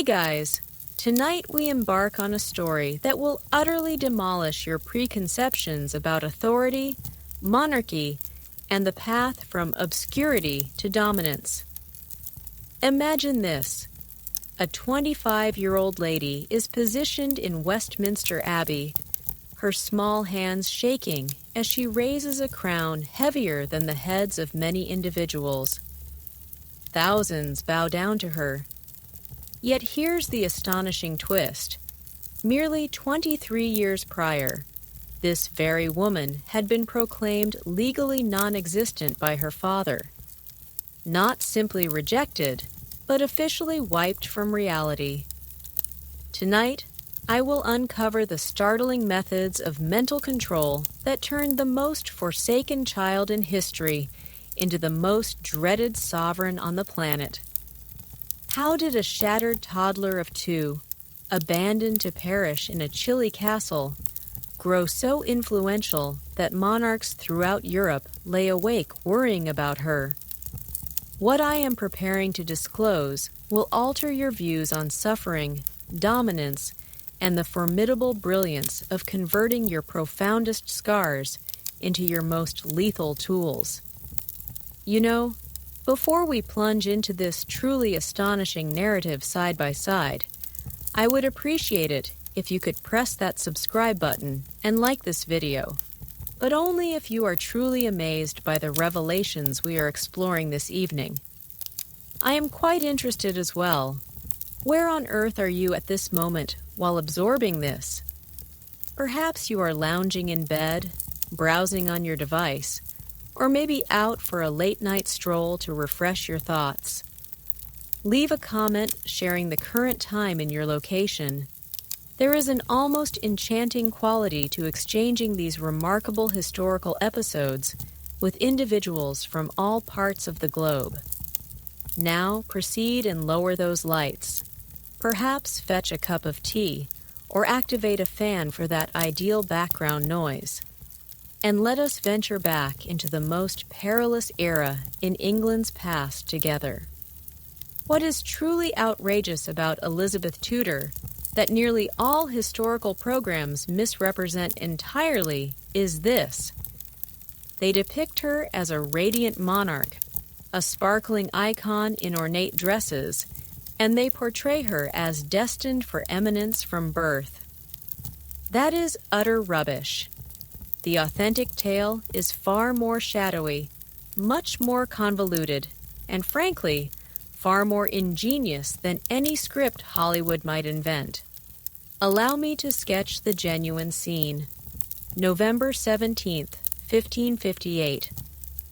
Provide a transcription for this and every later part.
Hey guys! Tonight we embark on a story that will utterly demolish your preconceptions about authority, monarchy, and the path from obscurity to dominance. Imagine this. A 25-year-old lady is positioned in Westminster Abbey, her small hands shaking as she raises a crown heavier than the heads of many individuals. Thousands bow down to her. Yet here's the astonishing twist. Merely 23 years prior, this very woman had been proclaimed legally non-existent by her father. Not simply rejected, but officially wiped from reality. Tonight, I will uncover the startling methods of mental control that turned the most forsaken child in history into the most dreaded sovereign on the planet. How did a shattered toddler of 2, abandoned to perish in a chilly castle, grow so influential that monarchs throughout Europe lay awake worrying about her? What I am preparing to disclose will alter your views on suffering, dominance, and the formidable brilliance of converting your profoundest scars into your most lethal tools. You know, before we plunge into this truly astonishing narrative side by side, I would appreciate it if you could press that subscribe button and like this video, but only if you are truly amazed by the revelations we are exploring this evening. I am quite interested as well. Where on earth are you at this moment while absorbing this? Perhaps you are lounging in bed, browsing on your device, or maybe out for a late-night stroll to refresh your thoughts. Leave a comment sharing the current time in your location. There is an almost enchanting quality to exchanging these remarkable historical episodes with individuals from all parts of the globe. Now proceed and lower those lights. Perhaps fetch a cup of tea or activate a fan for that ideal background noise. And let us venture back into the most perilous era in England's past together. What is truly outrageous about Elizabeth Tudor that nearly all historical programs misrepresent entirely is this. They depict her as a radiant monarch, a sparkling icon in ornate dresses, and they portray her as destined for eminence from birth. That is utter rubbish. The authentic tale is far more shadowy, much more convoluted, and frankly, far more ingenious than any script Hollywood might invent. Allow me to sketch the genuine scene. November 17th, 1558.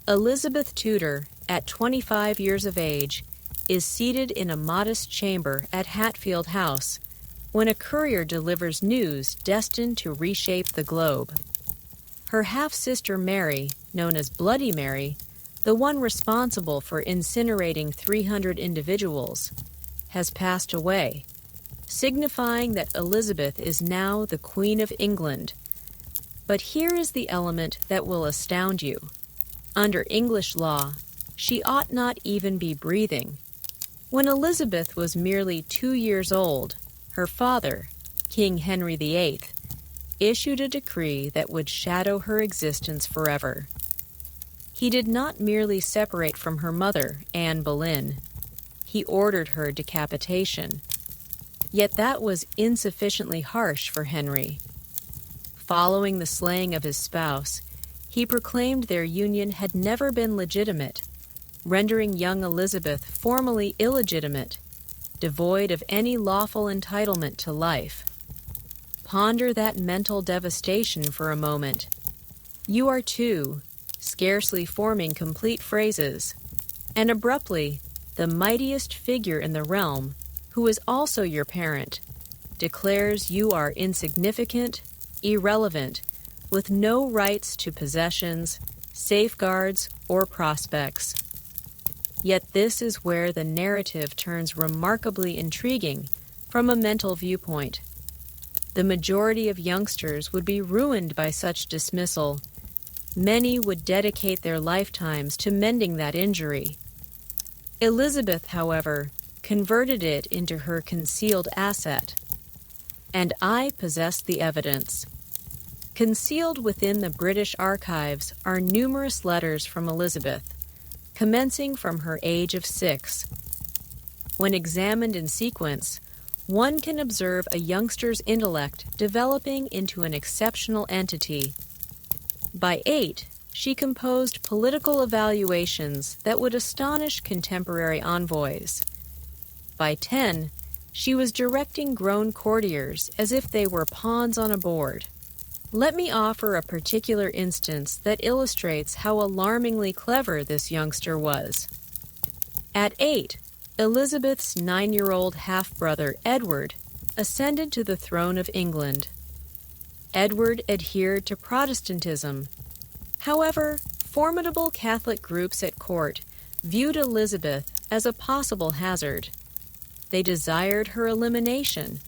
Elizabeth Tudor, at 25 years of age, is seated in a modest chamber at Hatfield House when a courier delivers news destined to reshape the globe. Her half-sister Mary, known as Bloody Mary, the one responsible for incinerating 300 individuals, has passed away, signifying that Elizabeth is now the Queen of England. But here is the element that will astound you. Under English law, she ought not even be breathing. When Elizabeth was merely 2 years old, her father, King Henry VIII, issued a decree that would shadow her existence forever. He did not merely separate from her mother, Anne Boleyn. He ordered her decapitation. Yet that was insufficiently harsh for Henry. Following the slaying of his spouse, he proclaimed their union had never been legitimate, rendering young Elizabeth formally illegitimate, devoid of any lawful entitlement to life. Ponder that mental devastation for a moment. You are 2, scarcely forming complete phrases, and abruptly, the mightiest figure in the realm, who is also your parent, declares you are insignificant, irrelevant, with no rights to possessions, safeguards, or prospects. Yet this is where the narrative turns remarkably intriguing from a mental viewpoint. The majority of youngsters would be ruined by such dismissal. Many would dedicate their lifetimes to mending that injury. Elizabeth, however, converted it into her concealed asset. And I possess the evidence. Concealed within the British archives are numerous letters from Elizabeth, commencing from her age of 6. When examined in sequence, one can observe a youngster's intellect developing into an exceptional entity. By 8, she composed political evaluations that would astonish contemporary envoys. By 10, she was directing grown courtiers as if they were pawns on a board. Let me offer a particular instance that illustrates how alarmingly clever this youngster was. At 8, Elizabeth's 9-year-old half-brother Edward ascended to the throne of England. Edward adhered to Protestantism. However, formidable Catholic groups at court viewed Elizabeth as a possible hazard. They desired her elimination.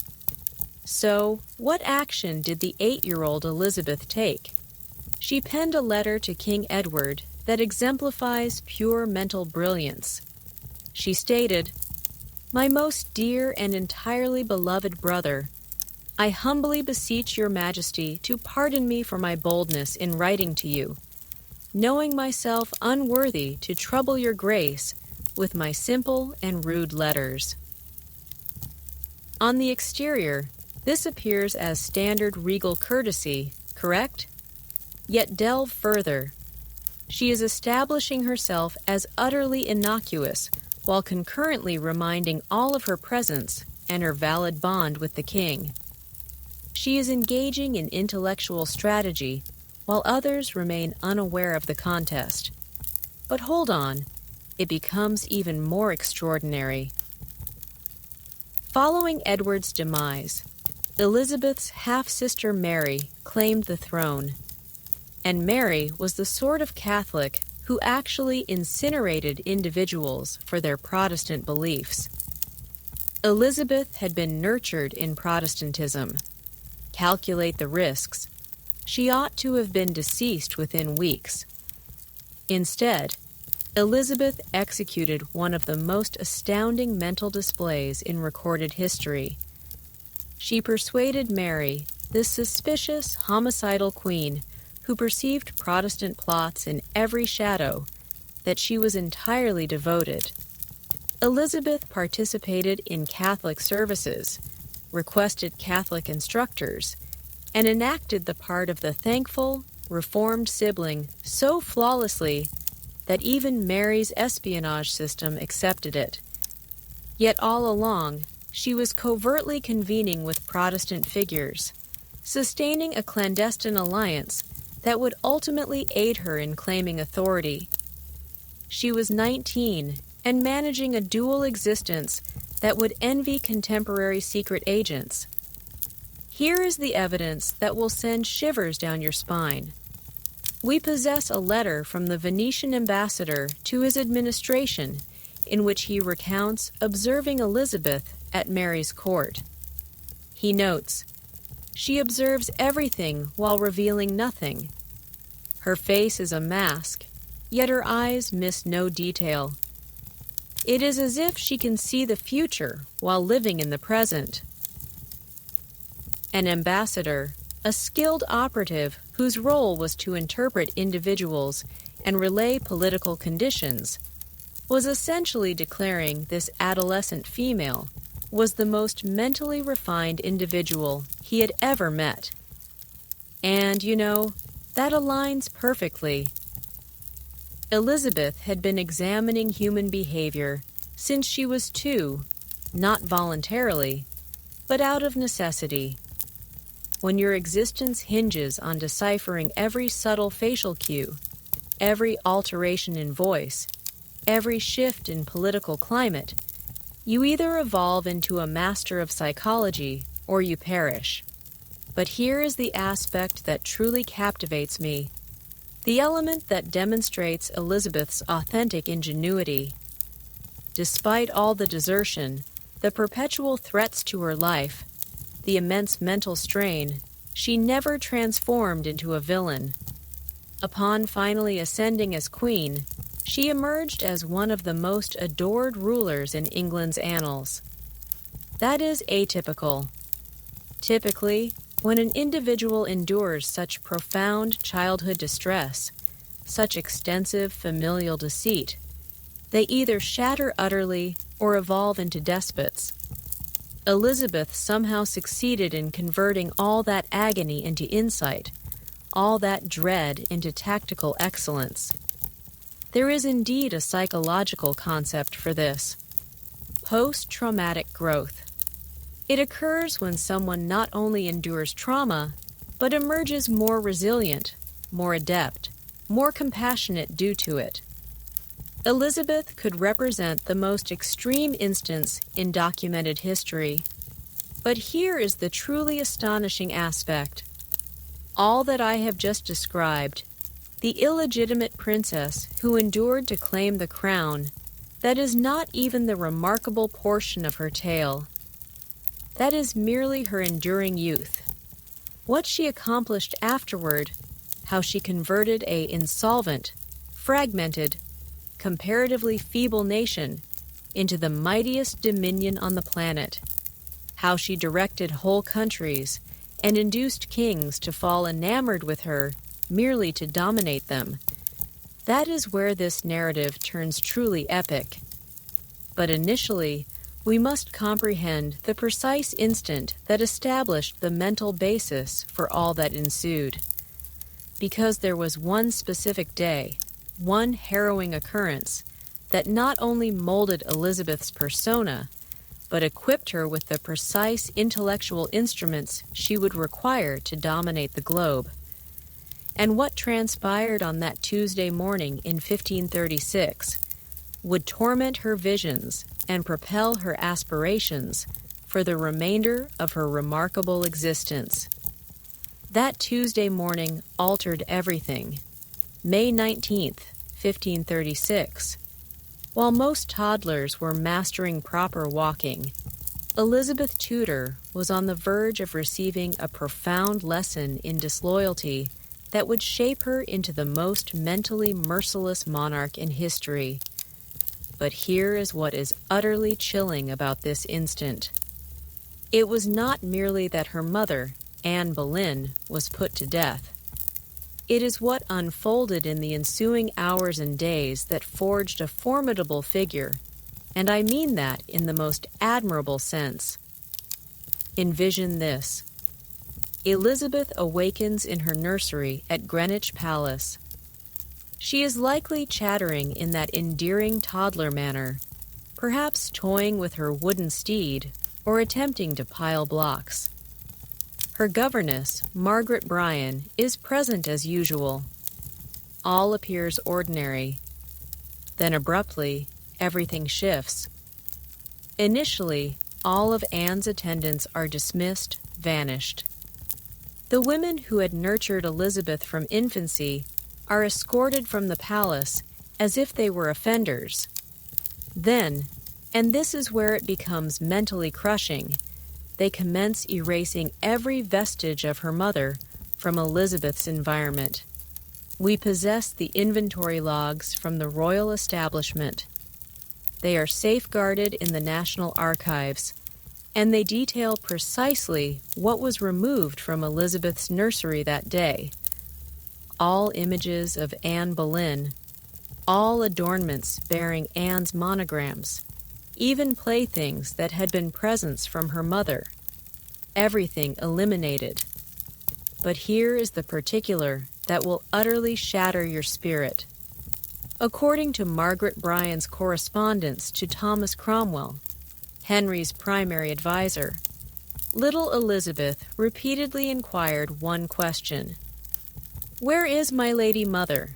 So, what action did the 8-year-old Elizabeth take? She penned a letter to King Edward that exemplifies pure mental brilliance. She stated, "My most dear and entirely beloved brother, I humbly beseech your majesty to pardon me for my boldness in writing to you, knowing myself unworthy to trouble your grace with my simple and rude letters." On the exterior, this appears as standard regal courtesy, correct? Yet delve further. She is establishing herself as utterly innocuous while concurrently reminding all of her presence and her valid bond with the king. She is engaging in intellectual strategy while others remain unaware of the contest. But hold on, it becomes even more extraordinary. Following Edward's demise, Elizabeth's half-sister Mary claimed the throne, and Mary was the sort of Catholic who actually incinerated individuals for their Protestant beliefs. Elizabeth had been nurtured in Protestantism. Calculate the risks. She ought to have been deceased within weeks. Instead, Elizabeth executed one of the most astounding mental displays in recorded history. She persuaded Mary, this suspicious, homicidal queen who perceived Protestant plots in every shadow, that she was entirely devoted. Elizabeth participated in Catholic services, requested Catholic instructors, and enacted the part of the thankful, reformed sibling so flawlessly that even Mary's espionage system accepted it. Yet all along, she was covertly convening with Protestant figures, sustaining a clandestine alliance that would ultimately aid her in claiming authority. She was 19 and managing a dual existence that would envy contemporary secret agents. Here is the evidence that will send shivers down your spine. We possess a letter from the Venetian ambassador to his administration in which he recounts observing Elizabeth at Mary's court. He notes, "She observes everything while revealing nothing. Her face is a mask, yet her eyes miss no detail. It is as if she can see the future while living in the present." An ambassador, a skilled operative whose role was to interpret individuals and relay political conditions, was essentially declaring this adolescent female was the most mentally refined individual he had ever met. And, that aligns perfectly. Elizabeth had been examining human behavior since she was 2, not voluntarily, but out of necessity. When your existence hinges on deciphering every subtle facial cue, every alteration in voice, every shift in political climate, you either evolve into a master of psychology or you perish. But here is the aspect that truly captivates me, the element that demonstrates Elizabeth's authentic ingenuity. Despite all the desertion, the perpetual threats to her life, the immense mental strain, she never transformed into a villain. Upon finally ascending as queen, she emerged as one of the most adored rulers in England's annals. That is atypical. Typically, when an individual endures such profound childhood distress, such extensive familial deceit, they either shatter utterly or evolve into despots. Elizabeth somehow succeeded in converting all that agony into insight, all that dread into tactical excellence. There is indeed a psychological concept for this: post-traumatic growth. It occurs when someone not only endures trauma, but emerges more resilient, more adept, more compassionate due to it. Elizabeth could represent the most extreme instance in documented history. But here is the truly astonishing aspect. All that I have just described, the illegitimate princess who endured to claim the crown, that is not even the remarkable portion of her tale. That is merely her enduring youth. What she accomplished afterward, how she converted an insolvent, fragmented, comparatively feeble nation into the mightiest dominion on the planet, how she directed whole countries and induced kings to fall enamored with her merely to dominate them. That is where this narrative turns truly epic. But initially, we must comprehend the precise instant that established the mental basis for all that ensued. Because there was one specific day, one harrowing occurrence, that not only molded Elizabeth's persona, but equipped her with the precise intellectual instruments she would require to dominate the globe. And what transpired on that Tuesday morning in 1536 would torment her visions and propel her aspirations for the remainder of her remarkable existence. That Tuesday morning altered everything. May 19th, 1536. While most toddlers were mastering proper walking, Elizabeth Tudor was on the verge of receiving a profound lesson in disloyalty that would shape her into the most mentally merciless monarch in history. But here is what is utterly chilling about this instant. It was not merely that her mother, Anne Boleyn, was put to death. It is what unfolded in the ensuing hours and days that forged a formidable figure, and I mean that in the most admirable sense. Envision this. Elizabeth awakens in her nursery at Greenwich Palace. She is likely chattering in that endearing toddler manner, perhaps toying with her wooden steed or attempting to pile blocks. Her governess, Margaret Bryan, is present as usual. All appears ordinary. Then abruptly, everything shifts. Initially, all of Anne's attendants are dismissed, vanished. The women who had nurtured Elizabeth from infancy are escorted from the palace as if they were offenders. Then, and this is where it becomes mentally crushing, they commence erasing every vestige of her mother from Elizabeth's environment. We possess the inventory logs from the royal establishment. They are safeguarded in the National Archives, and they detail precisely what was removed from Elizabeth's nursery that day. All images of Anne Boleyn, all adornments bearing Anne's monograms, even playthings that had been presents from her mother. Everything eliminated. But here is the particular that will utterly shatter your spirit. According to Margaret Bryan's correspondence to Thomas Cromwell, Henry's primary advisor, little Elizabeth repeatedly inquired one question: "Where is my lady mother?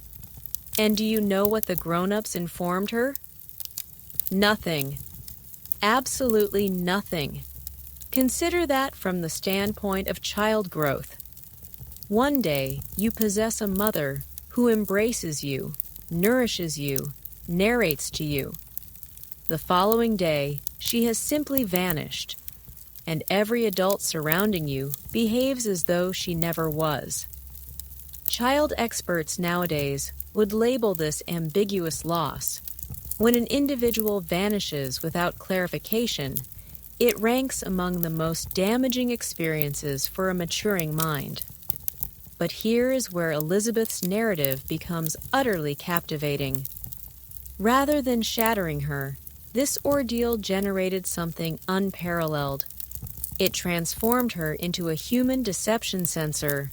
And do you know what the grown-ups informed her?" Nothing. Absolutely nothing. Consider that from the standpoint of child growth. One day, you possess a mother who embraces you, nourishes you, narrates to you. The following day, she has simply vanished, and every adult surrounding you behaves as though she never was. Child experts nowadays would label this ambiguous loss. When an individual vanishes without clarification, it ranks among the most damaging experiences for a maturing mind. But here is where Elizabeth's narrative becomes utterly captivating. Rather than shattering her, this ordeal generated something unparalleled. It transformed her into a human deception sensor.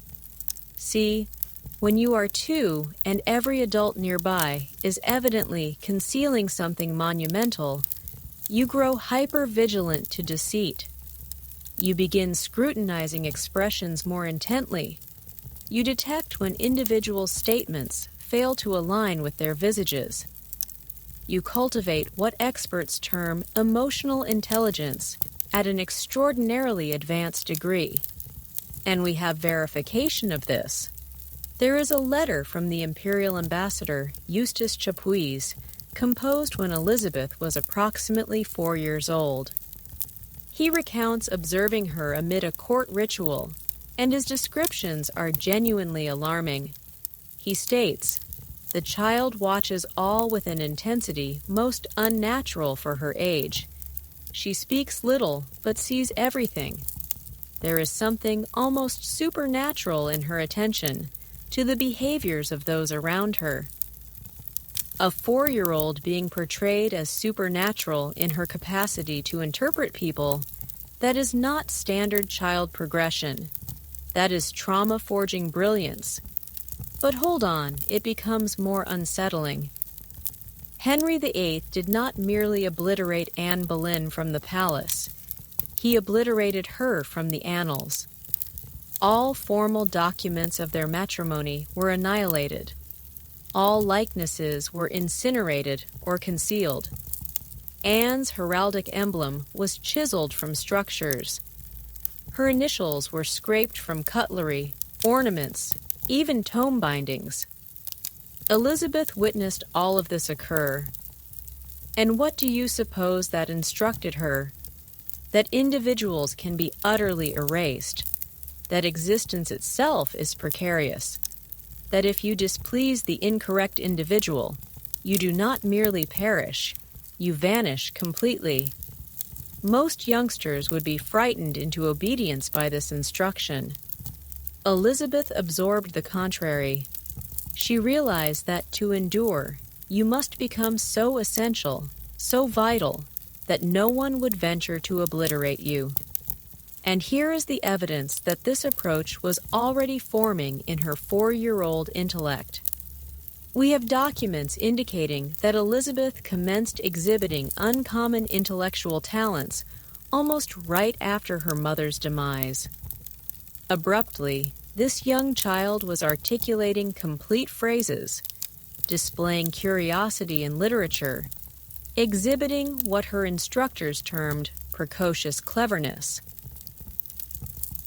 See, when you are two and every adult nearby is evidently concealing something monumental, you grow hyper-vigilant to deceit. You begin scrutinizing expressions more intently. You detect when individuals' statements fail to align with their visages. You cultivate what experts term emotional intelligence at an extraordinarily advanced degree. And we have verification of this. There is a letter from the imperial ambassador, Eustace Chapuis, composed when Elizabeth was approximately 4 years old. He recounts observing her amid a court ritual, and his descriptions are genuinely alarming. He states, "The child watches all with an intensity most unnatural for her age. She speaks little, but sees everything. There is something almost supernatural in her attention to the behaviors of those around her." A 4-year-old being portrayed as supernatural in her capacity to interpret people, that is not standard child progression. That is trauma-forging brilliance. But hold on, it becomes more unsettling. Henry VIII did not merely obliterate Anne Boleyn from the palace. He obliterated her from the annals. All formal documents of their matrimony were annihilated. All likenesses were incinerated or concealed. Anne's heraldic emblem was chiseled from structures. Her initials were scraped from cutlery, ornaments, even tome bindings. Elizabeth witnessed all of this occur. And what do you suppose that instructed her? That individuals can be utterly erased, that existence itself is precarious, that if you displease the incorrect individual, you do not merely perish, you vanish completely. Most youngsters would be frightened into obedience by this instruction. Elizabeth absorbed the contrary. She realized that to endure, you must become so essential, so vital, that no one would venture to obliterate you. And here is the evidence that this approach was already forming in her 4-year-old intellect. We have documents indicating that Elizabeth commenced exhibiting uncommon intellectual talents almost right after her mother's demise. Abruptly, this young child was articulating complete phrases, displaying curiosity in literature, exhibiting what her instructors termed precocious cleverness.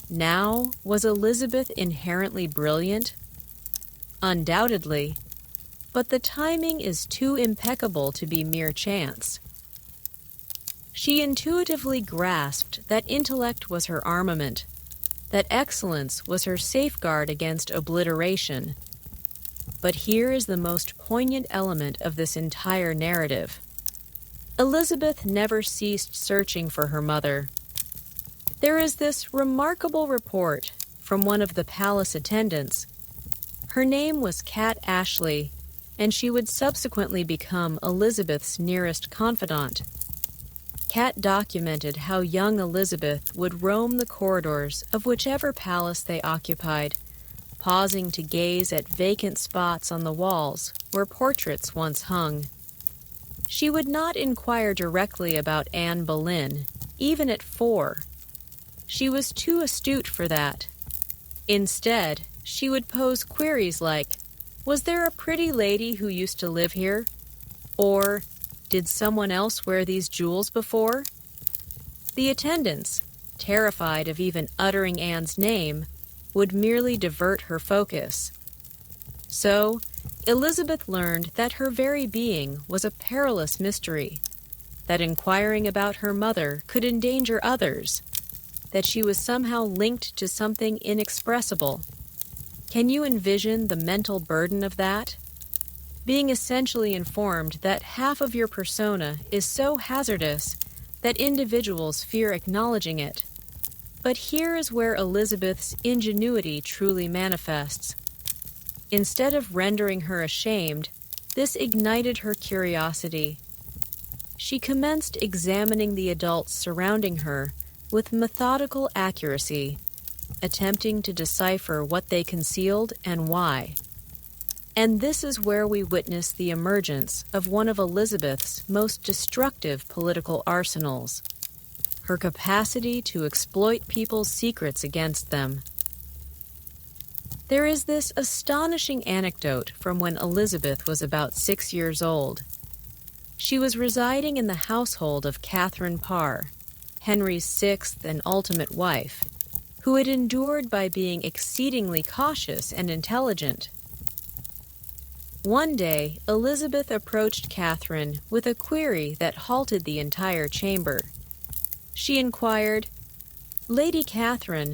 Now, was Elizabeth inherently brilliant? Undoubtedly, but the timing is too impeccable to be mere chance. She intuitively grasped that intellect was her armament, that excellence was her safeguard against obliteration. But here is the most poignant element of this entire narrative. Elizabeth never ceased searching for her mother. There is this remarkable report from one of the palace attendants. Her name was Cat Ashley, and she would subsequently become Elizabeth's nearest confidant. Cat documented how young Elizabeth would roam the corridors of whichever palace they occupied, pausing to gaze at vacant spots on the walls where portraits once hung. She would not inquire directly about Anne Boleyn, even at 4. She was too astute for that. Instead, she would pose queries like, "Was there a pretty lady who used to live here?" Or, "Did someone else wear these jewels before?" The attendants, terrified of even uttering Anne's name, would merely divert her focus. So, Elizabeth learned that her very being was a perilous mystery, that inquiring about her mother could endanger others, that she was somehow linked to something inexpressible. Can you envision the mental burden of that? being essentially informed that half of your persona is so hazardous that individuals fear acknowledging it. But here is where Elizabeth's ingenuity truly manifests. Instead of rendering her ashamed, this ignited her curiosity. She commenced examining the adults surrounding her with methodical accuracy, attempting to decipher what they concealed and why. And this is where we witness the emergence of one of Elizabeth's most destructive political arsenals, her capacity to exploit people's secrets against them. There is this astonishing anecdote from when Elizabeth was about 6 years old. She was residing in the household of Catherine Parr, Henry's sixth and ultimate wife, who had endured by being exceedingly cautious and intelligent. One day, Elizabeth approached Catherine with a query that halted the entire chamber. She inquired, "Lady Catherine,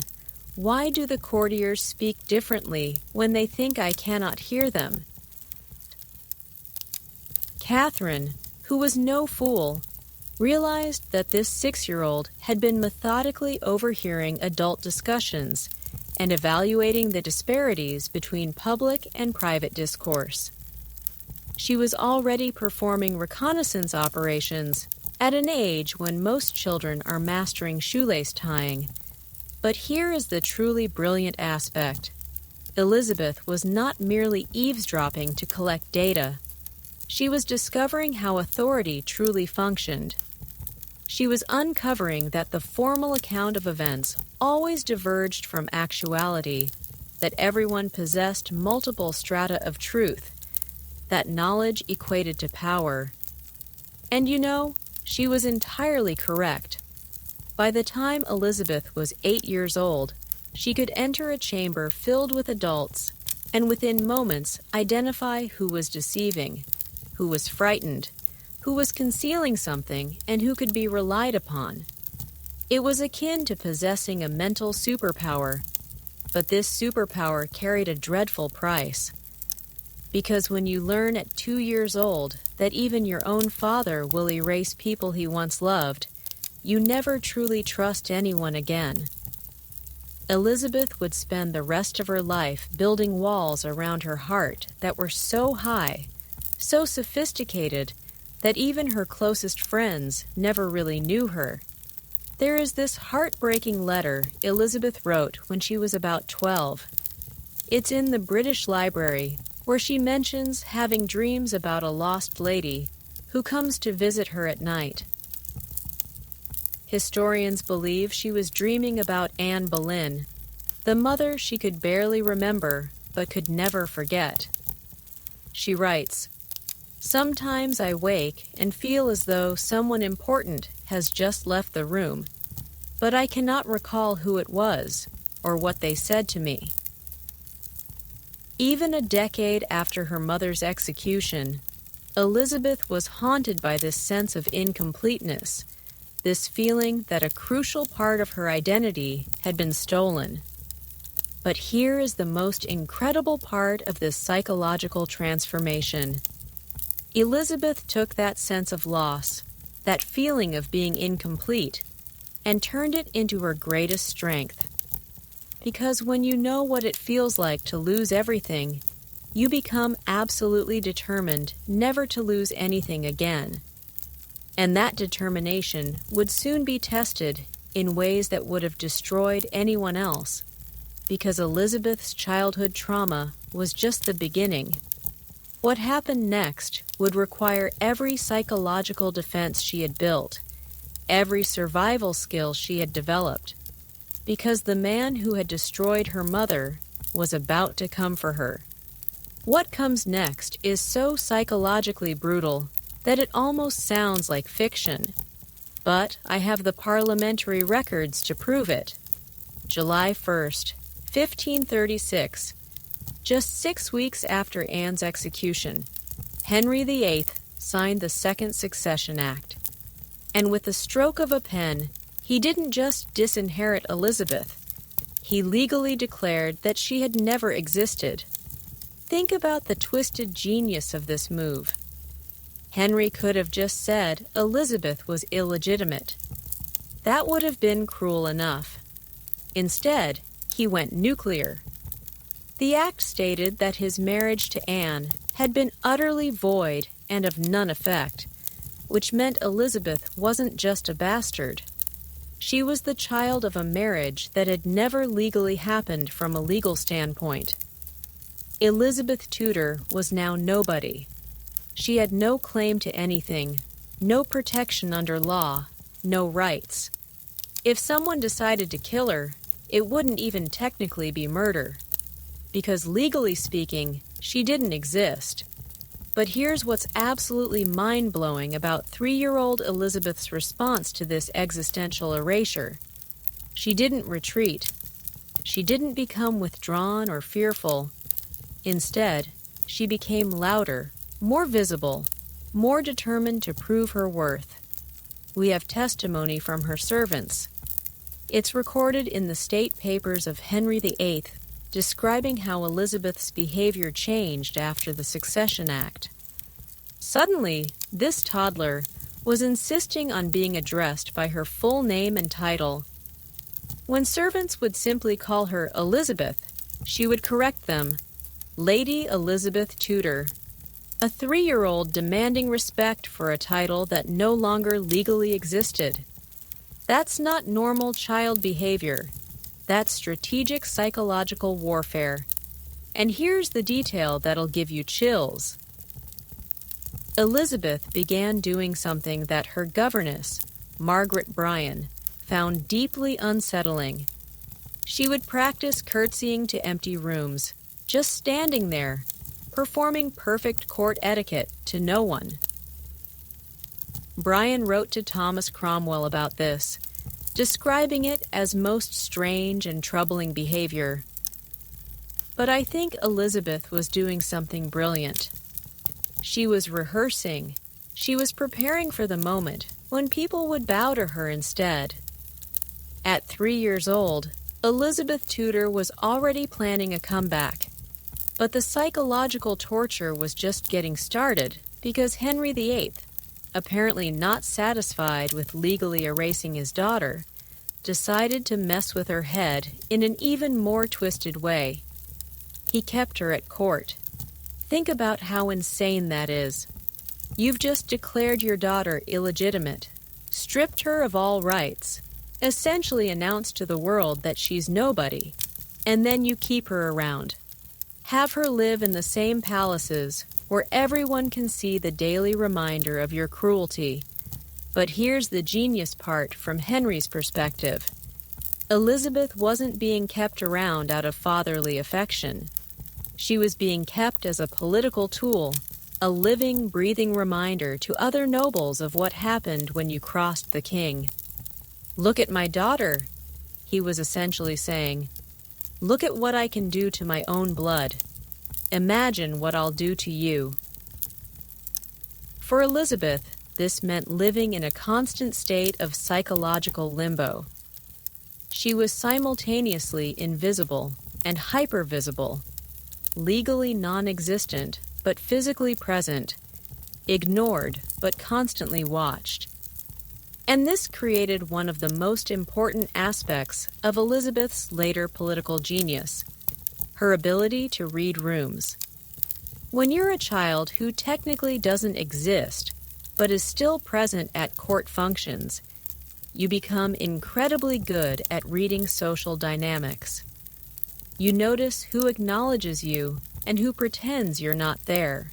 why do the courtiers speak differently when they think I cannot hear them?" Catherine, who was no fool, realized that this 6-year-old had been methodically overhearing adult discussions and evaluating the disparities between public and private discourse. She was already performing reconnaissance operations at an age when most children are mastering shoelace tying. But here is the truly brilliant aspect. Elizabeth was not merely eavesdropping to collect data. She was discovering how authority truly functioned. She was uncovering that the formal account of events always diverged from actuality, that everyone possessed multiple strata of truth, that knowledge equated to power. And she was entirely correct. By the time Elizabeth was 8 years old, she could enter a chamber filled with adults and within moments identify who was deceiving, who was frightened, who was concealing something, and who could be relied upon. It was akin to possessing a mental superpower, but this superpower carried a dreadful price. Because when you learn at 2 years old that even your own father will erase people he once loved, you never truly trust anyone again. Elizabeth would spend the rest of her life building walls around her heart that were so high, so sophisticated, that even her closest friends never really knew her. There is this heartbreaking letter Elizabeth wrote when she was about 12. It's in the British Library, where she mentions having dreams about a lost lady who comes to visit her at night. Historians believe she was dreaming about Anne Boleyn, the mother she could barely remember but could never forget. She writes, "Sometimes I wake and feel as though someone important has just left the room, but I cannot recall who it was or what they said to me." Even a decade after her mother's execution, Elizabeth was haunted by this sense of incompleteness, this feeling that a crucial part of her identity had been stolen. But here is the most incredible part of this psychological transformation. Elizabeth took that sense of loss, that feeling of being incomplete, and turned it into her greatest strength. Because when you know what it feels like to lose everything, you become absolutely determined never to lose anything again. And that determination would soon be tested in ways that would have destroyed anyone else, because Elizabeth's childhood trauma was just the beginning. What happened next would require every psychological defense she had built, every survival skill she had developed, because the man who had destroyed her mother was about to come for her. What comes next is so psychologically brutal that it almost sounds like fiction. But I have the parliamentary records to prove it. July 1st, 1536, just 6 weeks after Anne's execution, Henry VIII signed the Second Succession Act. And with the stroke of a pen, he didn't just disinherit Elizabeth. He legally declared that she had never existed. Think about the twisted genius of this move. Henry could have just said Elizabeth was illegitimate. That would have been cruel enough. Instead, he went nuclear. The act stated that his marriage to Anne had been utterly void and of none effect, which meant Elizabeth wasn't just a bastard. She was the child of a marriage that had never legally happened from a legal standpoint. Elizabeth Tudor was now nobody. She had no claim to anything, no protection under law, no rights. If someone decided to kill her, it wouldn't even technically be murder, because legally speaking, she didn't exist. But here's what's absolutely mind-blowing about 3-year-old Elizabeth's response to this existential erasure. She didn't retreat. She didn't become withdrawn or fearful. Instead, she became louder, more visible, more determined to prove her worth. We have testimony from her servants. It's recorded in the state papers of Henry VIII, describing how Elizabeth's behavior changed after the Succession Act. Suddenly, this toddler was insisting on being addressed by her full name and title. When servants would simply call her Elizabeth, she would correct them, Lady Elizabeth Tudor, a 3-year-old demanding respect for a title that no longer legally existed. That's not normal child behavior. That's strategic psychological warfare. And here's the detail that'll give you chills. Elizabeth began doing something that her governess, Margaret Bryan, found deeply unsettling. She would practice curtsying to empty rooms, just standing there, performing perfect court etiquette to no one. Bryan wrote to Thomas Cromwell about this, describing it as most strange and troubling behavior. But I think Elizabeth was doing something brilliant. She was rehearsing. She was preparing for the moment when people would bow to her instead. At 3 years old, Elizabeth Tudor was already planning a comeback. But the psychological torture was just getting started because Henry VIII, apparently not satisfied with legally erasing his daughter, decided to mess with her head in an even more twisted way. He kept her at court. Think about how insane that is. You've just declared your daughter illegitimate, stripped her of all rights, essentially announced to the world that she's nobody, and then you keep her around. Have her live in the same palaces where everyone can see the daily reminder of your cruelty. But here's the genius part from Henry's perspective. Elizabeth wasn't being kept around out of fatherly affection. She was being kept as a political tool, a living, breathing reminder to other nobles of what happened when you crossed the king. Look at my daughter, he was essentially saying. Look at what I can do to my own blood. Imagine what I'll do to you. For Elizabeth, this meant living in a constant state of psychological limbo. She was simultaneously invisible and hypervisible, legally non-existent but physically present, ignored but constantly watched. And this created one of the most important aspects of Elizabeth's later political genius, her ability to read rooms. When you're a child who technically doesn't exist, but is still present at court functions, you become incredibly good at reading social dynamics. You notice who acknowledges you and who pretends you're not there.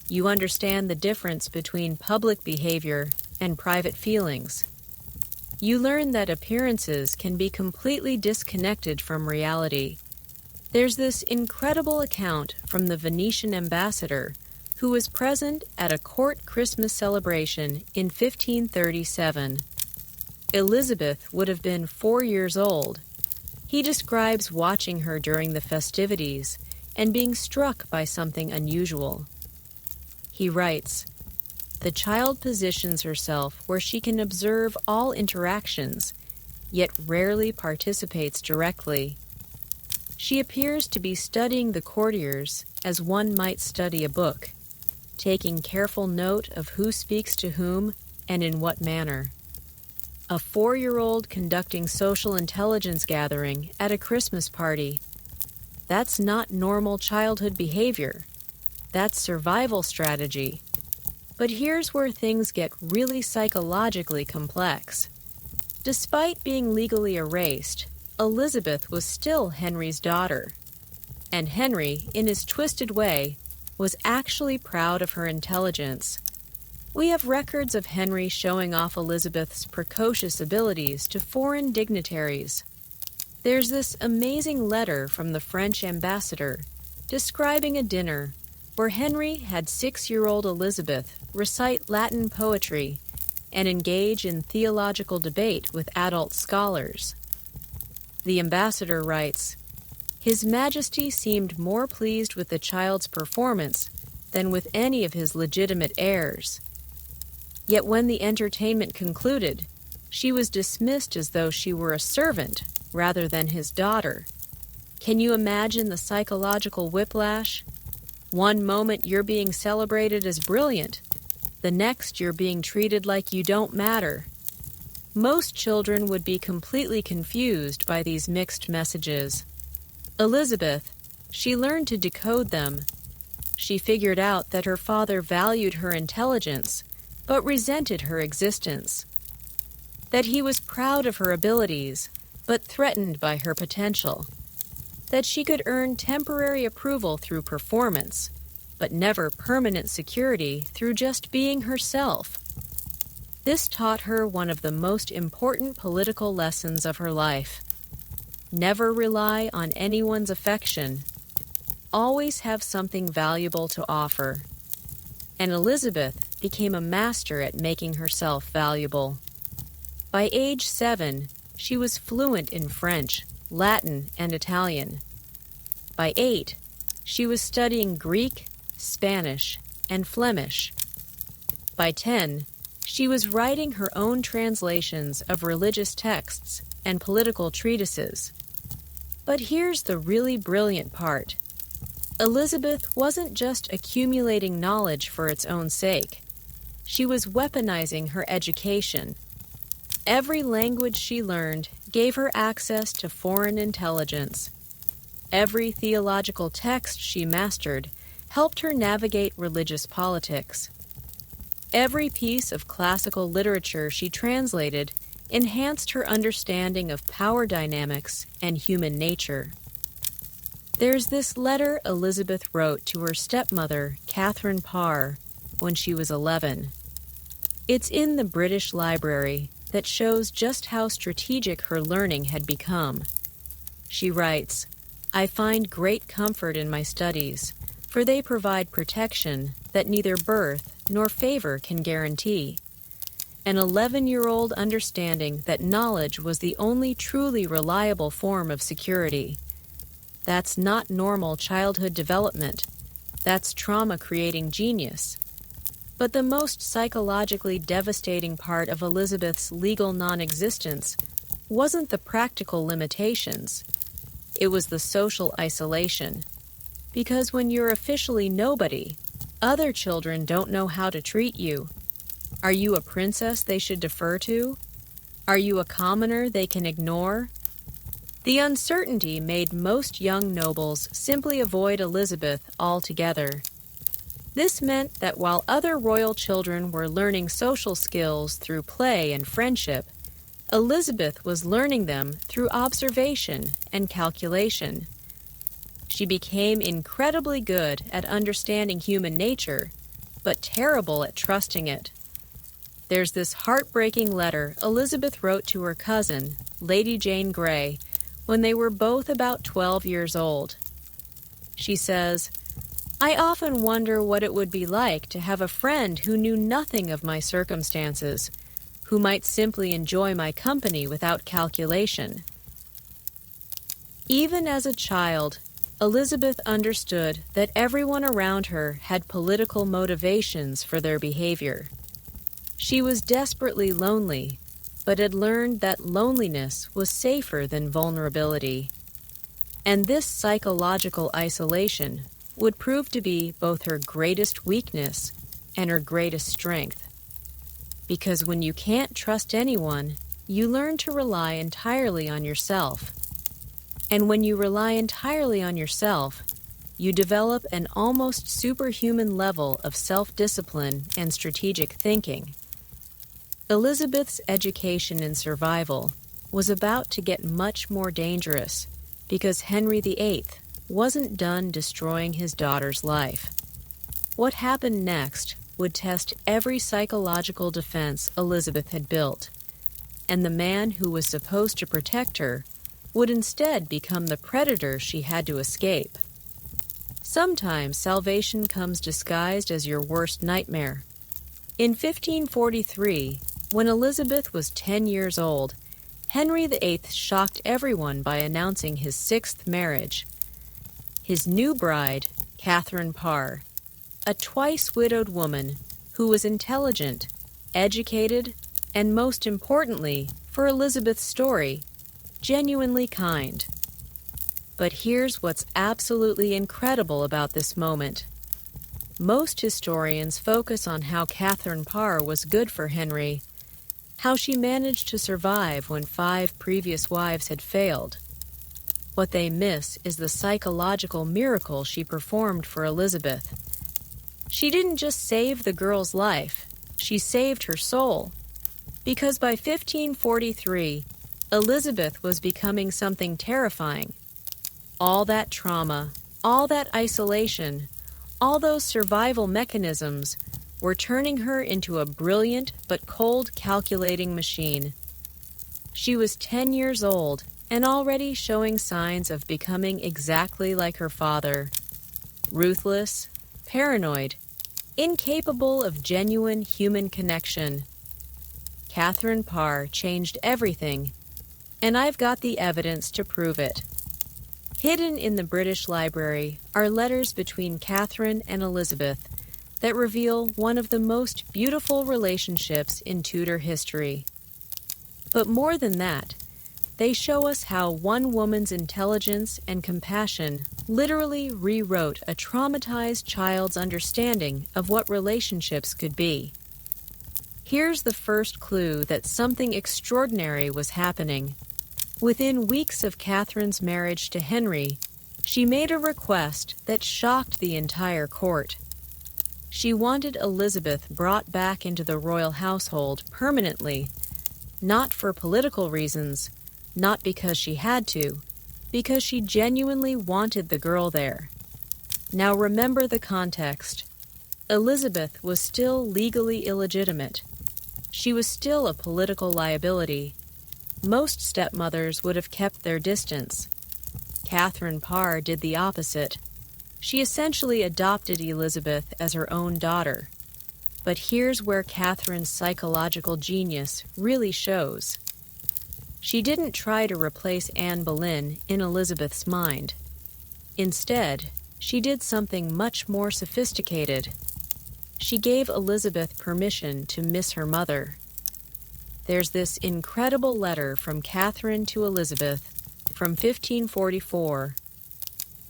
You understand the difference between public behavior and private feelings. You learn that appearances can be completely disconnected from reality. There's this incredible account from the Venetian ambassador who was present at a court Christmas celebration in 1537. Elizabeth would have been 4 years old. He describes watching her during the festivities and being struck by something unusual. He writes, "The child positions herself where she can observe all interactions, yet rarely participates directly. She appears to be studying the courtiers as one might study a book, taking careful note of who speaks to whom and in what manner. A 4-year-old conducting social intelligence gathering at a Christmas party. That's not normal childhood behavior. That's survival strategy. But here's where things get really psychologically complex. Despite being legally erased, Elizabeth was still Henry's daughter. And Henry, in his twisted way, was actually proud of her intelligence. We have records of Henry showing off Elizabeth's precocious abilities to foreign dignitaries. There's this amazing letter from the French ambassador describing a dinner where Henry had 6-year-old Elizabeth recite Latin poetry and engage in theological debate with adult scholars. The ambassador writes, "His Majesty seemed more pleased with the child's performance than with any of his legitimate heirs. Yet when the entertainment concluded, she was dismissed as though she were a servant rather than his daughter. Can you imagine the psychological whiplash? One moment you're being celebrated as brilliant, the next you're being treated like you don't matter." Most children would be completely confused by these mixed messages. Elizabeth, she learned to decode them. She figured out that her father valued her intelligence, but resented her existence. That he was proud of her abilities, but threatened by her potential. That she could earn temporary approval through performance, but never permanent security through just being herself. This taught her one of the most important political lessons of her life. Never rely on anyone's affection. Always have something valuable to offer. And Elizabeth became a master at making herself valuable. By age 7, she was fluent in French, Latin, and Italian. By 8, she was studying Greek, Spanish, and Flemish. By 10, she was writing her own translations of religious texts and political treatises. But here's the really brilliant part. Elizabeth wasn't just accumulating knowledge for its own sake. She was weaponizing her education. Every language she learned gave her access to foreign intelligence. Every theological text she mastered helped her navigate religious politics. Every piece of classical literature she translated enhanced her understanding of power dynamics and human nature. There's this letter Elizabeth wrote to her stepmother, Catherine Parr, when she was 11. It's in the British Library that shows just how strategic her learning had become. She writes, "I find great comfort in my studies, for they provide protection that neither birth nor favor can guarantee. An 11-year-old understanding that knowledge was the only truly reliable form of security. That's not normal childhood development. That's trauma-creating genius." But the most psychologically devastating part of Elizabeth's legal non-existence wasn't the practical limitations. It was the social isolation. Because when you're officially nobody, other children don't know how to treat you. Are you a princess they should defer to? Are you a commoner they can ignore? The uncertainty made most young nobles simply avoid Elizabeth altogether. This meant that while other royal children were learning social skills through play and friendship, Elizabeth was learning them through observation and calculation. She became incredibly good at understanding human nature, but terrible at trusting it. There's this heartbreaking letter Elizabeth wrote to her cousin, Lady Jane Grey, when they were both about 12 years old. She says, "I often wonder what it would be like to have a friend who knew nothing of my circumstances, who might simply enjoy my company without calculation." Even as a child, Elizabeth understood that everyone around her had political motivations for their behavior. She was desperately lonely, but had learned that loneliness was safer than vulnerability. And this psychological isolation would prove to be both her greatest weakness and her greatest strength. Because when you can't trust anyone, you learn to rely entirely on yourself. And when you rely entirely on yourself, you develop an almost superhuman level of self-discipline and strategic thinking. Elizabeth's education and survival was about to get much more dangerous because Henry VIII wasn't done destroying his daughter's life. What happened next would test every psychological defense Elizabeth had built, and the man who was supposed to protect her would instead become the predator she had to escape. Sometimes salvation comes disguised as your worst nightmare. In 1543, when Elizabeth was 10 years old, Henry VIII shocked everyone by announcing his sixth marriage. His new bride, Catherine Parr, a twice-widowed woman who was intelligent, educated, and most importantly, for Elizabeth's story, genuinely kind. But here's what's absolutely incredible about this moment. Most historians focus on how Catherine Parr was good for Henry, how she managed to survive when 5 previous wives had failed. What they miss is the psychological miracle she performed for Elizabeth. She didn't just save the girl's life, she saved her soul. Because by 1543, Elizabeth was becoming something terrifying. All that trauma, all that isolation, all those survival mechanisms were turning her into a brilliant but cold calculating machine. She was 10 years old and already showing signs of becoming exactly like her father. Ruthless, paranoid, incapable of genuine human connection. Catherine Parr changed everything, and I've got the evidence to prove it. Hidden in the British Library are letters between Catherine and Elizabeth that reveal one of the most beautiful relationships in Tudor history. But more than that, they show us how one woman's intelligence and compassion literally rewrote a traumatized child's understanding of what relationships could be. Here's the first clue that something extraordinary was happening. Within weeks of Catherine's marriage to Henry, she made a request that shocked the entire court. She wanted Elizabeth brought back into the royal household permanently, not for political reasons, not because she had to, because she genuinely wanted the girl there. Now remember the context. Elizabeth was still legally illegitimate. She was still a political liability. Most stepmothers would have kept their distance. Catherine Parr did the opposite. She essentially adopted Elizabeth as her own daughter. But here's where Catherine's psychological genius really shows. She didn't try to replace Anne Boleyn in Elizabeth's mind. Instead, she did something much more sophisticated. She gave Elizabeth permission to miss her mother. There's this incredible letter from Catherine to Elizabeth from 1544.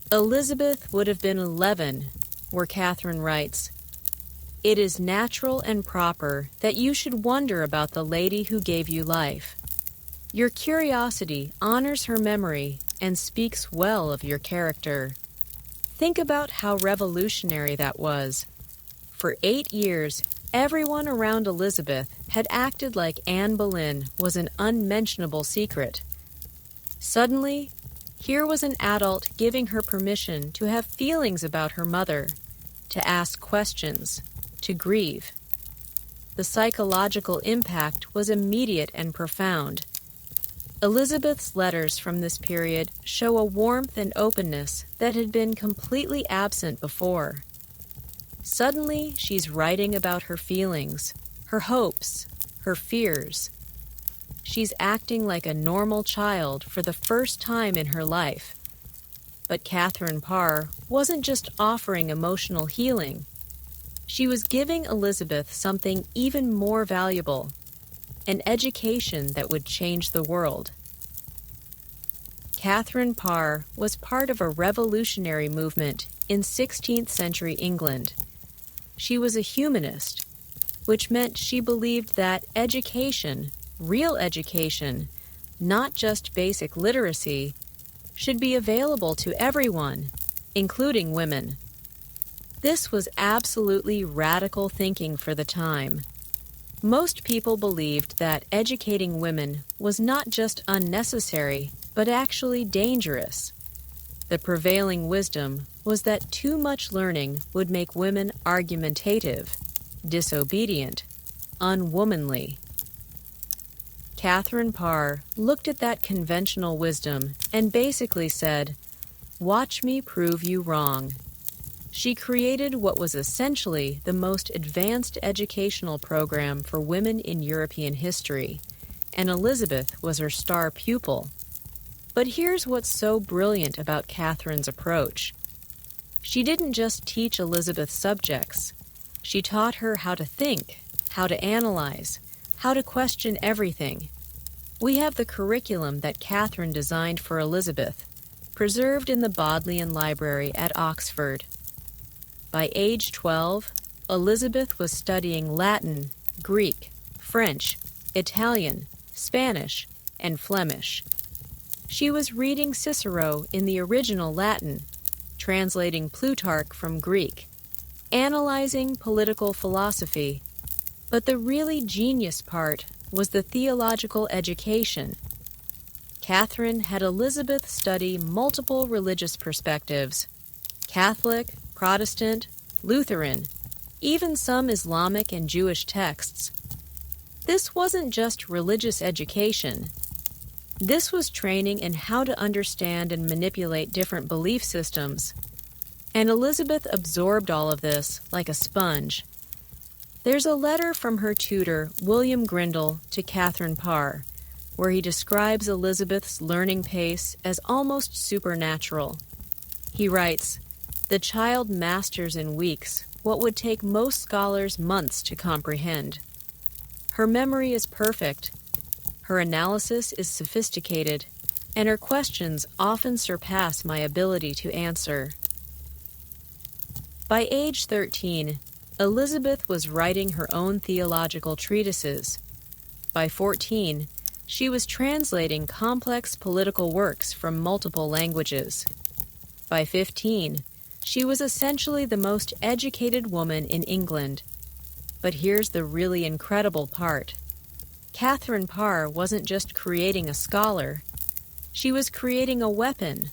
Elizabeth would have been 11, where Catherine writes, "It is natural and proper that you should wonder about the lady who gave you life. Your curiosity honors her memory and speaks well of your character. Think about how revolutionary that was. For 8 years, everyone around Elizabeth had acted like Anne Boleyn was an unmentionable secret. Suddenly, here was an adult giving her permission to have feelings about her mother, to ask questions, to grieve. The psychological impact was immediate and profound. Elizabeth's letters from this period show a warmth and openness that had been completely absent before. Suddenly, she's writing about her feelings, her hopes, her fears. She's acting like a normal child for the first time in her life. But Catherine Parr wasn't just offering emotional healing. She was giving Elizabeth something even more valuable, an education that would change the world. Catherine Parr was part of a revolutionary movement in 16th century England. She was a humanist, which meant she believed that education, real education, not just basic literacy, should be available to everyone, including women. This was absolutely radical thinking for the time. Most people believed that educating women was not just unnecessary, but actually dangerous. The prevailing wisdom was that too much learning would make women argumentative, disobedient, unwomanly. Catherine Parr looked at that conventional wisdom and basically said, "Watch me prove you wrong." She created what was essentially the most advanced educational program for women in European history, and Elizabeth was her star pupil. But here's what's so brilliant about Catherine's approach. She didn't just teach Elizabeth subjects. She taught her how to think, how to analyze, how to question everything. We have the curriculum that Catherine designed for Elizabeth, preserved in the Bodleian Library at Oxford. By age 12, Elizabeth was studying Latin, Greek, French, Italian, Spanish, and Flemish. She was reading Cicero in the original Latin, translating Plutarch from Greek, analyzing political philosophy. But the really genius part was the theological education. Catherine had Elizabeth study multiple religious perspectives: Catholic, Protestant, Lutheran, even some Islamic and Jewish texts. This wasn't just religious education. This was training in how to understand and manipulate different belief systems. And Elizabeth absorbed all of this like a sponge. There's a letter from her tutor, William Grindal, to Catherine Parr, where he describes Elizabeth's learning pace as almost supernatural. He writes, "The child masters in weeks what would take most scholars months to comprehend. Her memory is perfect. Her analysis is sophisticated, and her questions often surpass my ability to answer." By age 13, Elizabeth was writing her own theological treatises. By 14, she was translating complex political works from multiple languages. By 15, she was essentially the most educated woman in England. But here's the really incredible part. Catherine Parr wasn't just creating a scholar. She was creating a weapon.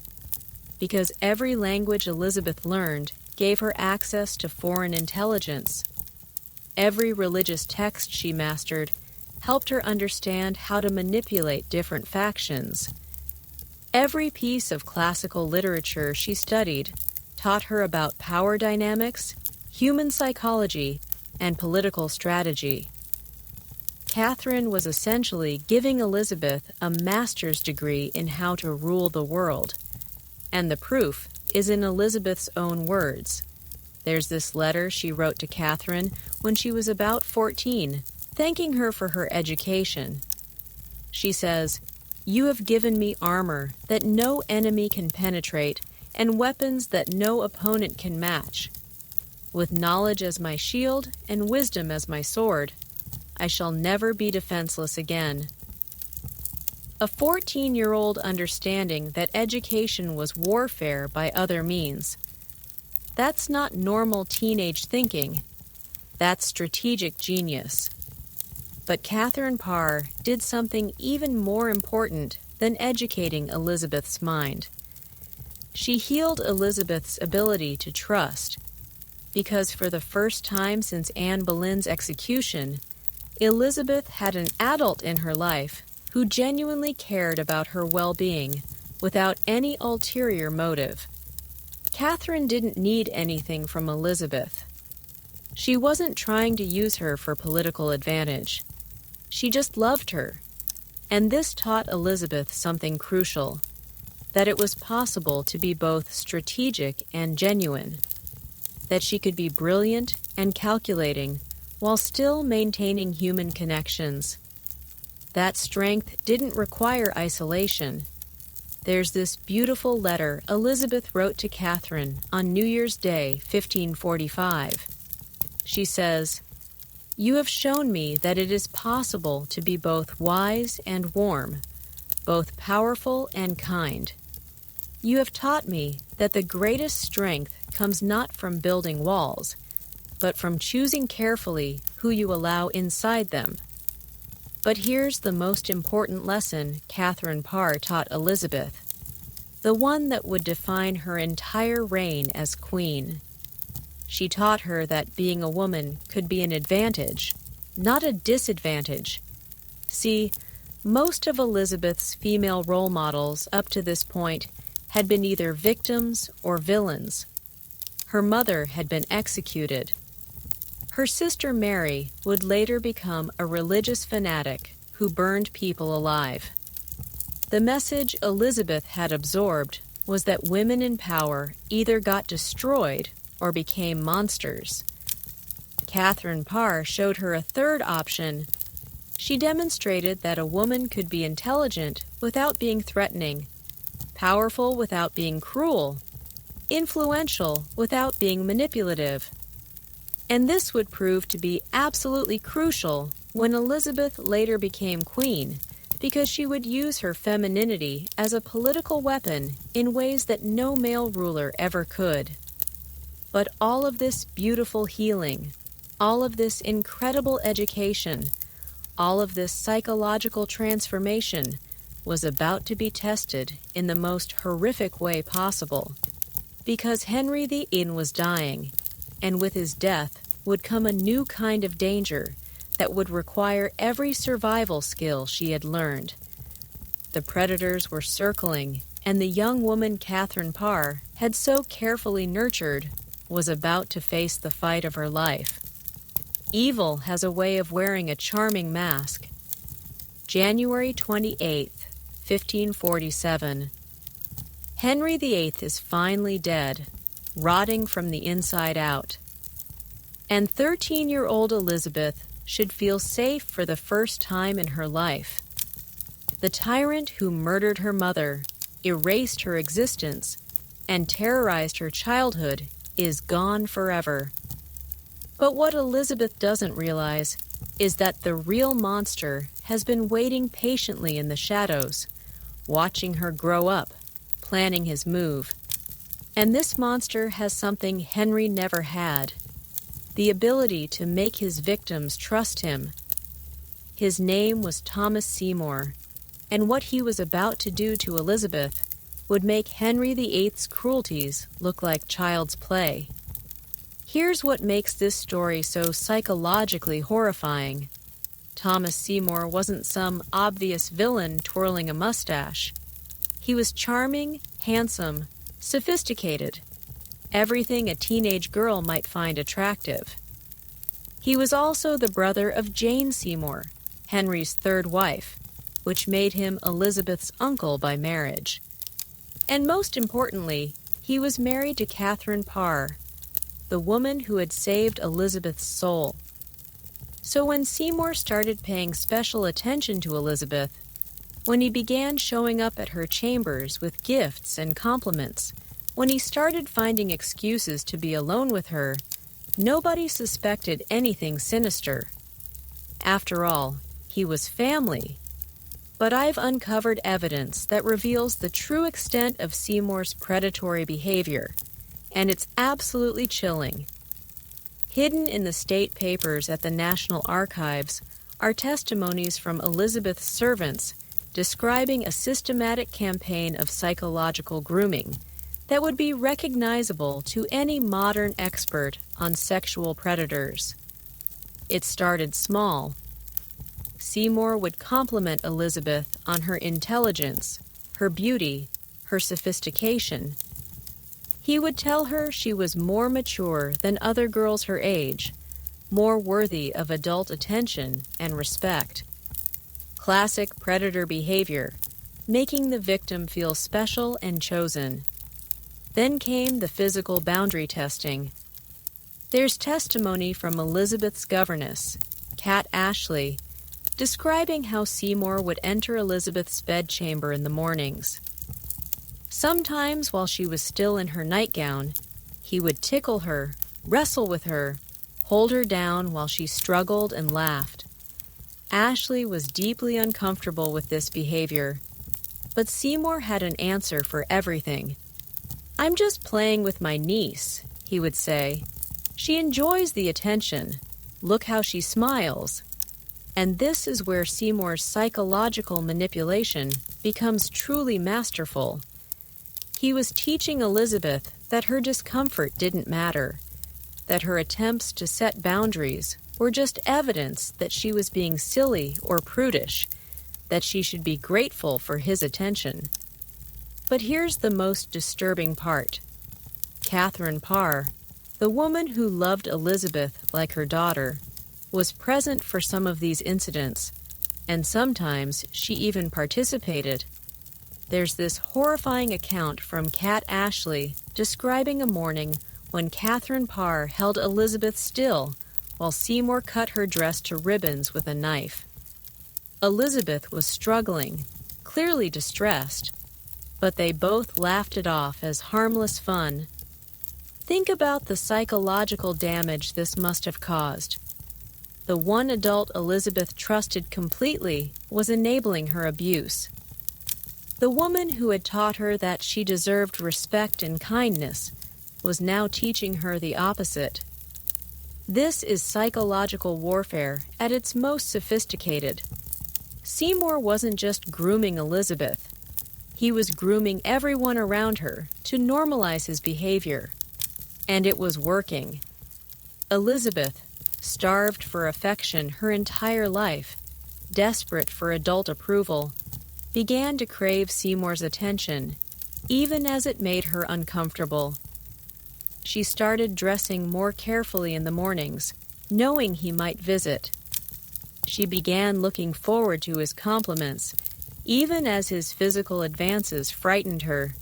Because every language Elizabeth learned gave her access to foreign intelligence. Every religious text she mastered helped her understand how to manipulate different factions. Every piece of classical literature she studied taught her about power dynamics, human psychology, and political strategy. Catherine was essentially giving Elizabeth a master's degree in how to rule the world. And the proof is in Elizabeth's own words. There's this letter she wrote to Catherine when she was about 14, thanking her for her education. She says, "You have given me armor that no enemy can penetrate and weapons that no opponent can match. With knowledge as my shield and wisdom as my sword, I shall never be defenseless again." A 14-year-old understanding that education was warfare by other means. That's not normal teenage thinking. That's strategic genius. But Catherine Parr did something even more important than educating Elizabeth's mind. She healed Elizabeth's ability to trust, because for the first time since Anne Boleyn's execution, Elizabeth had an adult in her life who genuinely cared about her well-being without any ulterior motive. Catherine didn't need anything from Elizabeth. She wasn't trying to use her for political advantage. She just loved her. And this taught Elizabeth something crucial, that it was possible to be both strategic and genuine, that she could be brilliant and calculating while still maintaining human connections. That strength didn't require isolation. there's this beautiful letter Elizabeth wrote to Catherine on New Year's Day, 1545. She says, "You have shown me that it is possible to be both wise and warm, both powerful and kind. You have taught me that the greatest strength comes not from building walls, but from choosing carefully who you allow inside them." But here's the most important lesson Catherine Parr taught Elizabeth, the one that would define her entire reign as queen. She taught her that being a woman could be an advantage, not a disadvantage. See, most of Elizabeth's female role models up to this point had been either victims or villains. Her mother had been executed. Her sister Mary would later become a religious fanatic who burned people alive. The message Elizabeth had absorbed was that women in power either got destroyed or became monsters. Catherine Parr showed her a third option. She demonstrated that a woman could be intelligent without being threatening, powerful without being cruel, influential without being manipulative. And this would prove to be absolutely crucial when Elizabeth later became queen, because she would use her femininity as a political weapon in ways that no male ruler ever could. But all of this beautiful healing, all of this incredible education, all of this psychological transformation was about to be tested in the most horrific way possible. Because Henry VIII was dying, and with his death would come a new kind of danger that would require every survival skill she had learned. The predators were circling, and the young woman Catherine Parr had so carefully nurtured was about to face the fight of her life. Evil has a way of wearing a charming mask. January 28th, 1547. Henry VIII is finally dead, rotting from the inside out. And 13-year-old Elizabeth should feel safe for the first time in her life. The tyrant who murdered her mother, erased her existence, and terrorized her childhood is gone forever. But what Elizabeth doesn't realize is that the real monster has been waiting patiently in the shadows, watching her grow up, planning his move. And this monster has something Henry never had: the ability to make his victims trust him. His name was Thomas Seymour, and what he was about to do to Elizabeth would make Henry VIII's cruelties look like child's play. Here's what makes this story so psychologically horrifying. Thomas Seymour wasn't some obvious villain twirling a mustache. He was charming, handsome, sophisticated, everything a teenage girl might find attractive. He was also the brother of Jane Seymour, Henry's third wife, which made him Elizabeth's uncle by marriage. And most importantly, he was married to Catherine Parr, the woman who had saved Elizabeth's soul. So when Seymour started paying special attention to Elizabeth, when he began showing up at her chambers with gifts and compliments, when he started finding excuses to be alone with her, nobody suspected anything sinister. After all, he was family. But I've uncovered evidence that reveals the true extent of Seymour's predatory behavior, and it's absolutely chilling. Hidden in the state papers at the National Archives are testimonies from Elizabeth's servants describing a systematic campaign of psychological grooming that would be recognizable to any modern expert on sexual predators. It started small. Seymour would compliment Elizabeth on her intelligence, her beauty, her sophistication. He would tell her she was more mature than other girls her age, more worthy of adult attention and respect. Classic predator behavior, making the victim feel special and chosen. Then came the physical boundary testing. There's testimony from Elizabeth's governess, Kat Ashley, describing how Seymour would enter Elizabeth's bedchamber in the mornings. Sometimes while she was still in her nightgown, he would tickle her, wrestle with her, hold her down while she struggled and laughed. Ashley was deeply uncomfortable with this behavior, but Seymour had an answer for everything. "I'm just playing with my niece," he would say. "She enjoys the attention. Look how she smiles." And this is where Seymour's psychological manipulation becomes truly masterful. He was teaching Elizabeth that her discomfort didn't matter, that her attempts to set boundaries were just evidence that she was being silly or prudish, that she should be grateful for his attention. But here's the most disturbing part. Catherine Parr, the woman who loved Elizabeth like her daughter, was present for some of these incidents, and sometimes she even participated. There's this horrifying account from Kat Ashley describing a morning when Catherine Parr held Elizabeth still while Seymour cut her dress to ribbons with a knife. Elizabeth was struggling, clearly distressed, but they both laughed it off as harmless fun. Think about the psychological damage this must have caused. The one adult Elizabeth trusted completely was enabling her abuse. The woman who had taught her that she deserved respect and kindness was now teaching her the opposite. This is psychological warfare at its most sophisticated. Seymour wasn't just grooming Elizabeth. He was grooming everyone around her to normalize his behavior. And it was working. Elizabeth, starved for affection her entire life, desperate for adult approval, began to crave Seymour's attention, even as it made her uncomfortable. She started dressing more carefully in the mornings, knowing he might visit. She began looking forward to his compliments, even as his physical advances frightened her.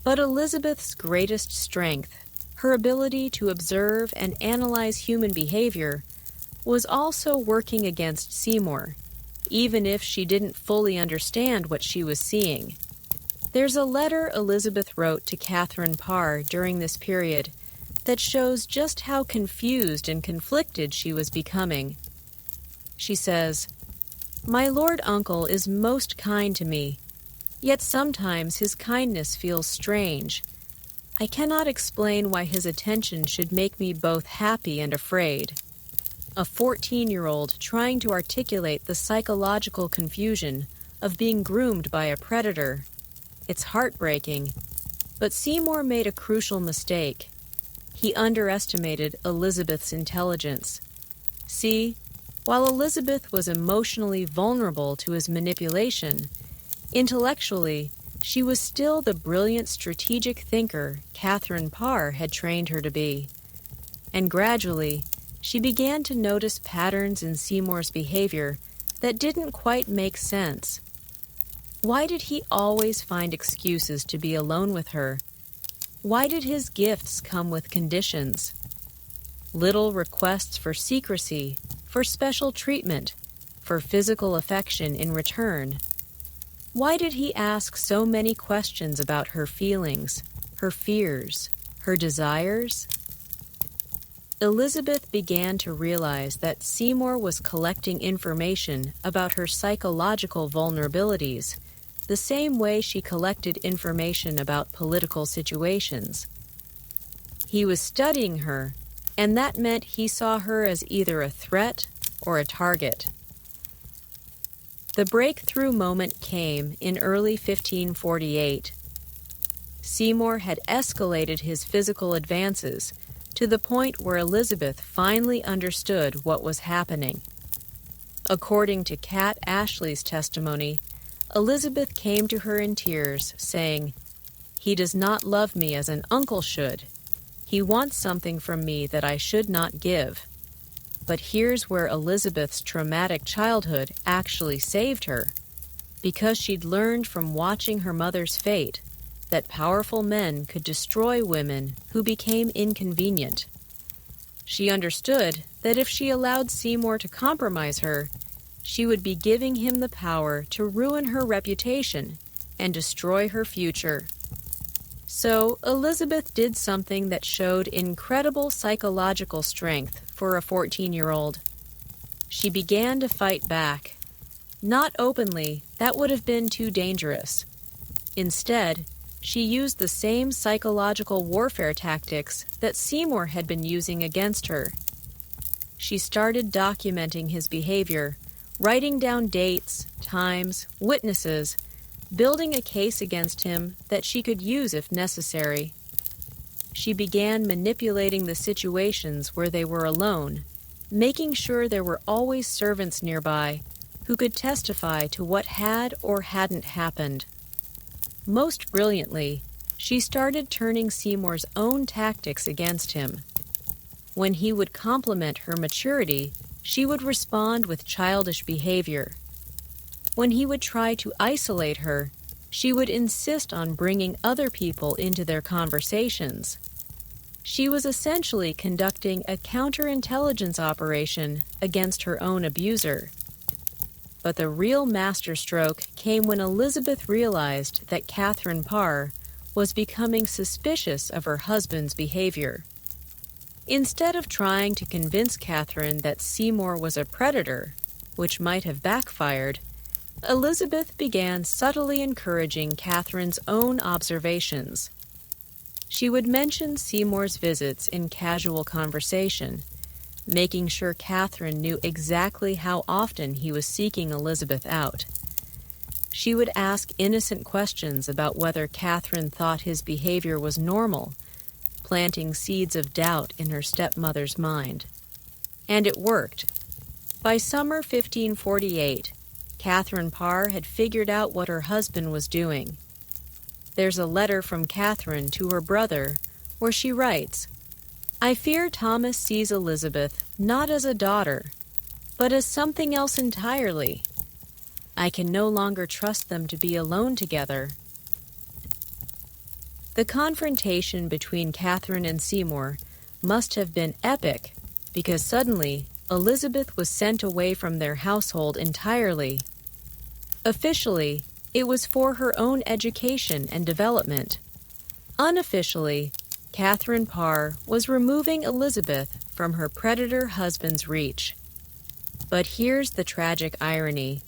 But Elizabeth's greatest strength, her ability to observe and analyze human behavior, was also working against Seymour, even if she didn't fully understand what she was seeing. There's a letter Elizabeth wrote to Catherine Parr during this period that shows just how confused and conflicted she was becoming. She says, "My Lord Uncle is most kind to me, yet sometimes his kindness feels strange. I cannot explain why his attention should make me both happy and afraid." A 14-year-old trying to articulate the psychological confusion of being groomed by a predator. It's heartbreaking, but Seymour made a crucial mistake. He underestimated Elizabeth's intelligence. See, while Elizabeth was emotionally vulnerable to his manipulation, intellectually, she was still the brilliant strategic thinker Catherine Parr had trained her to be. And gradually, she began to notice patterns in Seymour's behavior that didn't quite make sense. Why did he always find excuses to be alone with her? Why did his gifts come with conditions? Little requests for secrecy, for special treatment, for physical affection in return. Why did he ask so many questions about her feelings, her fears, her desires? Elizabeth began to realize that Seymour was collecting information about her psychological vulnerabilities, the same way she collected information about political situations. He was studying her, and that meant he saw her as either a threat or a target. The breakthrough moment came in early 1548. Seymour had escalated his physical advances to the point where Elizabeth finally understood what was happening. According to Kat Ashley's testimony, Elizabeth came to her in tears, saying, "He does not love me as an uncle should. He wants something from me that I should not give." But here's where Elizabeth's traumatic childhood actually saved her, because she'd learned from watching her mother's fate that powerful men could destroy women who became inconvenient. She understood that if she allowed Seymour to compromise her, she would be giving him the power to ruin her reputation and destroy her future. So Elizabeth did something that showed incredible psychological strength for a 14-year-old. She began to fight back. Not openly, that would have been too dangerous. Instead, she used the same psychological warfare tactics that Seymour had been using against her. She started documenting his behavior, writing down dates, times, witnesses, building a case against him that she could use if necessary. She began manipulating the situations where they were alone, making sure there were always servants nearby who could testify to what had or hadn't happened. Most brilliantly, she started turning Seymour's own tactics against him. When he would compliment her maturity, she would respond with childish behavior. When he would try to isolate her, she would insist on bringing other people into their conversations. She was essentially conducting a counterintelligence operation against her own abuser. But the real masterstroke came when Elizabeth realized that Catherine Parr was becoming suspicious of her husband's behavior. Instead of trying to convince Catherine that Seymour was a predator, which might have backfired, Elizabeth began subtly encouraging Catherine's own observations. She would mention Seymour's visits in casual conversation, making sure Catherine knew exactly how often he was seeking Elizabeth out. She would ask innocent questions about whether Catherine thought his behavior was normal, planting seeds of doubt in her stepmother's mind. And it worked. By summer 1548, Catherine Parr had figured out what her husband was doing. There's a letter from Catherine to her brother where she writes, "I fear Thomas sees Elizabeth not as a daughter, but as something else entirely. I can no longer trust them to be alone together." The confrontation between Catherine and Seymour must have been epic because suddenly Elizabeth was sent away from their household entirely. Officially, it was for her own education and development. Unofficially, Catherine Parr was removing Elizabeth from her predator husband's reach. But here's the tragic irony.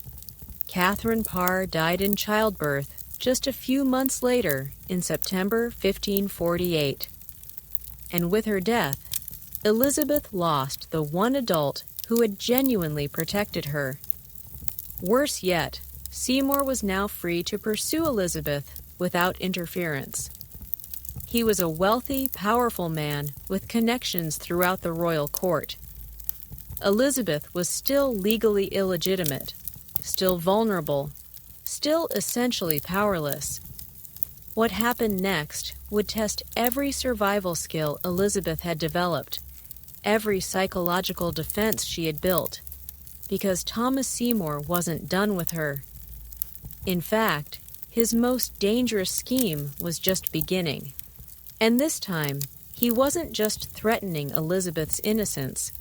Catherine Parr died in childbirth just a few months later in September 1548. And with her death, Elizabeth lost the one adult who had genuinely protected her. Worse yet, Seymour was now free to pursue Elizabeth without interference. He was a wealthy, powerful man with connections throughout the royal court. Elizabeth was still legally illegitimate, still vulnerable, still essentially powerless. What happened next would test every survival skill Elizabeth had developed, every psychological defense she had built, because Thomas Seymour wasn't done with her. In fact, his most dangerous scheme was just beginning. And this time, he wasn't just threatening Elizabeth's innocence,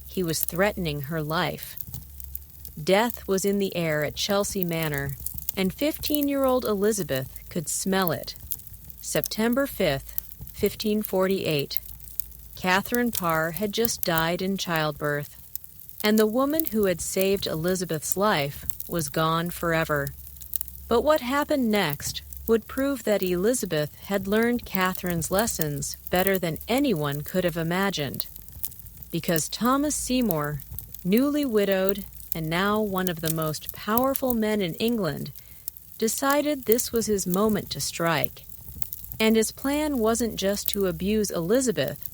he was threatening her life. Death was in the air at Chelsea Manor, and 15-year-old Elizabeth could smell it. September 5th, 1548. Catherine Parr had just died in childbirth, and the woman who had saved Elizabeth's life was gone forever. But what happened next would prove that Elizabeth had learned Catherine's lessons better than anyone could have imagined. Because Thomas Seymour, newly widowed and now one of the most powerful men in England, decided this was his moment to strike. And his plan wasn't just to abuse Elizabeth,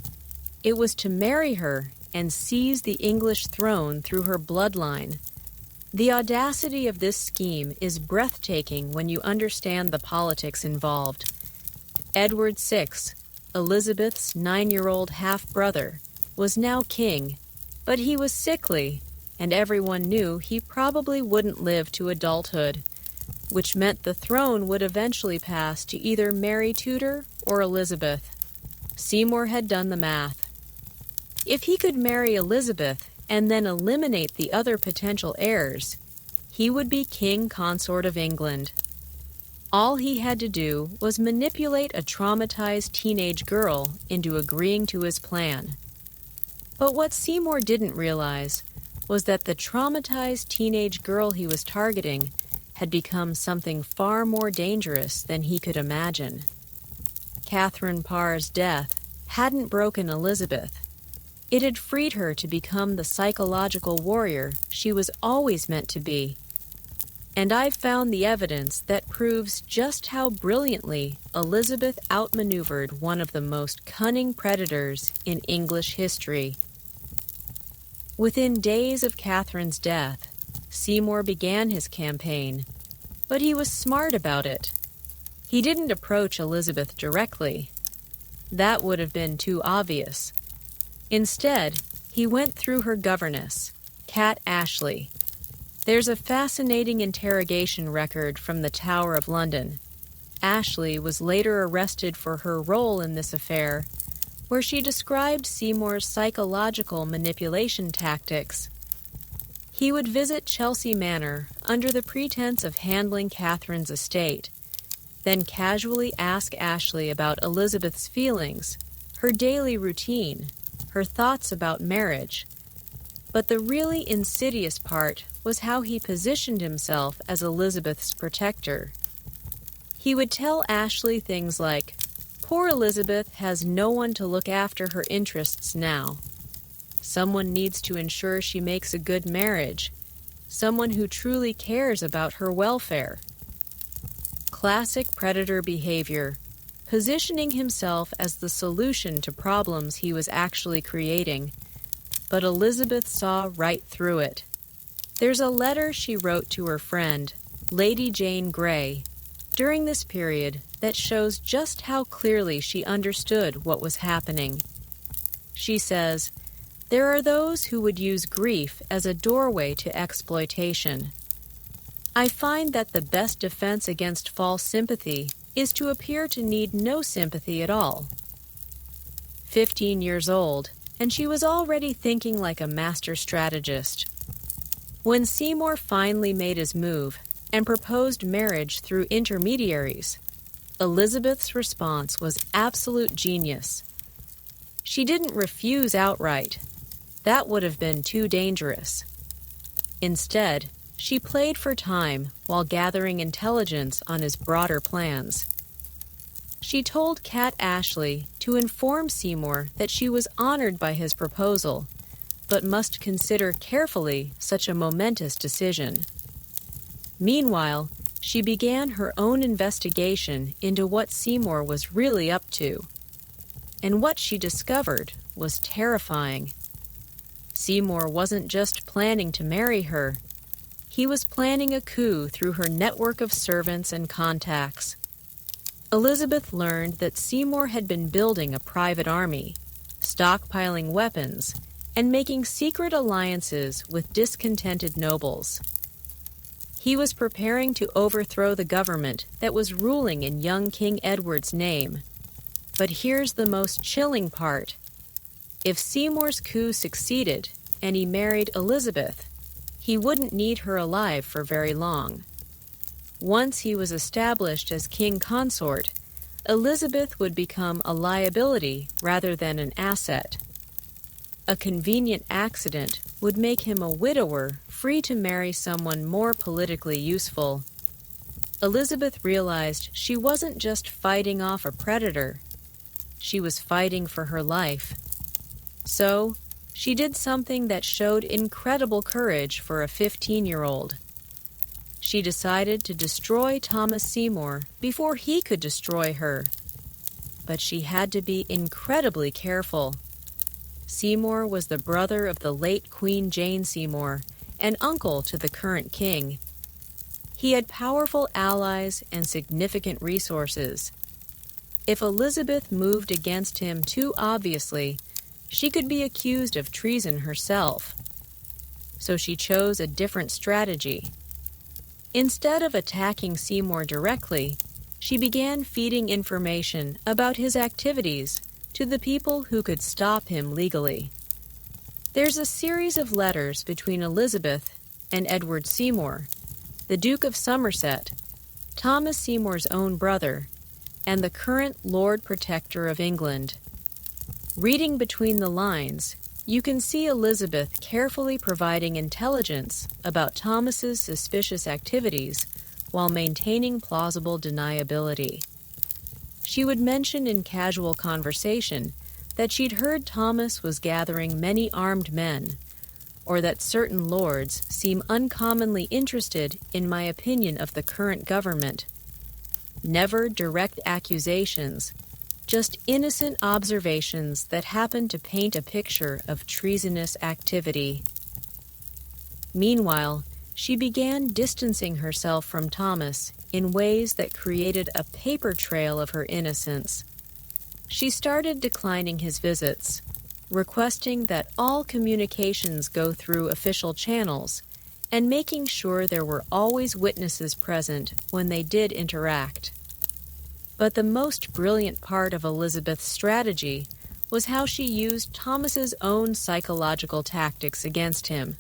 it was to marry her and seize the English throne through her bloodline. The audacity of this scheme is breathtaking when you understand the politics involved. Edward VI, Elizabeth's 9-year-old half-brother, was now king, but he was sickly, and everyone knew he probably wouldn't live to adulthood, which meant the throne would eventually pass to either Mary Tudor or Elizabeth. Seymour had done the math. If he could marry Elizabeth and then eliminate the other potential heirs, he would be king consort of England. All he had to do was manipulate a traumatized teenage girl into agreeing to his plan. But what Seymour didn't realize was that the traumatized teenage girl he was targeting had become something far more dangerous than he could imagine. Catherine Parr's death hadn't broken Elizabeth. It had freed her to become the psychological warrior she was always meant to be. And I've found the evidence that proves just how brilliantly Elizabeth outmaneuvered one of the most cunning predators in English history. Within days of Catherine's death, Seymour began his campaign, but he was smart about it. He didn't approach Elizabeth directly. That would have been too obvious. Instead, he went through her governess, Cat Ashley. There's a fascinating interrogation record from the Tower of London. Ashley was later arrested for her role in this affair, where she described Seymour's psychological manipulation tactics. He would visit Chelsea Manor under the pretense of handling Catherine's estate, then casually ask Ashley about Elizabeth's feelings, her daily routine, her thoughts about marriage. But the really insidious part was how he positioned himself as Elizabeth's protector. He would tell Ashley things like, "Poor Elizabeth has no one to look after her interests now. Someone needs to ensure she makes a good marriage, someone who truly cares about her welfare." Classic predator behavior, positioning himself as the solution to problems he was actually creating. But Elizabeth saw right through it. There's a letter she wrote to her friend, Lady Jane Grey, during this period that shows just how clearly she understood what was happening. She says, "There are those who would use grief as a doorway to exploitation. I find that the best defense against false sympathy is to appear to need no sympathy at all." 15 years old, and she was already thinking like a master strategist. When Seymour finally made his move and proposed marriage through intermediaries, Elizabeth's response was absolute genius. She didn't refuse outright. That would have been too dangerous. Instead, she played for time while gathering intelligence on his broader plans. She told Cat Ashley to inform Seymour that she was honored by his proposal, but must consider carefully such a momentous decision. Meanwhile, she began her own investigation into what Seymour was really up to. And what she discovered was terrifying. Seymour wasn't just planning to marry her. He was planning a coup through her network of servants and contacts. Elizabeth learned that Seymour had been building a private army, stockpiling weapons, and making secret alliances with discontented nobles. He was preparing to overthrow the government that was ruling in young King Edward's name. But here's the most chilling part. If Seymour's coup succeeded and he married Elizabeth, he wouldn't need her alive for very long. Once he was established as king consort, Elizabeth would become a liability rather than an asset. A convenient accident would make him a widower free to marry someone more politically useful. Elizabeth realized she wasn't just fighting off a predator. She was fighting for her life. So, she did something that showed incredible courage for a 15-year-old. She decided to destroy Thomas Seymour before he could destroy her. But she had to be incredibly careful. Seymour was the brother of the late Queen Jane Seymour and uncle to the current king. He had powerful allies and significant resources. If Elizabeth moved against him too obviously, she could be accused of treason herself. So she chose a different strategy. Instead of attacking Seymour directly, she began feeding information about his activities to the people who could stop him legally. There's a series of letters between Elizabeth and Edward Seymour, the Duke of Somerset, Thomas Seymour's own brother, and the current Lord Protector of England. Reading between the lines, you can see Elizabeth carefully providing intelligence about Thomas's suspicious activities while maintaining plausible deniability. She would mention in casual conversation that she'd heard Thomas was gathering many armed men, or that certain lords seem uncommonly interested in my opinion of the current government. Never direct accusations, just innocent observations that happen to paint a picture of treasonous activity. Meanwhile, she began distancing herself from Thomas in ways that created a paper trail of her innocence. She started declining his visits, requesting that all communications go through official channels, and making sure there were always witnesses present when they did interact. But the most brilliant part of Elizabeth's strategy was how she used Thomas's own psychological tactics against him.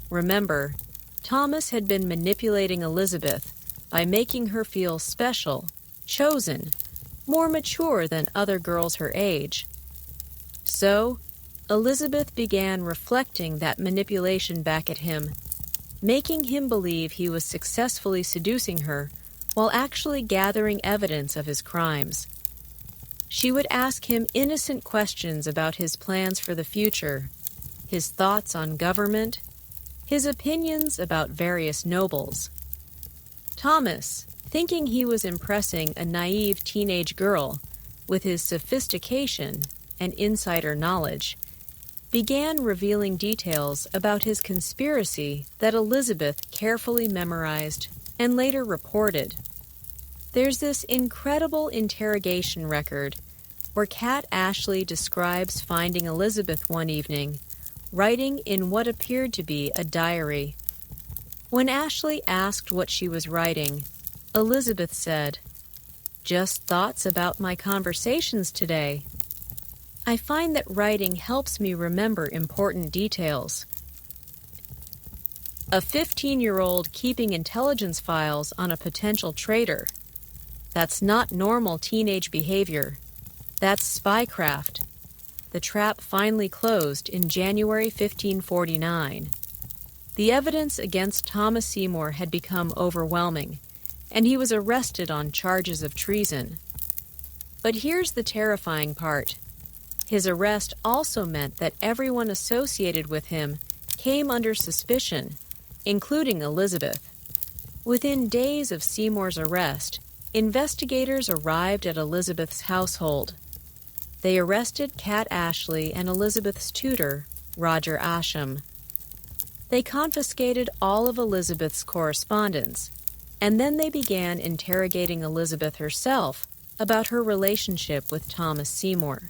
Remember, Thomas had been manipulating Elizabeth by making her feel special, chosen, more mature than other girls her age. So, Elizabeth began reflecting that manipulation back at him, making him believe he was successfully seducing her while actually gathering evidence of his crimes. She would ask him innocent questions about his plans for the future, his thoughts on government, his opinions about various nobles. Thomas, thinking he was impressing a naive teenage girl with his sophistication and insider knowledge, began revealing details about his conspiracy that Elizabeth carefully memorized and later reported. There's this incredible interrogation record where Kat Ashley describes finding Elizabeth one evening, writing in what appeared to be a diary. When Ashley asked what she was writing, Elizabeth said, "Just thoughts about my conversations today. I find that writing helps me remember important details." A 15-year-old keeping intelligence files on a potential traitor. That's not normal teenage behavior. That's spycraft. The trap finally closed in January 1549. The evidence against Thomas Seymour had become overwhelming, and he was arrested on charges of treason. But here's the terrifying part. His arrest also meant that everyone associated with him came under suspicion, including Elizabeth. Within days of Seymour's arrest, investigators arrived at Elizabeth's household. They arrested Kat Ashley and Elizabeth's tutor, Roger Ascham. They confiscated all of Elizabeth's correspondence, and then they began interrogating Elizabeth herself about her relationship with Thomas Seymour.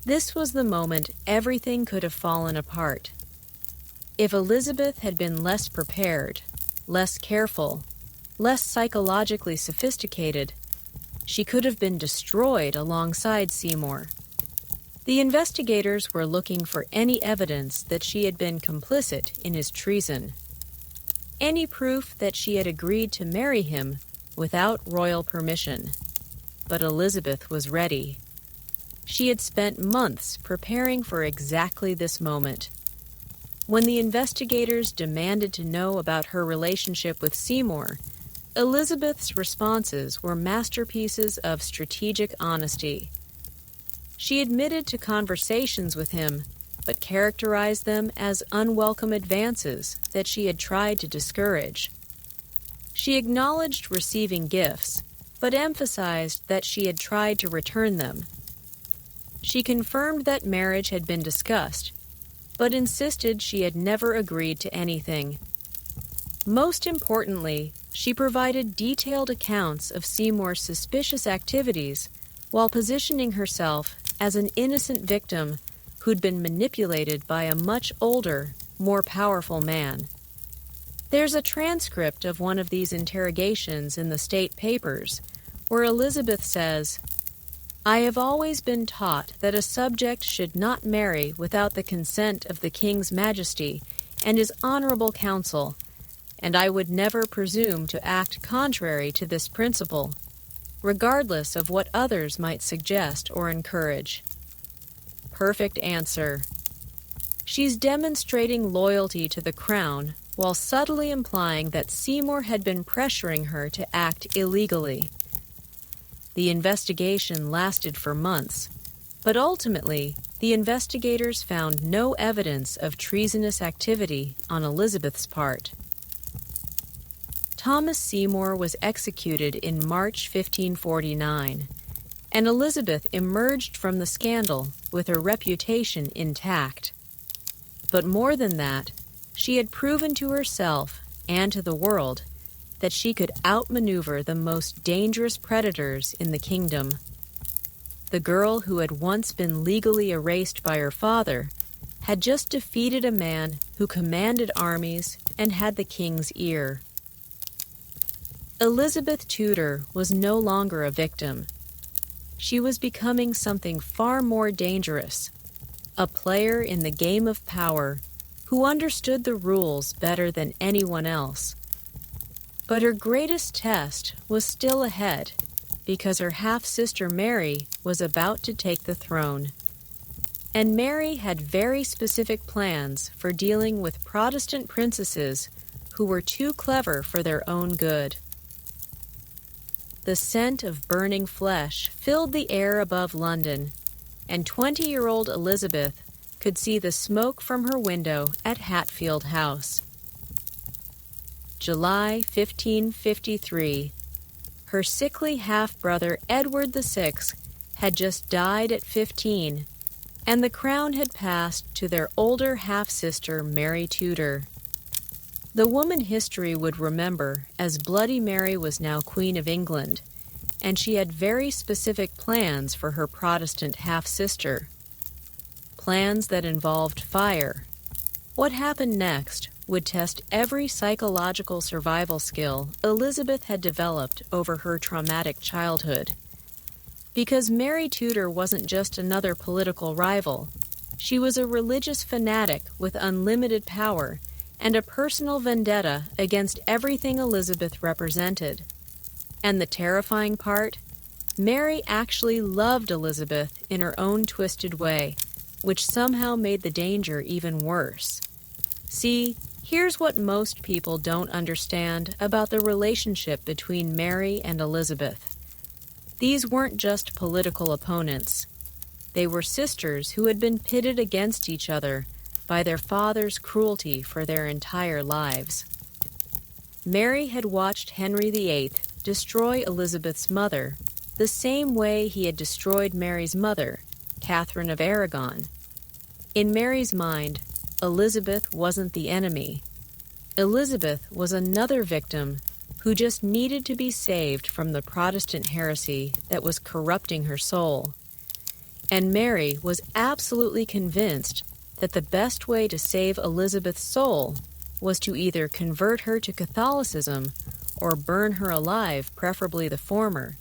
This was the moment everything could have fallen apart. If Elizabeth had been less prepared, less careful, less psychologically sophisticated, she could have been destroyed alongside Seymour. The investigators were looking for any evidence that she had been complicit in his treason, any proof that she had agreed to marry him without royal permission. But Elizabeth was ready. She had spent months preparing for exactly this moment. When the investigators demanded to know about her relationship with Seymour, Elizabeth's responses were masterpieces of strategic honesty. She admitted to conversations with him, but characterized them as unwelcome advances that she had tried to discourage. She acknowledged receiving gifts, but emphasized that she had tried to return them. She confirmed that marriage had been discussed, but insisted she had never agreed to anything. Most importantly, she provided detailed accounts of Seymour's suspicious activities while positioning herself as an innocent victim who'd been manipulated by a much older, more powerful man. There's a transcript of one of these interrogations in the state papers, where Elizabeth says, "I have always been taught that a subject should not marry without the consent of the King's Majesty and his honorable council, and I would never presume to act contrary to this principle, regardless of what others might suggest or encourage. Perfect answer. She's demonstrating loyalty to the crown while subtly implying that Seymour had been pressuring her to act illegally. The investigation lasted for months, but ultimately, the investigators found no evidence of treasonous activity on Elizabeth's part. Thomas Seymour was executed in March 1549, and Elizabeth emerged from the scandal with her reputation intact. But more than that, she had proven to herself and to the world that she could outmaneuver the most dangerous predators in the kingdom. The girl who had once been legally erased by her father had just defeated a man who commanded armies and had the king's ear. Elizabeth Tudor was no longer a victim. She was becoming something far more dangerous, a player in the game of power who understood the rules better than anyone else. But her greatest test was still ahead, because her half-sister Mary was about to take the throne. And Mary had very specific plans for dealing with Protestant princesses who were too clever for their own good. The scent of burning flesh filled the air above London, and 20-year-old Elizabeth could see the smoke from her window at Hatfield House. July 1553. Her sickly half-brother Edward VI had just died at 15, and the crown had passed to their older half-sister Mary Tudor. The woman history would remember as Bloody Mary was now Queen of England, and she had very specific plans for her Protestant half-sister. Plans that involved fire. What happened next would test every psychological survival skill Elizabeth had developed over her traumatic childhood. Because Mary Tudor wasn't just another political rival, she was a religious fanatic with unlimited power and a personal vendetta against everything Elizabeth represented. And the terrifying part? Mary actually loved Elizabeth in her own twisted way, which somehow made the danger even worse. See, here's what most people don't understand about the relationship between Mary and Elizabeth. These weren't just political opponents. They were sisters who had been pitted against each other by their father's cruelty for their entire lives. Mary had watched Henry VIII destroy Elizabeth's mother the same way he had destroyed Mary's mother, Catherine of Aragon. In Mary's mind, Elizabeth wasn't the enemy. Elizabeth was another victim who just needed to be saved from the Protestant heresy that was corrupting her soul. And Mary was absolutely convinced that the best way to save Elizabeth's soul was to either convert her to Catholicism or burn her alive, preferably the former,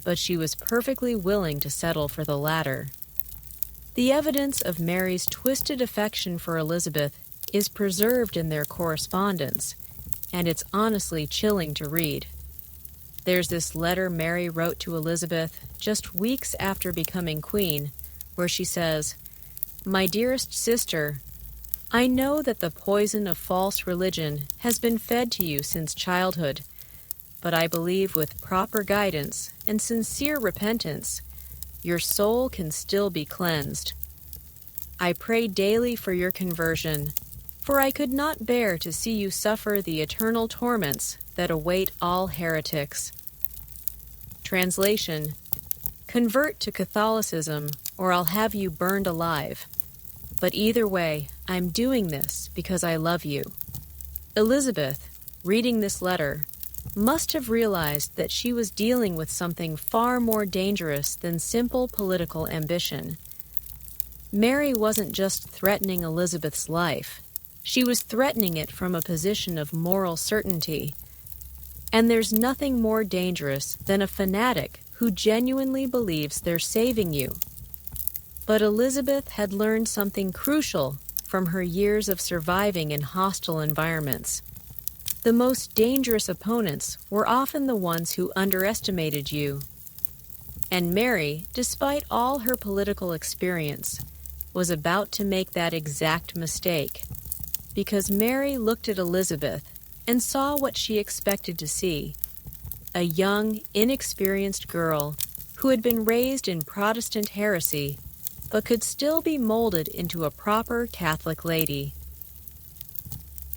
but she was perfectly willing to settle for the latter. The evidence of Mary's twisted affection for Elizabeth is preserved in their correspondence, and it's honestly chilling to read. There's this letter Mary wrote to Elizabeth just weeks after becoming queen, where she says, "My dearest sister, I know that the poison of false religion has been fed to you since childhood, but I believe with proper guidance and sincere repentance, your soul can still be cleansed. I pray daily for your conversion, for I could not bear to see you suffer the eternal torments that await all heretics." Translation: Convert to Catholicism, or I'll have you burned alive. But either way, I'm doing this because I love you. Elizabeth, reading this letter, must have realized that she was dealing with something far more dangerous than simple political ambition. Mary wasn't just threatening Elizabeth's life. She was threatening it from a position of moral certainty. And there's nothing more dangerous than a fanatic who genuinely believes they're saving you. But Elizabeth had learned something crucial from her years of surviving in hostile environments. The most dangerous opponents were often the ones who underestimated you. And Mary, despite all her political experience, was about to make that exact mistake, because Mary looked at Elizabeth and saw what she expected to see: a young, inexperienced girl who had been raised in Protestant heresy but could still be molded into a proper Catholic lady.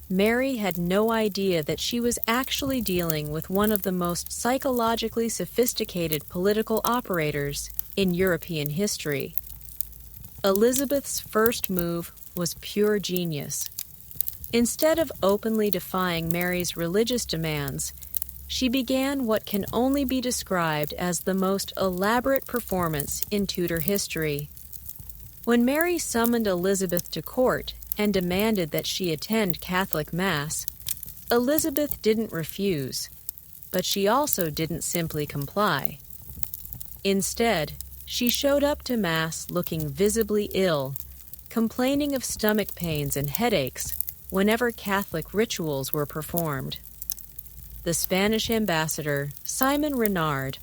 Mary had no idea that she was actually dealing with one of the most psychologically sophisticated political operators in European history. Elizabeth's first move was pure genius. Instead of openly defying Mary's religious demands, she began what can only be described as the most elaborate performance in Tudor history. When Mary summoned Elizabeth to court and demanded that she attend Catholic Mass, Elizabeth didn't refuse, but she also didn't simply comply. Instead, she showed up to Mass looking visibly ill, complaining of stomach pains and headaches whenever Catholic rituals were performed. The Spanish ambassador, Simon Renard,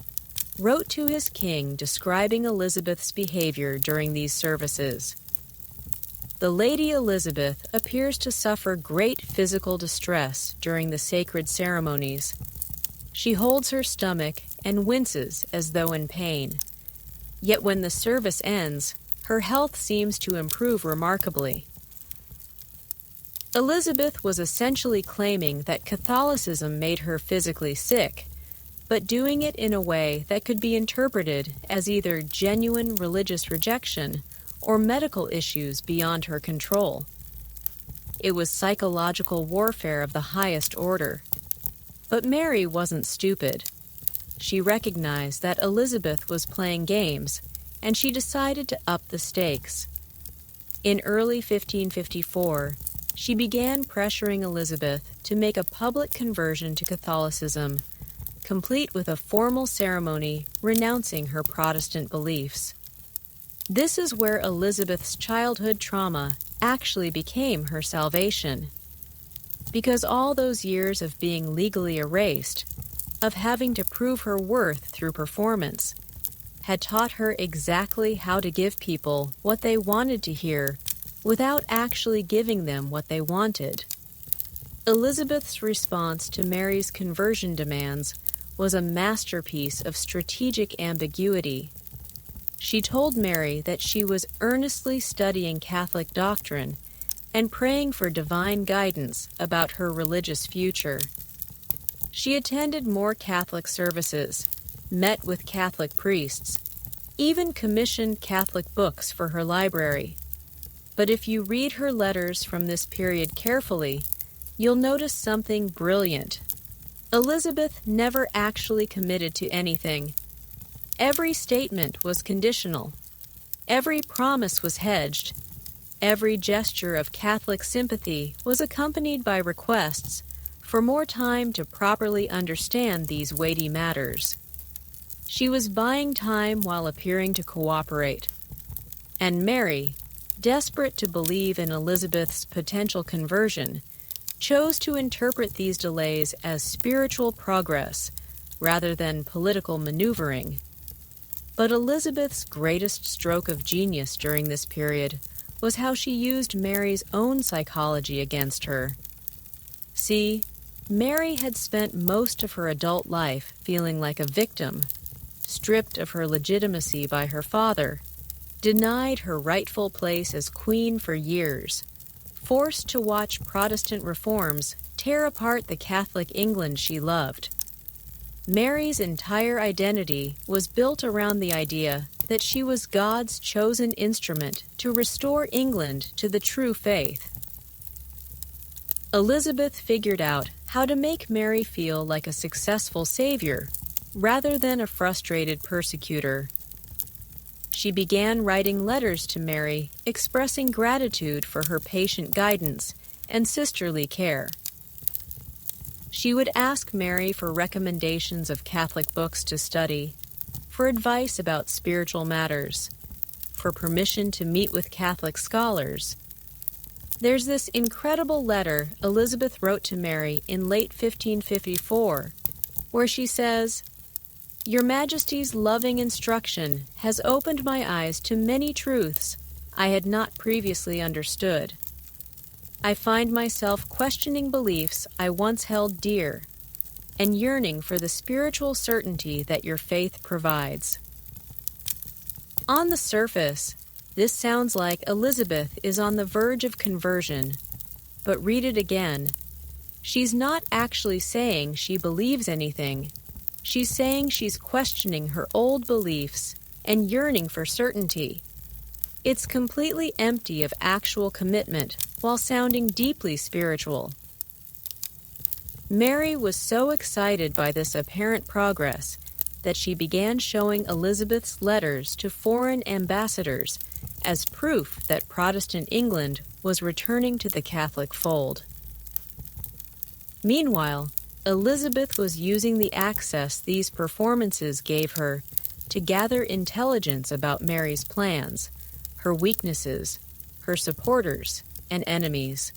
wrote to his king describing Elizabeth's behavior during these services. The Lady Elizabeth appears to suffer great physical distress during the sacred ceremonies. She holds her stomach and winces as though in pain. Yet when the service ends, her health seems to improve remarkably. Elizabeth was essentially claiming that Catholicism made her physically sick, but doing it in a way that could be interpreted as either genuine religious rejection or medical issues beyond her control. It was psychological warfare of the highest order. But Mary wasn't stupid. She recognized that Elizabeth was playing games, and she decided to up the stakes. In early 1554, she began pressuring Elizabeth to make a public conversion to Catholicism, complete with a formal ceremony renouncing her Protestant beliefs. This is where Elizabeth's childhood trauma actually became her salvation. Because all those years of being legally erased, of having to prove her worth through performance, had taught her exactly how to give people what they wanted to hear without actually giving them what they wanted. Elizabeth's response to Mary's conversion demands was a masterpiece of strategic ambiguity. She told Mary that she was earnestly studying Catholic doctrine and praying for divine guidance about her religious future. She attended more Catholic services, met with Catholic priests, even commissioned Catholic books for her library. But if you read her letters from this period carefully, you'll notice something brilliant. Elizabeth never actually committed to anything. Every statement was conditional. Every promise was hedged. Every gesture of Catholic sympathy was accompanied by requests for more time to properly understand these weighty matters. She was buying time while appearing to cooperate. And Mary, desperate to believe in Elizabeth's potential conversion, chose to interpret these delays as spiritual progress rather than political maneuvering. But Elizabeth's greatest stroke of genius during this period was how she used Mary's own psychology against her. See, Mary had spent most of her adult life feeling like a victim, stripped of her legitimacy by her father, denied her rightful place as queen for years, forced to watch Protestant reforms tear apart the Catholic England she loved. Mary's entire identity was built around the idea that she was God's chosen instrument to restore England to the true faith. Elizabeth figured out how to make Mary feel like a successful savior rather than a frustrated persecutor. She began writing letters to Mary expressing gratitude for her patient guidance and sisterly care. She would ask Mary for recommendations of Catholic books to study, for advice about spiritual matters, for permission to meet with Catholic scholars. There's this incredible letter Elizabeth wrote to Mary in late 1554, where she says, "Your Majesty's loving instruction has opened my eyes to many truths I had not previously understood. I find myself questioning beliefs I once held dear and yearning for the spiritual certainty that your faith provides." On the surface, this sounds like Elizabeth is on the verge of conversion, but read it again. She's not actually saying she believes anything. She's saying she's questioning her old beliefs and yearning for certainty. It's completely empty of actual commitment while sounding deeply spiritual. Mary was so excited by this apparent progress that she began showing Elizabeth's letters to foreign ambassadors as proof that Protestant England was returning to the Catholic fold. Meanwhile, Elizabeth was using the access these performances gave her to gather intelligence about Mary's plans, her weaknesses, her supporters, and enemies.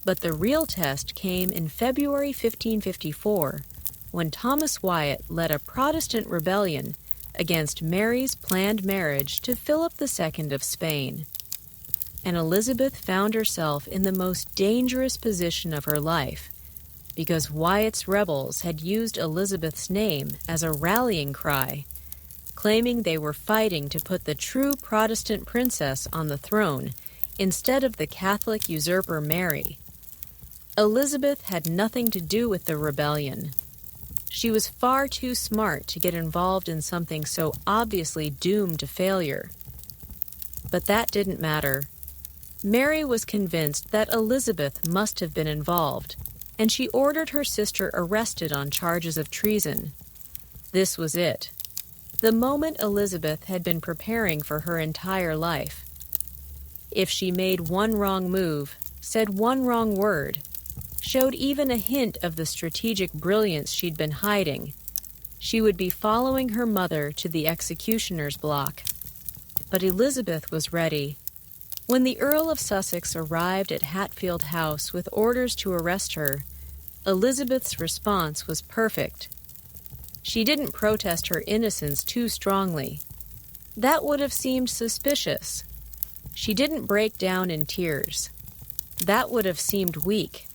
But the real test came in February 1554, when Thomas Wyatt led a Protestant rebellion against Mary's planned marriage to Philip II of Spain. And Elizabeth found herself in the most dangerous position of her life, because Wyatt's rebels had used Elizabeth's name as a rallying cry, claiming they were fighting to put the true Protestant princess on the throne instead of the Catholic usurper Mary. Elizabeth had nothing to do with the rebellion. She was far too smart to get involved in something so obviously doomed to failure. But that didn't matter. Mary was convinced that Elizabeth must have been involved, and she ordered her sister arrested on charges of treason. This was it. The moment Elizabeth had been preparing for her entire life. If she made one wrong move, said one wrong word, showed even a hint of the strategic brilliance she'd been hiding, she would be following her mother to the executioner's block. But Elizabeth was ready. When the Earl of Sussex arrived at Hatfield House with orders to arrest her, Elizabeth's response was perfect. She didn't protest her innocence too strongly. That would have seemed suspicious. She didn't break down in tears. That would have seemed weak.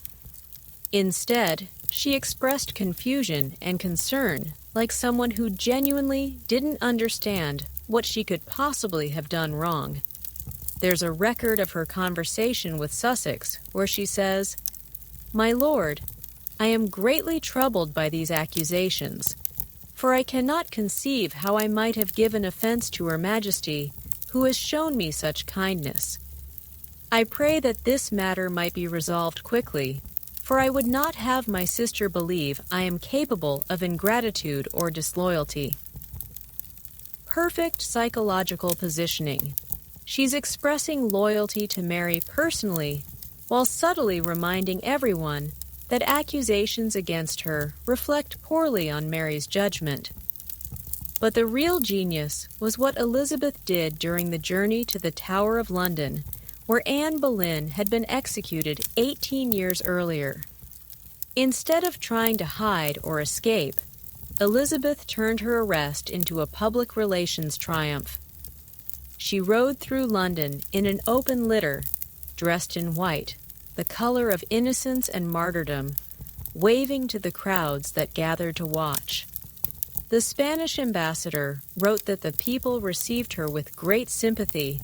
Instead, she expressed confusion and concern like someone who genuinely didn't understand what she could possibly have done wrong. There's a record of her conversation with Sussex where she says, "My lord, I am greatly troubled by these accusations, for I cannot conceive how I might have given offense to Her Majesty, who has shown me such kindness. I pray that this matter might be resolved quickly, for I would not have my sister believe I am capable of ingratitude or disloyalty." Perfect psychological positioning. She's expressing loyalty to Mary personally, while subtly reminding everyone that accusations against her reflect poorly on Mary's judgment. But the real genius was what Elizabeth did during the journey to the Tower of London, where Anne Boleyn had been executed 18 years earlier. Instead of trying to hide or escape, Elizabeth turned her arrest into a public relations triumph. She rode through London in an open litter, dressed in white, the color of innocence and martyrdom, waving to the crowds that gathered to watch. The Spanish ambassador wrote that the people received her with great sympathy,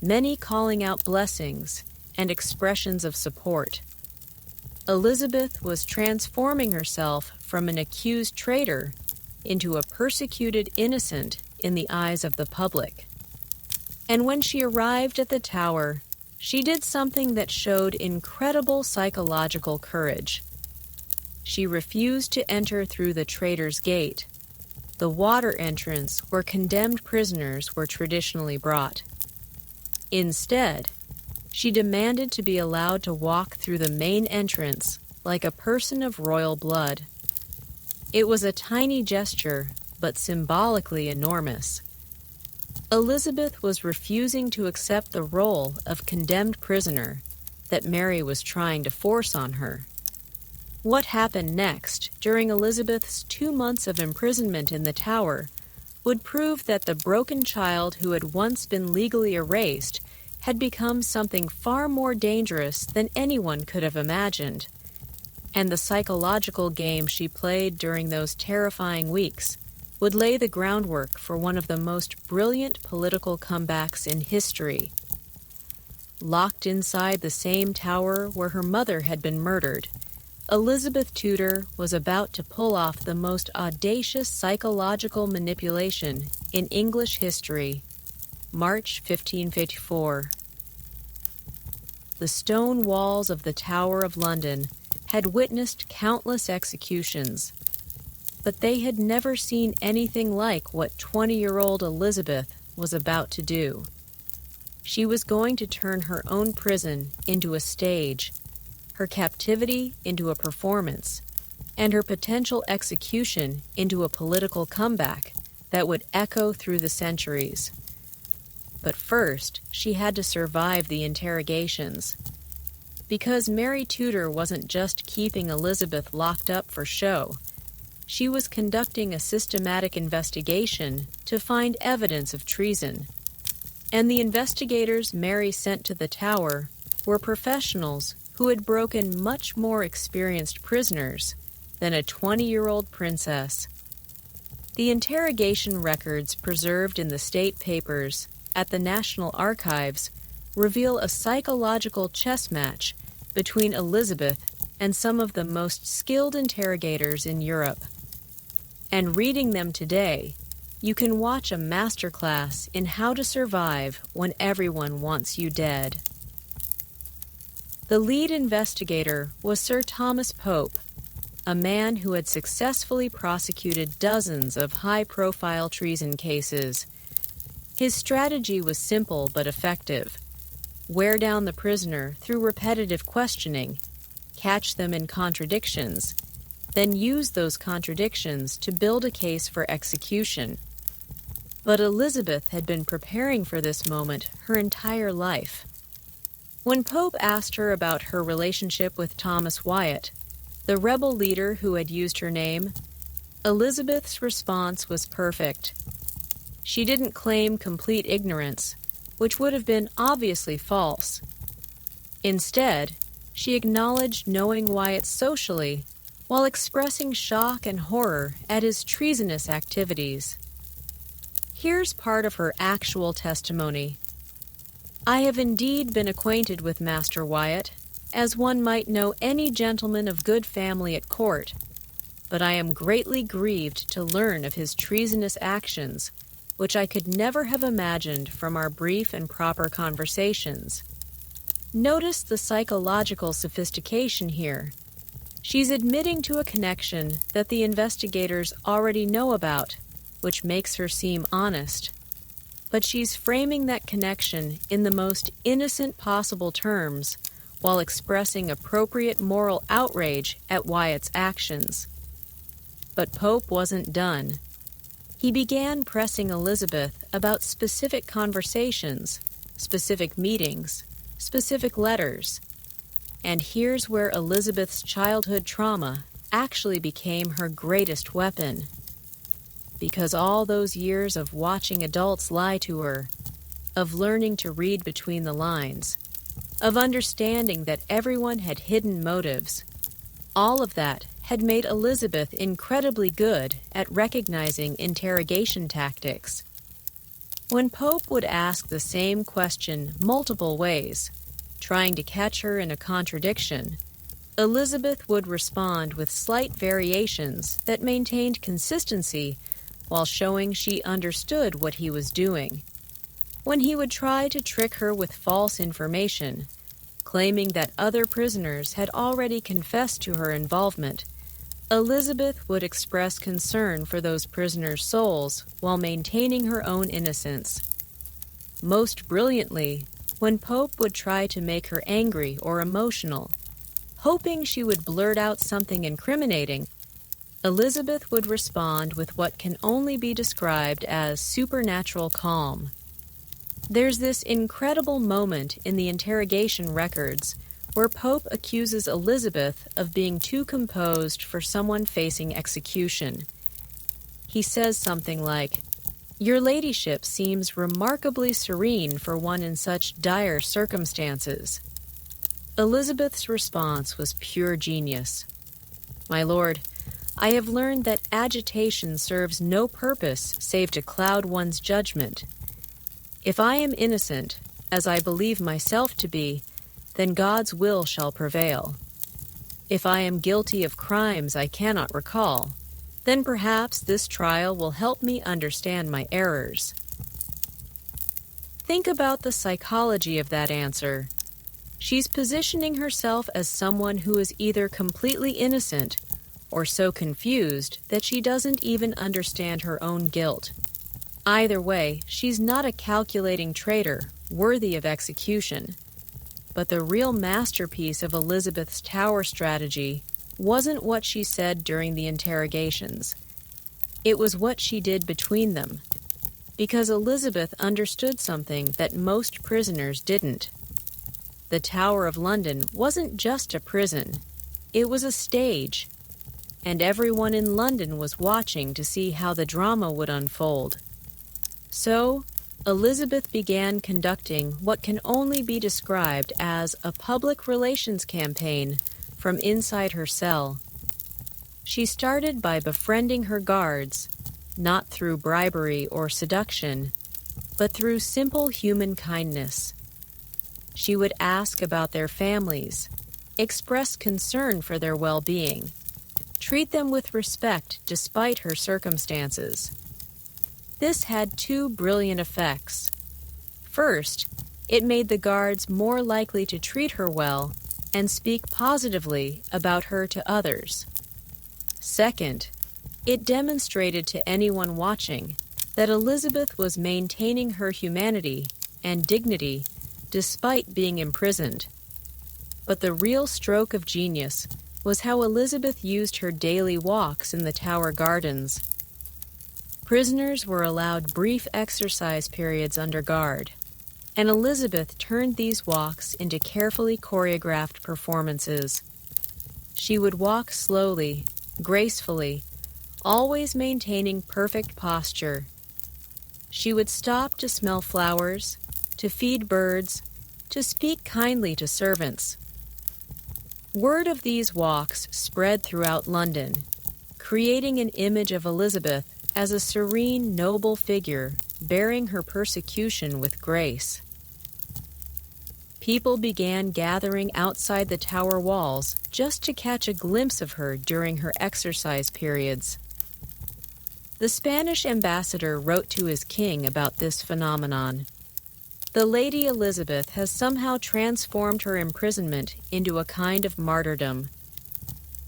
many calling out blessings and expressions of support. Elizabeth was transforming herself from an accused traitor into a persecuted innocent in the eyes of the public. And when she arrived at the Tower, she did something that showed incredible psychological courage. She refused to enter through the Traitor's Gate, the water entrance where condemned prisoners were traditionally brought. Instead, she demanded to be allowed to walk through the main entrance like a person of royal blood. It was a tiny gesture, but symbolically enormous. Elizabeth was refusing to accept the role of condemned prisoner that Mary was trying to force on her. What happened next, during Elizabeth's 2 months of imprisonment in the Tower, would prove that the broken child who had once been legally erased had become something far more dangerous than anyone could have imagined. And the psychological game she played during those terrifying weeks would lay the groundwork for one of the most brilliant political comebacks in history. Locked inside the same tower where her mother had been murdered, Elizabeth Tudor was about to pull off the most audacious psychological manipulation in English history. March 1554. The stone walls of the Tower of London had witnessed countless executions, but they had never seen anything like what 20-year-old Elizabeth was about to do. She was going to turn her own prison into a stage, her captivity into a performance, and her potential execution into a political comeback that would echo through the centuries. But first, she had to survive the interrogations. Because Mary Tudor wasn't just keeping Elizabeth locked up for show, she was conducting a systematic investigation to find evidence of treason. And the investigators Mary sent to the Tower were professionals who had broken much more experienced prisoners than a 20-year-old princess. The interrogation records preserved in the state papers at the National Archives reveal a psychological chess match between Elizabeth and some of the most skilled interrogators in Europe. And reading them today, you can watch a masterclass in how to survive when everyone wants you dead. The lead investigator was Sir Thomas Pope, a man who had successfully prosecuted dozens of high-profile treason cases. His strategy was simple but effective. Wear down the prisoner through repetitive questioning, catch them in contradictions, then use those contradictions to build a case for execution. But Elizabeth had been preparing for this moment her entire life. When Pope asked her about her relationship with Thomas Wyatt, the rebel leader who had used her name, Elizabeth's response was perfect. She didn't claim complete ignorance, which would have been obviously false. Instead, she acknowledged knowing Wyatt socially while expressing shock and horror at his treasonous activities. Here's part of her actual testimony. I have indeed been acquainted with Master Wyatt, as one might know any gentleman of good family at court, but I am greatly grieved to learn of his treasonous actions, which I could never have imagined from our brief and proper conversations. Notice the psychological sophistication here. She's admitting to a connection that the investigators already know about, which makes her seem honest. But she's framing that connection in the most innocent possible terms while expressing appropriate moral outrage at Wyatt's actions. But Pope wasn't done. He began pressing Elizabeth about specific conversations, specific meetings, specific letters. And here's where Elizabeth's childhood trauma actually became her greatest weapon. Because all those years of watching adults lie to her, of learning to read between the lines, of understanding that everyone had hidden motives, all of that had made Elizabeth incredibly good at recognizing interrogation tactics. When Pope would ask the same question multiple ways, trying to catch her in a contradiction, Elizabeth would respond with slight variations that maintained consistency while showing she understood what he was doing. When he would try to trick her with false information, claiming that other prisoners had already confessed to her involvement, Elizabeth would express concern for those prisoners' souls while maintaining her own innocence. Most brilliantly, when Pope would try to make her angry or emotional, hoping she would blurt out something incriminating, Elizabeth would respond with what can only be described as supernatural calm. There's this incredible moment in the interrogation records where Pope accuses Elizabeth of being too composed for someone facing execution. He says something like, "Your ladyship seems remarkably serene for one in such dire circumstances." Elizabeth's response was pure genius. "My lord, I have learned that agitation serves no purpose save to cloud one's judgment. If I am innocent, as I believe myself to be, then God's will shall prevail. If I am guilty of crimes I cannot recall, then perhaps this trial will help me understand my errors." Think about the psychology of that answer. She's positioning herself as someone who is either completely innocent or so confused that she doesn't even understand her own guilt. Either way, she's not a calculating traitor worthy of execution. But the real masterpiece of Elizabeth's Tower strategy wasn't what she said during the interrogations. It was what she did between them. Because Elizabeth understood something that most prisoners didn't. The Tower of London wasn't just a prison. It was a stage. And everyone in London was watching to see how the drama would unfold. So, Elizabeth began conducting what can only be described as a public relations campaign from inside her cell. She started by befriending her guards, not through bribery or seduction, but through simple human kindness. She would ask about their families, express concern for their well-being, treat them with respect despite her circumstances. This had two brilliant effects. First, it made the guards more likely to treat her well and speak positively about her to others. Second, it demonstrated to anyone watching that Elizabeth was maintaining her humanity and dignity despite being imprisoned. But the real stroke of genius was how Elizabeth used her daily walks in the Tower gardens. Prisoners were allowed brief exercise periods under guard, and Elizabeth turned these walks into carefully choreographed performances. She would walk slowly, gracefully, always maintaining perfect posture. She would stop to smell flowers, to feed birds, to speak kindly to servants. Word of these walks spread throughout London, creating an image of Elizabeth as a serene, noble figure bearing her persecution with grace. People began gathering outside the Tower walls just to catch a glimpse of her during her exercise periods. The Spanish ambassador wrote to his king about this phenomenon. The Lady Elizabeth has somehow transformed her imprisonment into a kind of martyrdom.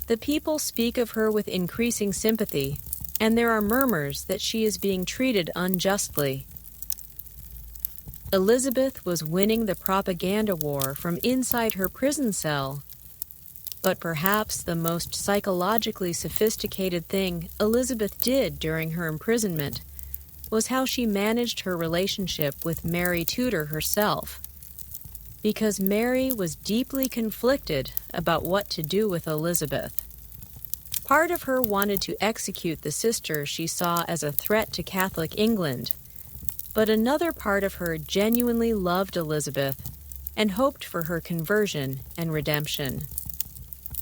The people speak of her with increasing sympathy, and there are murmurs that she is being treated unjustly. Elizabeth was winning the propaganda war from inside her prison cell. But perhaps the most psychologically sophisticated thing Elizabeth did during her imprisonment was how she managed her relationship with Mary Tudor herself. Because Mary was deeply conflicted about what to do with Elizabeth. Part of her wanted to execute the sister she saw as a threat to Catholic England, but another part of her genuinely loved Elizabeth and hoped for her conversion and redemption.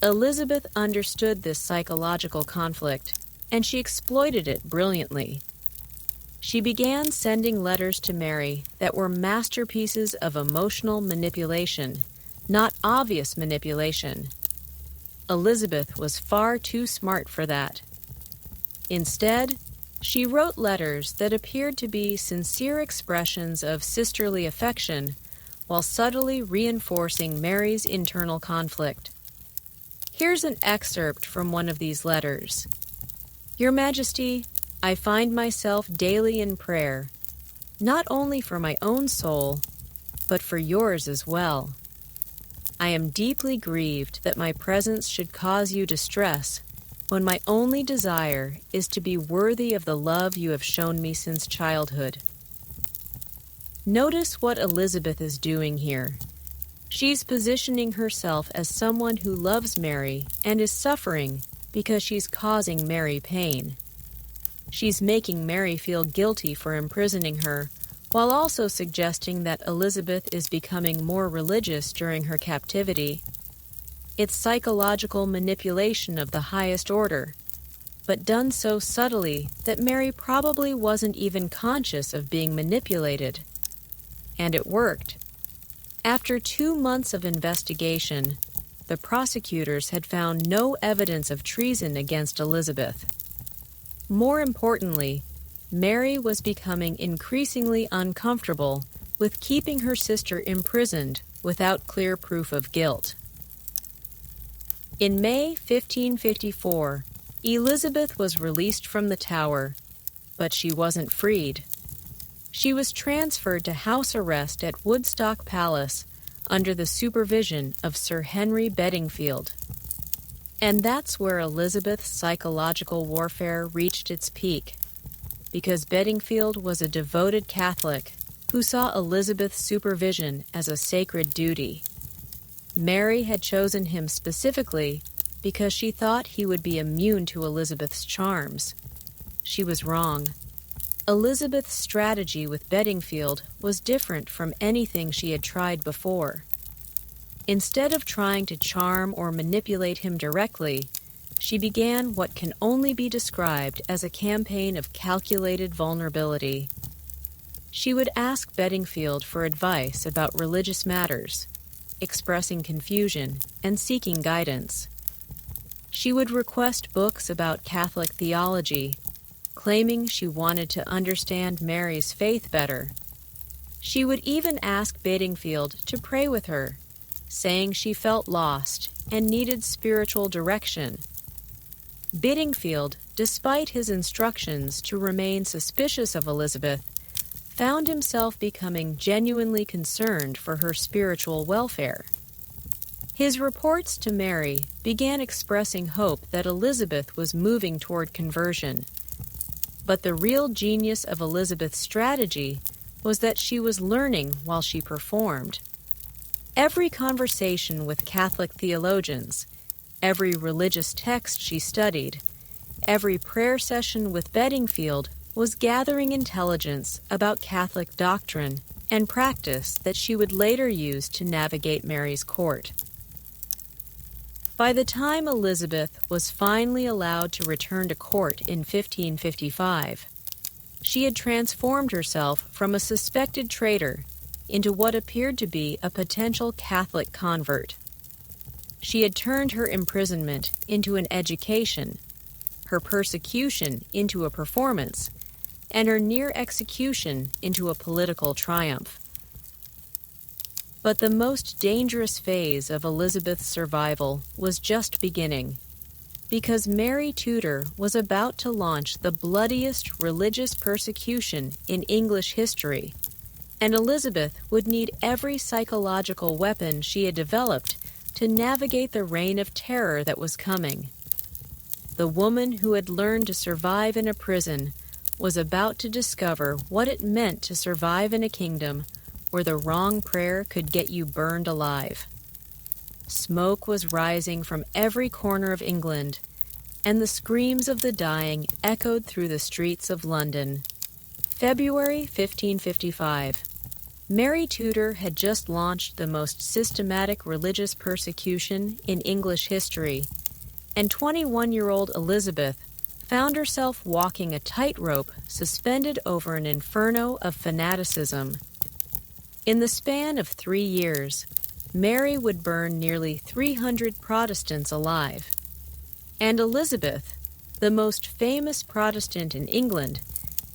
Elizabeth understood this psychological conflict, and she exploited it brilliantly. She began sending letters to Mary that were masterpieces of emotional manipulation, not obvious manipulation. Elizabeth was far too smart for that. Instead, she wrote letters that appeared to be sincere expressions of sisterly affection while subtly reinforcing Mary's internal conflict. Here's an excerpt from one of these letters. "Your Majesty, I find myself daily in prayer, not only for my own soul, but for yours as well. I am deeply grieved that my presence should cause you distress, when my only desire is to be worthy of the love you have shown me since childhood." Notice what Elizabeth is doing here. She's positioning herself as someone who loves Mary and is suffering because she's causing Mary pain. She's making Mary feel guilty for imprisoning her, while also suggesting that Elizabeth is becoming more religious during her captivity. It's psychological manipulation of the highest order, but done so subtly that Mary probably wasn't even conscious of being manipulated. And it worked. After 2 months of investigation, the prosecutors had found no evidence of treason against Elizabeth. More importantly, Mary was becoming increasingly uncomfortable with keeping her sister imprisoned without clear proof of guilt. In May 1554, Elizabeth was released from the Tower, but she wasn't freed. She was transferred to house arrest at Woodstock Palace under the supervision of Sir Henry Bedingfield. And that's where Elizabeth's psychological warfare reached its peak, because Bedingfield was a devoted Catholic who saw Elizabeth's supervision as a sacred duty. Mary had chosen him specifically because she thought he would be immune to Elizabeth's charms. She was wrong. Elizabeth's strategy with Bedingfield was different from anything she had tried before. Instead of trying to charm or manipulate him directly, she began what can only be described as a campaign of calculated vulnerability. She would ask Bedingfield for advice about religious matters, expressing confusion and seeking guidance. She would request books about Catholic theology, claiming she wanted to understand Mary's faith better. She would even ask Bedingfield to pray with her, saying she felt lost and needed spiritual direction. Bedingfield, despite his instructions to remain suspicious of Elizabeth, found himself becoming genuinely concerned for her spiritual welfare. His reports to Mary began expressing hope that Elizabeth was moving toward conversion. But the real genius of Elizabeth's strategy was that she was learning while she performed. Every conversation with Catholic theologians, every religious text she studied, every prayer session with Bedingfield was gathering intelligence about Catholic doctrine and practice that she would later use to navigate Mary's court. By the time Elizabeth was finally allowed to return to court in 1555, she had transformed herself from a suspected traitor into what appeared to be a potential Catholic convert. She had turned her imprisonment into an education, her persecution into a performance, and her near execution into a political triumph. But the most dangerous phase of Elizabeth's survival was just beginning, because Mary Tudor was about to launch the bloodiest religious persecution in English history, and Elizabeth would need every psychological weapon she had developed to navigate the reign of terror that was coming. The woman who had learned to survive in a prison was about to discover what it meant to survive in a kingdom where the wrong prayer could get you burned alive. Smoke was rising from every corner of England, and the screams of the dying echoed through the streets of London. February 1555. Mary Tudor had just launched the most systematic religious persecution in English history, and 21-year-old Elizabeth found herself walking a tightrope suspended over an inferno of fanaticism. In the span of 3 years, Mary would burn nearly 300 Protestants alive. And Elizabeth, the most famous Protestant in England,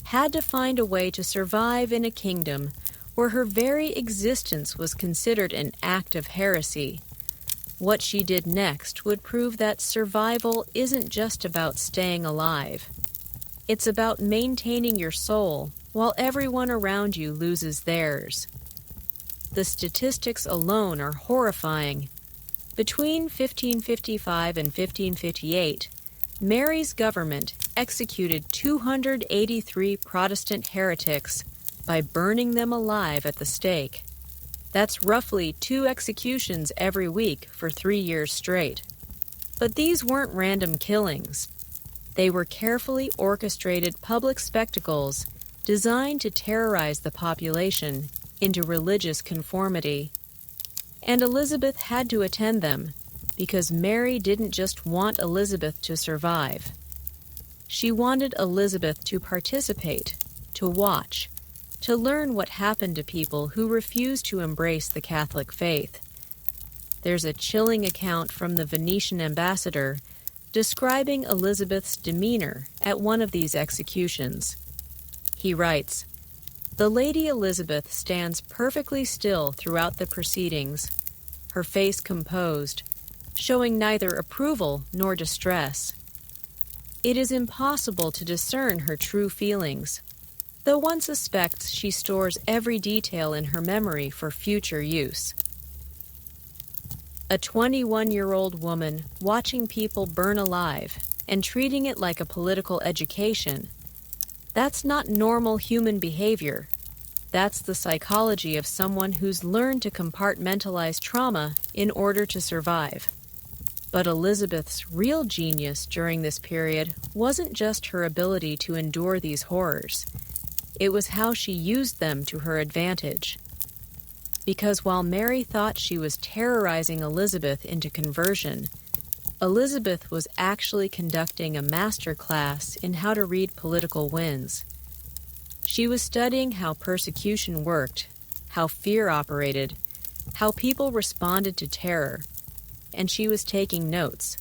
had to find a way to survive in a kingdom where her very existence was considered an act of heresy. What she did next would prove that survival isn't just about staying alive. It's about maintaining your soul while everyone around you loses theirs. The statistics alone are horrifying. Between 1555 and 1558, Mary's government executed 283 Protestant heretics by burning them alive at the stake. That's roughly 2 executions every week for 3 years straight. But these weren't random killings. They were carefully orchestrated public spectacles designed to terrorize the population into religious conformity. And Elizabeth had to attend them because Mary didn't just want Elizabeth to survive. She wanted Elizabeth to participate, to watch, to learn what happened to people who refused to embrace the Catholic faith. There's a chilling account from the Venetian ambassador describing Elizabeth's demeanor at one of these executions. He writes, "The Lady Elizabeth stands perfectly still throughout the proceedings, her face composed, showing neither approval nor distress. It is impossible to discern her true feelings, though one suspects she stores every detail in her memory for future use." A 21-year-old woman watching people burn alive and treating it like a political education. That's not normal human behavior. That's the psychology of someone who's learned to compartmentalize trauma in order to survive. But Elizabeth's real genius during this period wasn't just her ability to endure these horrors. It was how she used them to her advantage. Because while Mary thought she was terrorizing Elizabeth into conversion, Elizabeth was actually conducting a master class in how to read political winds. She was studying how persecution worked, how fear operated, how people responded to terror, and she was taking notes.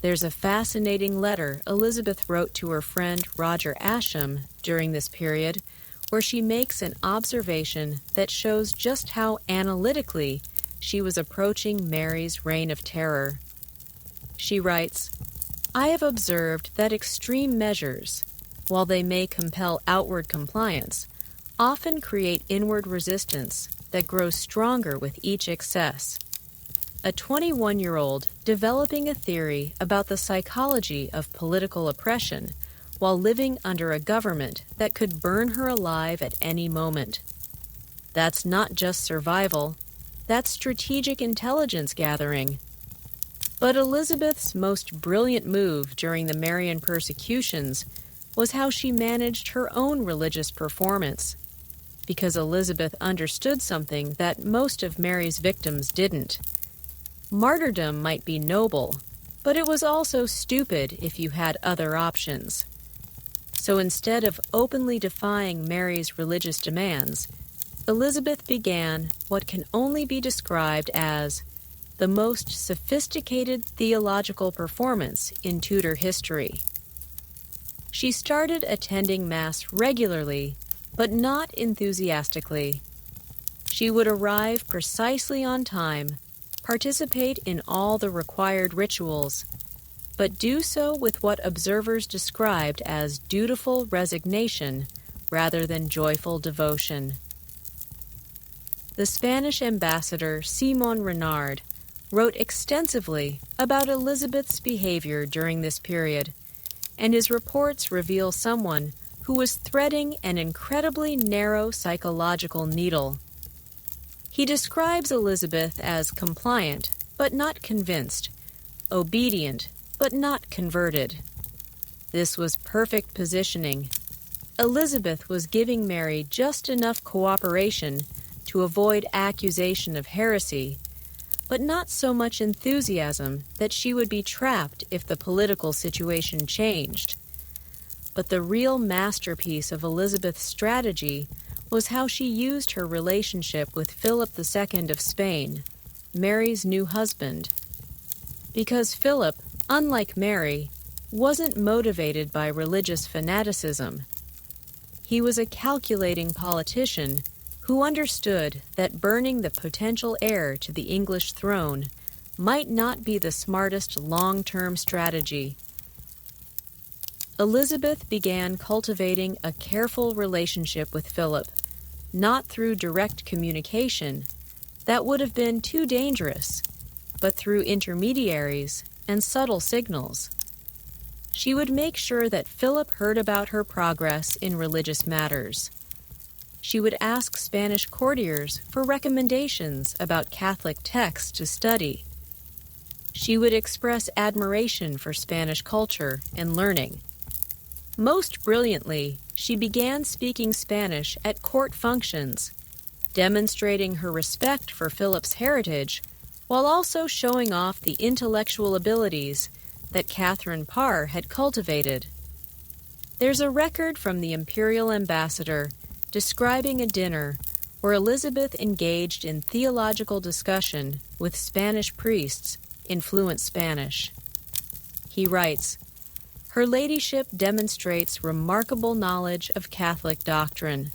There's a fascinating letter Elizabeth wrote to her friend Roger Ascham during this period, where she makes an observation that shows just how analytically she was approaching Mary's reign of terror. She writes, "I have observed that extreme measures, while they may compel outward compliance, often create inward resistance that grows stronger with each excess. A 21-year-old developing a theory about the psychology of political oppression while living under a government that could burn her alive at any moment. That's not just survival, that's strategic intelligence gathering." But Elizabeth's most brilliant move during the Marian persecutions was how she managed her own religious performance, because Elizabeth understood something that most of Mary's victims didn't. Martyrdom might be noble, but it was also stupid if you had other options. So instead of openly defying Mary's religious demands, Elizabeth began what can only be described as the most sophisticated theological performance in Tudor history. She started attending Mass regularly, but not enthusiastically. She would arrive precisely on time, participate in all the required rituals, but do so with what observers described as dutiful resignation rather than joyful devotion. The Spanish ambassador Simon Renard wrote extensively about Elizabeth's behavior during this period, and his reports reveal someone who was threading an incredibly narrow psychological needle. He describes Elizabeth as compliant, but not convinced, obedient, but not converted. This was perfect positioning. Elizabeth was giving Mary just enough cooperation to avoid accusation of heresy, but not so much enthusiasm that she would be trapped if the political situation changed. But the real masterpiece of Elizabeth's strategy was how she used her relationship with Philip II of Spain, Mary's new husband. Because Philip, unlike Mary, wasn't motivated by religious fanaticism. He was a calculating politician who understood that burning the potential heir to the English throne might not be the smartest long-term strategy. Elizabeth began cultivating a careful relationship with Philip, not through direct communication, that would have been too dangerous, but through intermediaries and subtle signals. She would make sure that Philip heard about her progress in religious matters. She would ask Spanish courtiers for recommendations about Catholic texts to study. She would express admiration for Spanish culture and learning. Most brilliantly, she began speaking Spanish at court functions, demonstrating her respect for Philip's heritage while also showing off the intellectual abilities that Catherine Parr had cultivated. There's a record from the imperial ambassador describing a dinner where Elizabeth engaged in theological discussion with Spanish priests in fluent Spanish. He writes, "Her ladyship demonstrates remarkable knowledge of Catholic doctrine,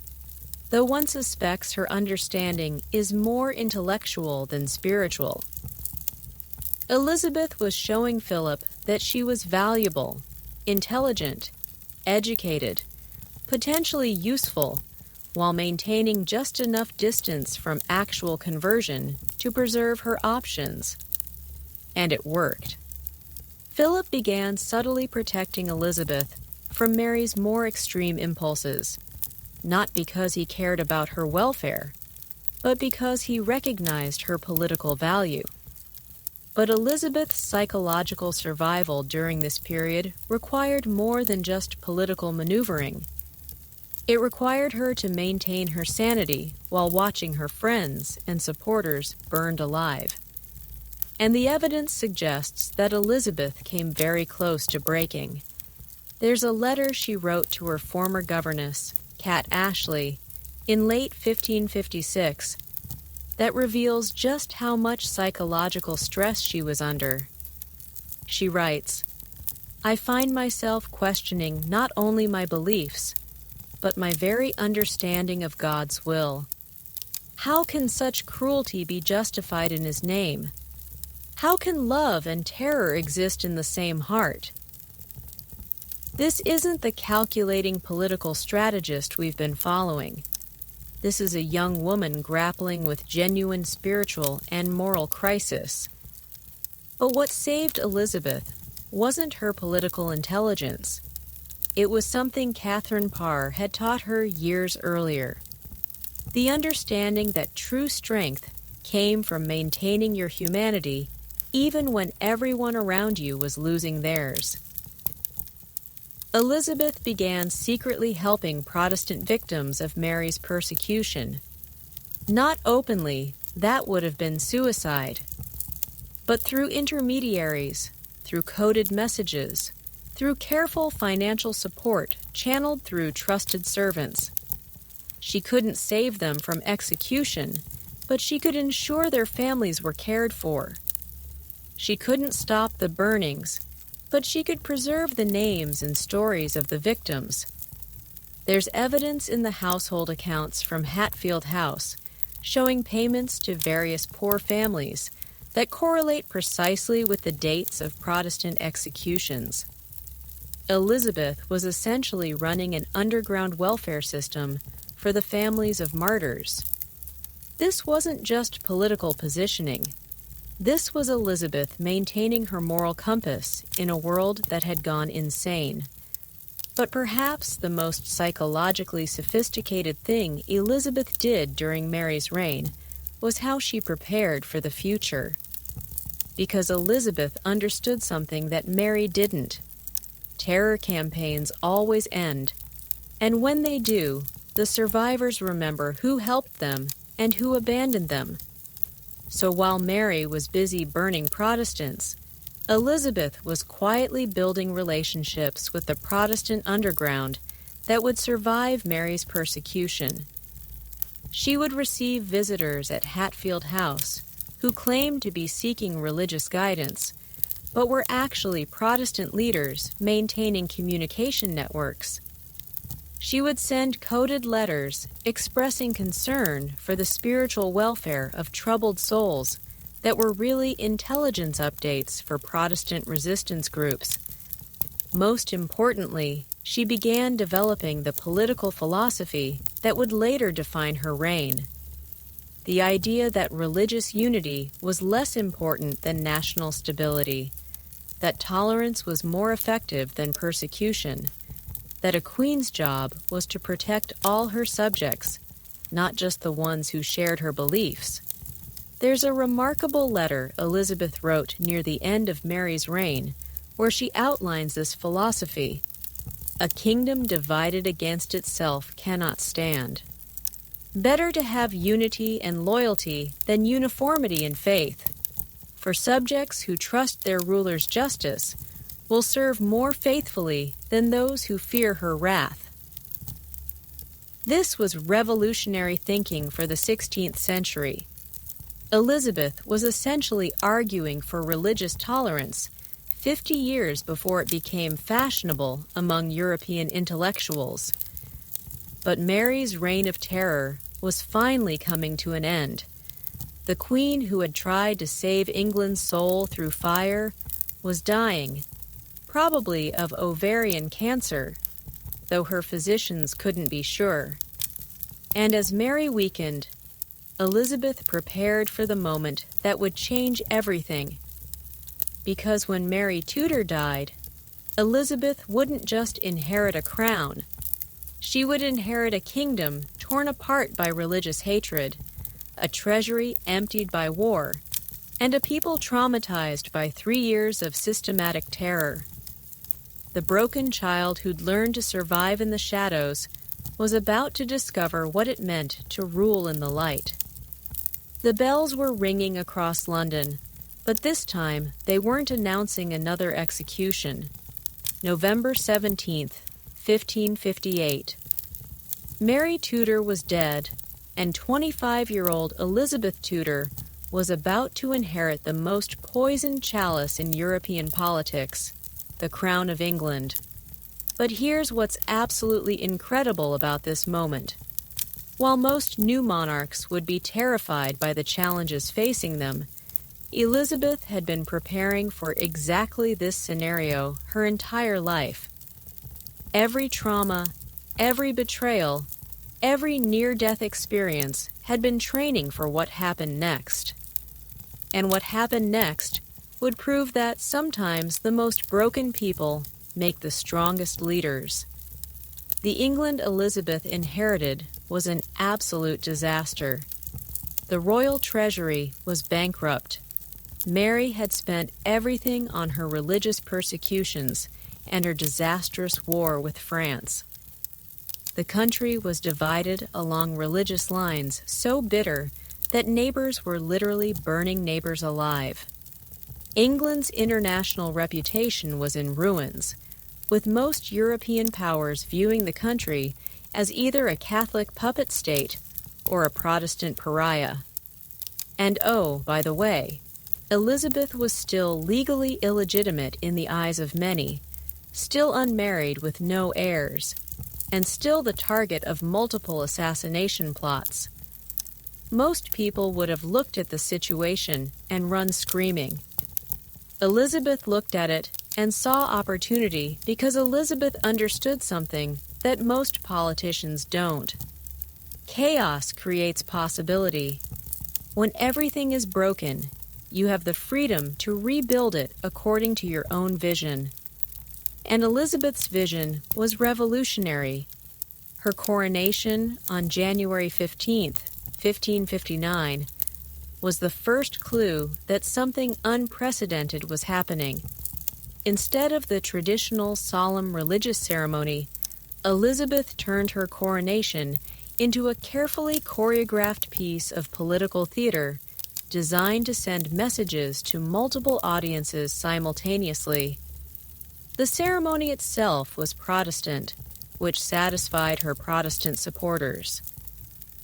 though one suspects her understanding is more intellectual than spiritual." Elizabeth was showing Philip that she was valuable, intelligent, educated, potentially useful, while maintaining just enough distance from actual conversion to preserve her options. And it worked. Philip began subtly protecting Elizabeth from Mary's more extreme impulses, not because he cared about her welfare, but because he recognized her political value. But Elizabeth's psychological survival during this period required more than just political maneuvering. It required her to maintain her sanity while watching her friends and supporters burned alive. And the evidence suggests that Elizabeth came very close to breaking. There's a letter she wrote to her former governess, Kat Ashley, in late 1556 that reveals just how much psychological stress she was under. She writes, "I find myself questioning not only my beliefs, but my very understanding of God's will. How can such cruelty be justified in His name? How can love and terror exist in the same heart?" This isn't the calculating political strategist we've been following. This is a young woman grappling with genuine spiritual and moral crisis. But what saved Elizabeth wasn't her political intelligence. It was something Catherine Parr had taught her years earlier. The understanding that true strength came from maintaining your humanity even when everyone around you was losing theirs. Elizabeth began secretly helping Protestant victims of Mary's persecution. Not openly, that would have been suicide. But through intermediaries, through coded messages, through careful financial support channeled through trusted servants. She couldn't save them from execution, but she could ensure their families were cared for. She couldn't stop the burnings, but she could preserve the names and stories of the victims. There's evidence in the household accounts from Hatfield House showing payments to various poor families that correlate precisely with the dates of Protestant executions. Elizabeth was essentially running an underground welfare system for the families of martyrs. This wasn't just political positioning. This was Elizabeth maintaining her moral compass in a world that had gone insane. But perhaps the most psychologically sophisticated thing Elizabeth did during Mary's reign was how she prepared for the future. Because Elizabeth understood something that Mary didn't. Terror campaigns always end, and when they do, the survivors remember who helped them and who abandoned them. So while Mary was busy burning Protestants, Elizabeth was quietly building relationships with the Protestant underground that would survive Mary's persecution. She would receive visitors at Hatfield House who claimed to be seeking religious guidance, but were actually Protestant leaders maintaining communication networks. She would send coded letters expressing concern for the spiritual welfare of troubled souls that were really intelligence updates for Protestant resistance groups. Most importantly, she began developing the political philosophy that would later define her reign. The idea that religious unity was less important than national stability, that tolerance was more effective than persecution, that a queen's job was to protect all her subjects, not just the ones who shared her beliefs. There's a remarkable letter Elizabeth wrote near the end of Mary's reign, where she outlines this philosophy. A kingdom divided against itself cannot stand. Better to have unity and loyalty than uniformity in faith. For subjects who trust their ruler's justice will serve more faithfully than those who fear her wrath. This was revolutionary thinking for the 16th century. Elizabeth was essentially arguing for religious tolerance 50 years before it became fashionable among European intellectuals. But Mary's reign of terror was finally coming to an end. The queen who had tried to save England's soul through fire was dying, probably of ovarian cancer, though her physicians couldn't be sure. And as Mary weakened, Elizabeth prepared for the moment that would change everything. Because when Mary Tudor died, Elizabeth wouldn't just inherit a crown. She would inherit a kingdom torn apart by religious hatred, a treasury emptied by war, and a people traumatized by 3 years of systematic terror. The broken child who'd learned to survive in the shadows was about to discover what it meant to rule in the light. The bells were ringing across London, but this time they weren't announcing another execution. November 17th, 1558. Mary Tudor was dead, and 25-year-old Elizabeth Tudor was about to inherit the most poisoned chalice in European politics, the crown of England. But here's what's absolutely incredible about this moment. While most new monarchs would be terrified by the challenges facing them, Elizabeth had been preparing for exactly this scenario her entire life. Every trauma, every betrayal, every near-death experience had been training for what happened next. And what happened next would prove that sometimes the most broken people make the strongest leaders. The England Elizabeth inherited was an absolute disaster. The royal treasury was bankrupt. Mary had spent everything on her religious persecutions and her disastrous war with France. The country was divided along religious lines so bitter that neighbors were literally burning neighbors alive. England's international reputation was in ruins, with most European powers viewing the country as either a Catholic puppet state or a Protestant pariah. And oh, by the way, Elizabeth was still legally illegitimate in the eyes of many, still unmarried with no heirs, and still the target of multiple assassination plots. Most people would have looked at the situation and run screaming. Elizabeth looked at it and saw opportunity because Elizabeth understood something that most politicians don't. Chaos creates possibility. When everything is broken, you have the freedom to rebuild it according to your own vision. And Elizabeth's vision was revolutionary. Her coronation on January 15th, 1559, was the first clue that something unprecedented was happening. Instead of the traditional solemn religious ceremony, Elizabeth turned her coronation into a carefully choreographed piece of political theater designed to send messages to multiple audiences simultaneously. The ceremony itself was Protestant, which satisfied her Protestant supporters.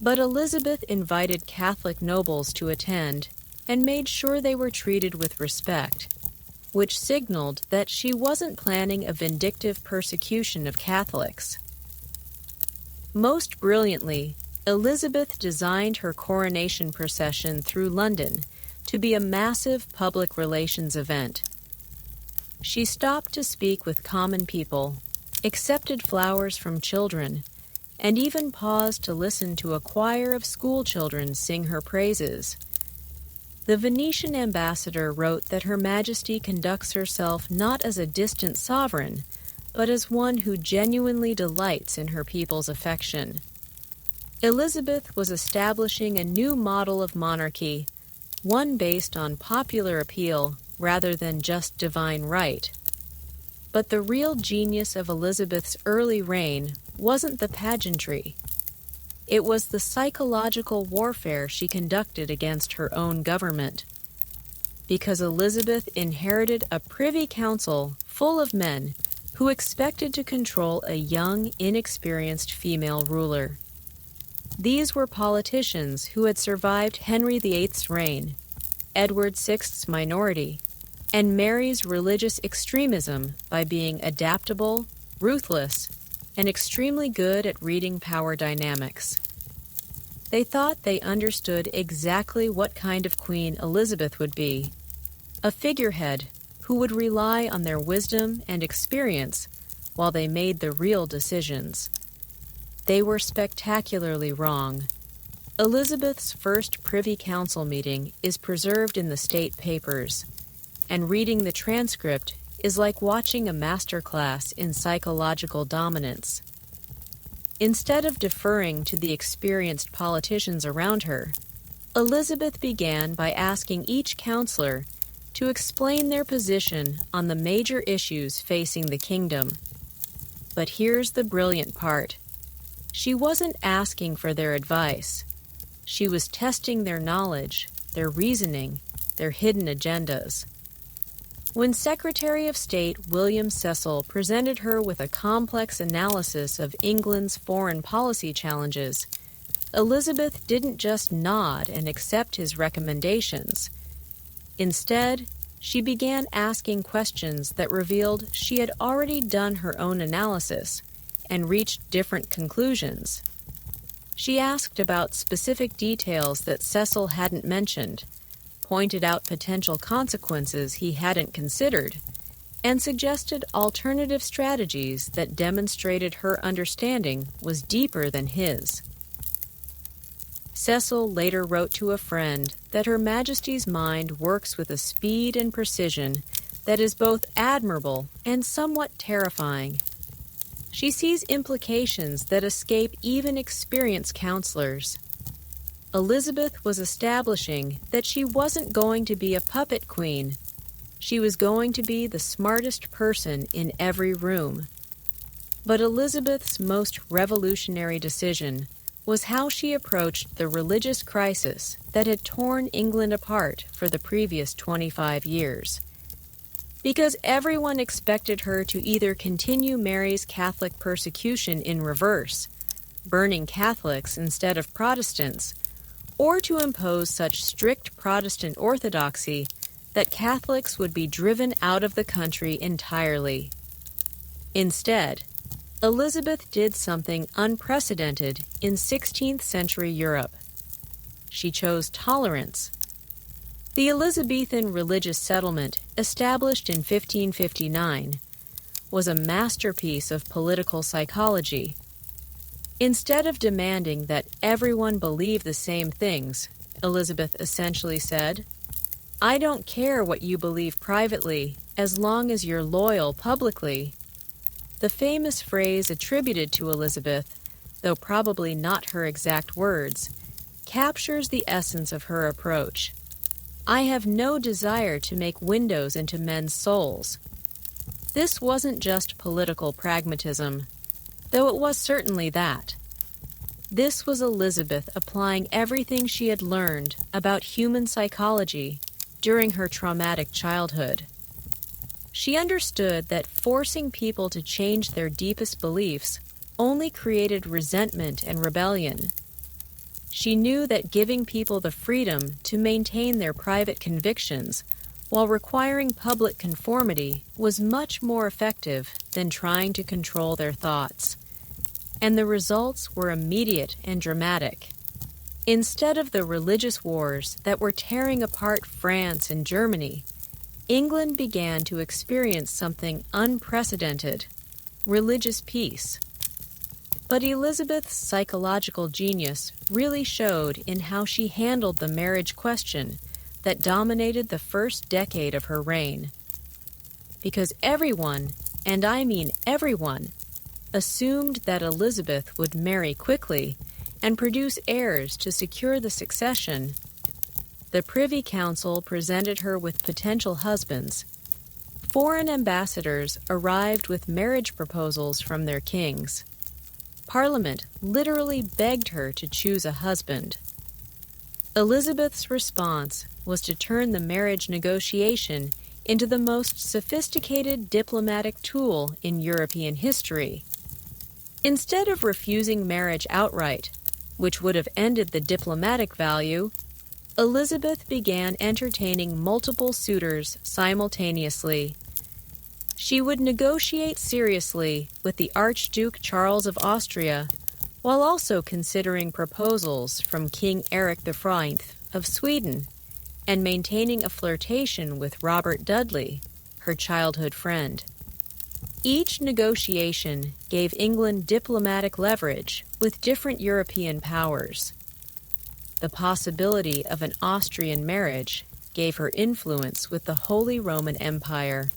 But Elizabeth invited Catholic nobles to attend and made sure they were treated with respect, which signaled that she wasn't planning a vindictive persecution of Catholics. Most brilliantly, Elizabeth designed her coronation procession through London to be a massive public relations event. She stopped to speak with common people, accepted flowers from children, and even paused to listen to a choir of schoolchildren sing her praises. The Venetian ambassador wrote that Her Majesty conducts herself not as a distant sovereign, but as one who genuinely delights in her people's affection. Elizabeth was establishing a new model of monarchy, one based on popular appeal rather than just divine right. But the real genius of Elizabeth's early reign wasn't the pageantry. It was the psychological warfare she conducted against her own government. Because Elizabeth inherited a privy council full of men who expected to control a young, inexperienced female ruler. These were politicians who had survived Henry VIII's reign, Edward VI's minority, and Mary's religious extremism by being adaptable, ruthless, and extremely good at reading power dynamics. They thought they understood exactly what kind of queen Elizabeth would be, a figurehead who would rely on their wisdom and experience while they made the real decisions. They were spectacularly wrong. Elizabeth's first Privy Council meeting is preserved in the state papers, and reading the transcript is like watching a masterclass in psychological dominance. Instead of deferring to the experienced politicians around her, Elizabeth began by asking each counselor to explain their position on the major issues facing the kingdom. But here's the brilliant part. She wasn't asking for their advice. She was testing their knowledge, their reasoning, their hidden agendas. When Secretary of State William Cecil presented her with a complex analysis of England's foreign policy challenges, Elizabeth didn't just nod and accept his recommendations. Instead, she began asking questions that revealed she had already done her own analysis and reached different conclusions. She asked about specific details that Cecil hadn't mentioned, pointed out potential consequences he hadn't considered, and suggested alternative strategies that demonstrated her understanding was deeper than his. Cecil later wrote to a friend that Her Majesty's mind works with a speed and precision that is both admirable and somewhat terrifying. She sees implications that escape even experienced counselors. Elizabeth was establishing that she wasn't going to be a puppet queen. She was going to be the smartest person in every room. But Elizabeth's most revolutionary decision was how she approached the religious crisis that had torn England apart for the previous 25 years. Because everyone expected her to either continue Mary's Catholic persecution in reverse, burning Catholics instead of Protestants, or to impose such strict Protestant orthodoxy that Catholics would be driven out of the country entirely. Instead, Elizabeth did something unprecedented in 16th century Europe. She chose tolerance. The Elizabethan religious settlement, established in 1559, was a masterpiece of political psychology. Instead of demanding that everyone believe the same things, Elizabeth essentially said, "I don't care what you believe privately, as long as you're loyal publicly." The famous phrase attributed to Elizabeth, though probably not her exact words, captures the essence of her approach. "I have no desire to make windows into men's souls." This wasn't just political pragmatism, though it was certainly that. This was Elizabeth applying everything she had learned about human psychology during her traumatic childhood. She understood that forcing people to change their deepest beliefs only created resentment and rebellion. She knew that giving people the freedom to maintain their private convictions while requiring public conformity was much more effective than trying to control their thoughts. And the results were immediate and dramatic. Instead of the religious wars that were tearing apart France and Germany, England began to experience something unprecedented: religious peace. But Elizabeth's psychological genius really showed in how she handled the marriage question that dominated the first decade of her reign. Because everyone, and I mean everyone, assumed that Elizabeth would marry quickly and produce heirs to secure the succession. The Privy Council presented her with potential husbands. Foreign ambassadors arrived with marriage proposals from their kings. Parliament literally begged her to choose a husband. Elizabeth's response was to turn the marriage negotiation into the most sophisticated diplomatic tool in European history. Instead of refusing marriage outright, which would have ended the diplomatic value, Elizabeth began entertaining multiple suitors simultaneously. She would negotiate seriously with the Archduke Charles of Austria, while also considering proposals from King Eric V of Sweden and maintaining a flirtation with Robert Dudley, her childhood friend. Each negotiation gave England diplomatic leverage with different European powers. The possibility of an Austrian marriage gave her influence with the Holy Roman Empire.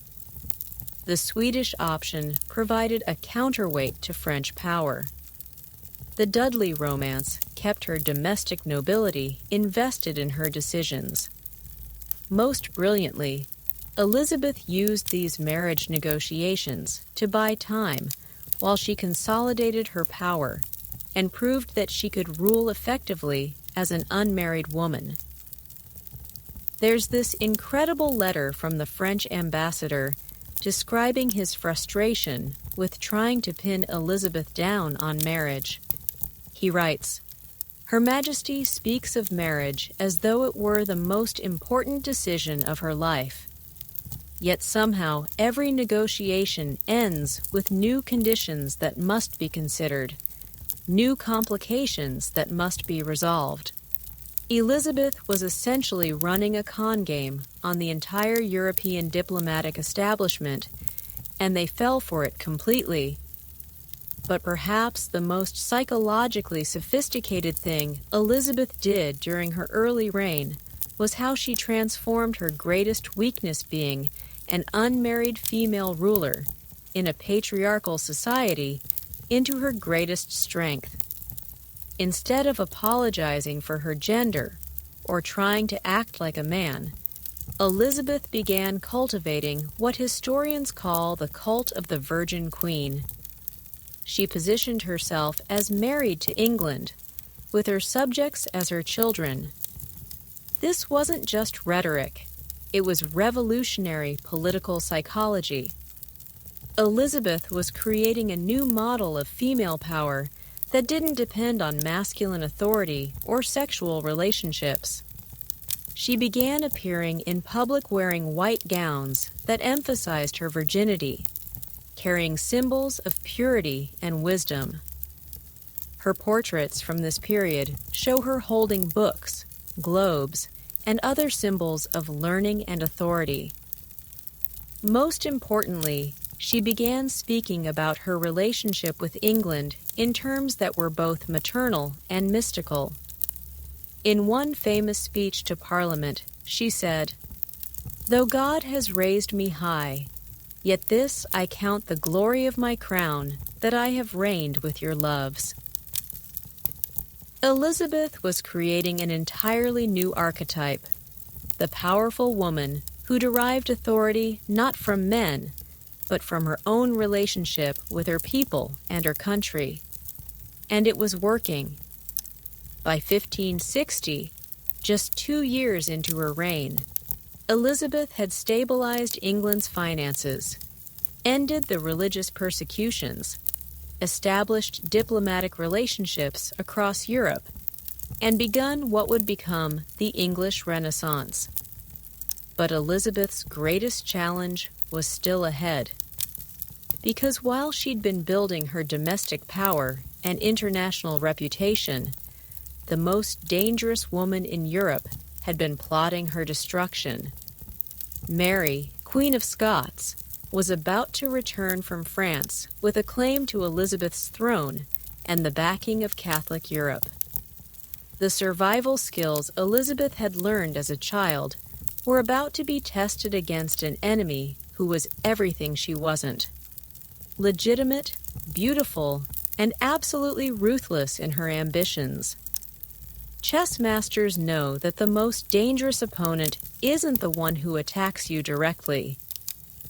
The Swedish option provided a counterweight to French power. The Dudley romance kept her domestic nobility invested in her decisions. Most brilliantly, Elizabeth used these marriage negotiations to buy time while she consolidated her power and proved that she could rule effectively as an unmarried woman. There's this incredible letter from the French ambassador describing his frustration with trying to pin Elizabeth down on marriage. He writes, "Her Majesty speaks of marriage as though it were the most important decision of her life. Yet somehow every negotiation ends with new conditions that must be considered, new complications that must be resolved." Elizabeth was essentially running a con game on the entire European diplomatic establishment, and they fell for it completely. But perhaps the most psychologically sophisticated thing Elizabeth did during her early reign was how she transformed her greatest weakness, being an unmarried female ruler in a patriarchal society, into her greatest strength. Instead of apologizing for her gender or trying to act like a man, Elizabeth began cultivating what historians call the cult of the Virgin Queen. She positioned herself as married to England, with her subjects as her children. This wasn't just rhetoric, it was revolutionary political psychology. Elizabeth was creating a new model of female power that didn't depend on masculine authority or sexual relationships. She began appearing in public wearing white gowns that emphasized her virginity, carrying symbols of purity and wisdom. Her portraits from this period show her holding books, globes, and other symbols of learning and authority. Most importantly, she began speaking about her relationship with England in terms that were both maternal and mystical. In one famous speech to Parliament, she said, "Though God has raised me high, yet this I count the glory of my crown, that I have reigned with your loves." Elizabeth was creating an entirely new archetype, the powerful woman who derived authority not from men, but from her own relationship with her people and her country. And it was working. By 1560, just 2 years into her reign, Elizabeth had stabilized England's finances, ended the religious persecutions, established diplomatic relationships across Europe, and begun what would become the English Renaissance. But Elizabeth's greatest challenge was still ahead. Because while she'd been building her domestic power and international reputation, the most dangerous woman in Europe had been plotting her destruction. Mary, Queen of Scots, was about to return from France with a claim to Elizabeth's throne and the backing of Catholic Europe. The survival skills Elizabeth had learned as a child were about to be tested against an enemy who was everything she wasn't. Legitimate, beautiful, and absolutely ruthless in her ambitions. Chess masters know that the most dangerous opponent isn't the one who attacks you directly.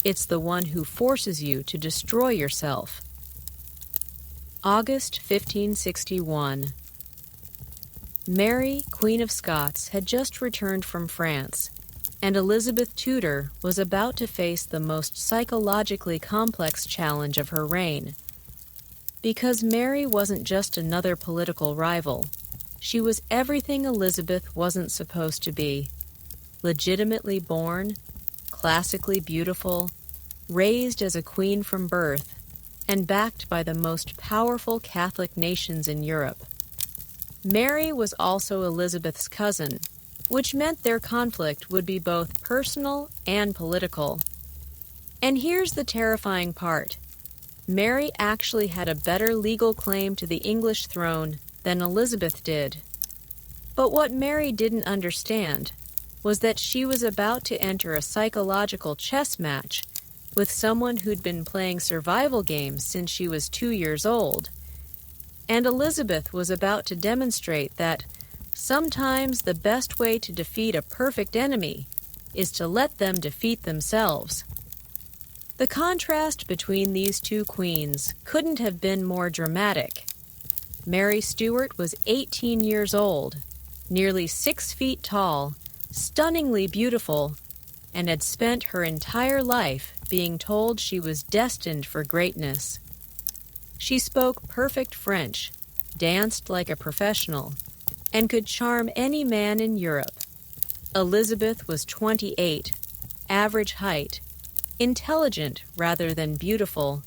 It's the one who forces you to destroy yourself. August 1561. Mary, Queen of Scots, had just returned from France, and Elizabeth Tudor was about to face the most psychologically complex challenge of her reign. Because Mary wasn't just another political rival, she was everything Elizabeth wasn't supposed to be. Legitimately born, classically beautiful, raised as a queen from birth, and backed by the most powerful Catholic nations in Europe. Mary was also Elizabeth's cousin, which meant their conflict would be both personal and political. And here's the terrifying part. Mary actually had a better legal claim to the English throne than Elizabeth did. But what Mary didn't understand was that she was about to enter a psychological chess match with someone who'd been playing survival games since she was 2 years old. And Elizabeth was about to demonstrate that sometimes the best way to defeat a perfect enemy is to let them defeat themselves. The contrast between these two queens couldn't have been more dramatic. Mary Stuart was 18 years old, nearly 6 feet tall, stunningly beautiful, and had spent her entire life being told she was destined for greatness. She spoke perfect French, danced like a professional, and could charm any man in Europe. Elizabeth was 28, average height, intelligent rather than beautiful,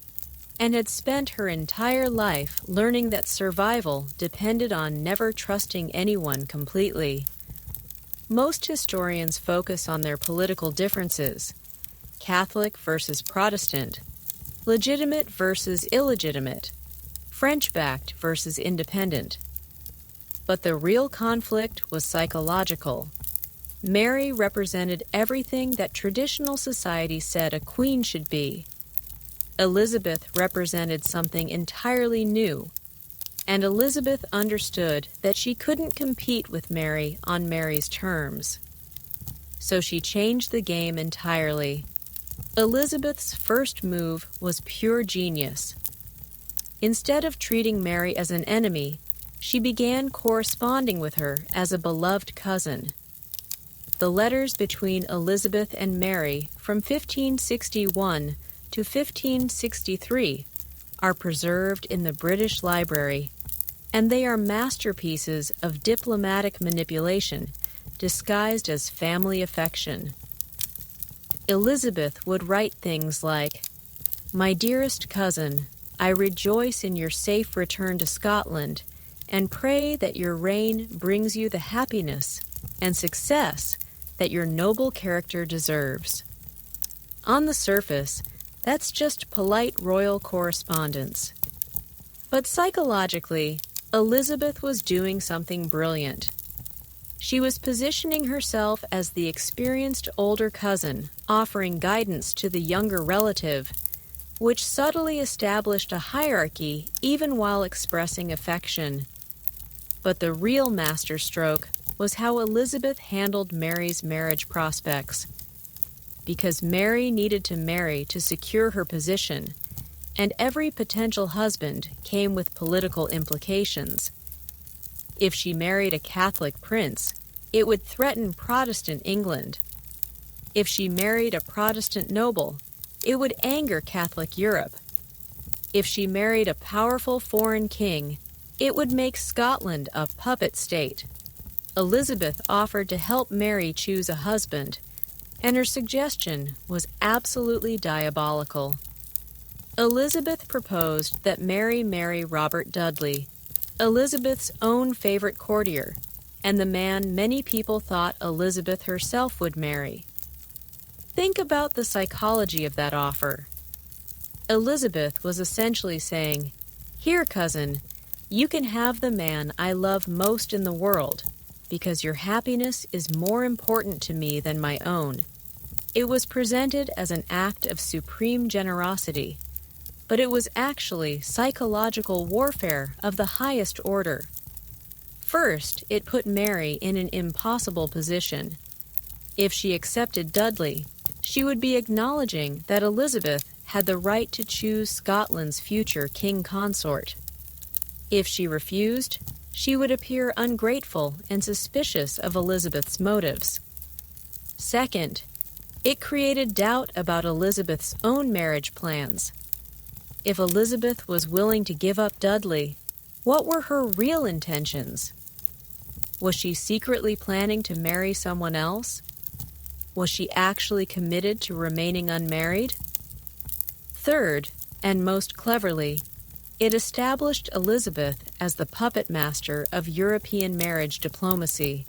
and had spent her entire life learning that survival depended on never trusting anyone completely. Most historians focus on their political differences, Catholic versus Protestant, legitimate versus illegitimate, French-backed versus independent. But the real conflict was psychological. Mary represented everything that traditional society said a queen should be. Elizabeth represented something entirely new, and Elizabeth understood that she couldn't compete with Mary on Mary's terms. So she changed the game entirely. Elizabeth's first move was pure genius. Instead of treating Mary as an enemy, she began corresponding with her as a beloved cousin. The letters between Elizabeth and Mary from 1561 to 1563 are preserved in the British Library, and they are masterpieces of diplomatic manipulation disguised as family affection. Elizabeth would write things like, "My dearest cousin, I rejoice in your safe return to Scotland and pray that your reign brings you the happiness and success that your noble character deserves." On the surface, that's just polite royal correspondence. But psychologically, Elizabeth was doing something brilliant. She was positioning herself as the experienced older cousin, offering guidance to the younger relative, which subtly established a hierarchy even while expressing affection. But the real masterstroke was how Elizabeth handled Mary's marriage prospects. Because Mary needed to marry to secure her position, and every potential husband came with political implications. If she married a Catholic prince, it would threaten Protestant England. If she married a Protestant noble, it would anger Catholic Europe. If she married a powerful foreign king, it would make Scotland a puppet state. Elizabeth offered to help Mary choose a husband, and her suggestion was absolutely diabolical. Elizabeth proposed that Mary marry Robert Dudley, Elizabeth's own favorite courtier, and the man many people thought Elizabeth herself would marry. Think about the psychology of that offer. Elizabeth was essentially saying, "Here, cousin, you can have the man I love most in the world, because your happiness is more important to me than my own." It was presented as an act of supreme generosity, but it was actually psychological warfare of the highest order. First, it put Mary in an impossible position. If she accepted Dudley, she would be acknowledging that Elizabeth had the right to choose Scotland's future king consort. If she refused, she would appear ungrateful and suspicious of Elizabeth's motives. Second, it created doubt about Elizabeth's own marriage plans. If Elizabeth was willing to give up Dudley, what were her real intentions? Was she secretly planning to marry someone else? Was she actually committed to remaining unmarried? Third, and most cleverly, it established Elizabeth as the puppet master of European marriage diplomacy.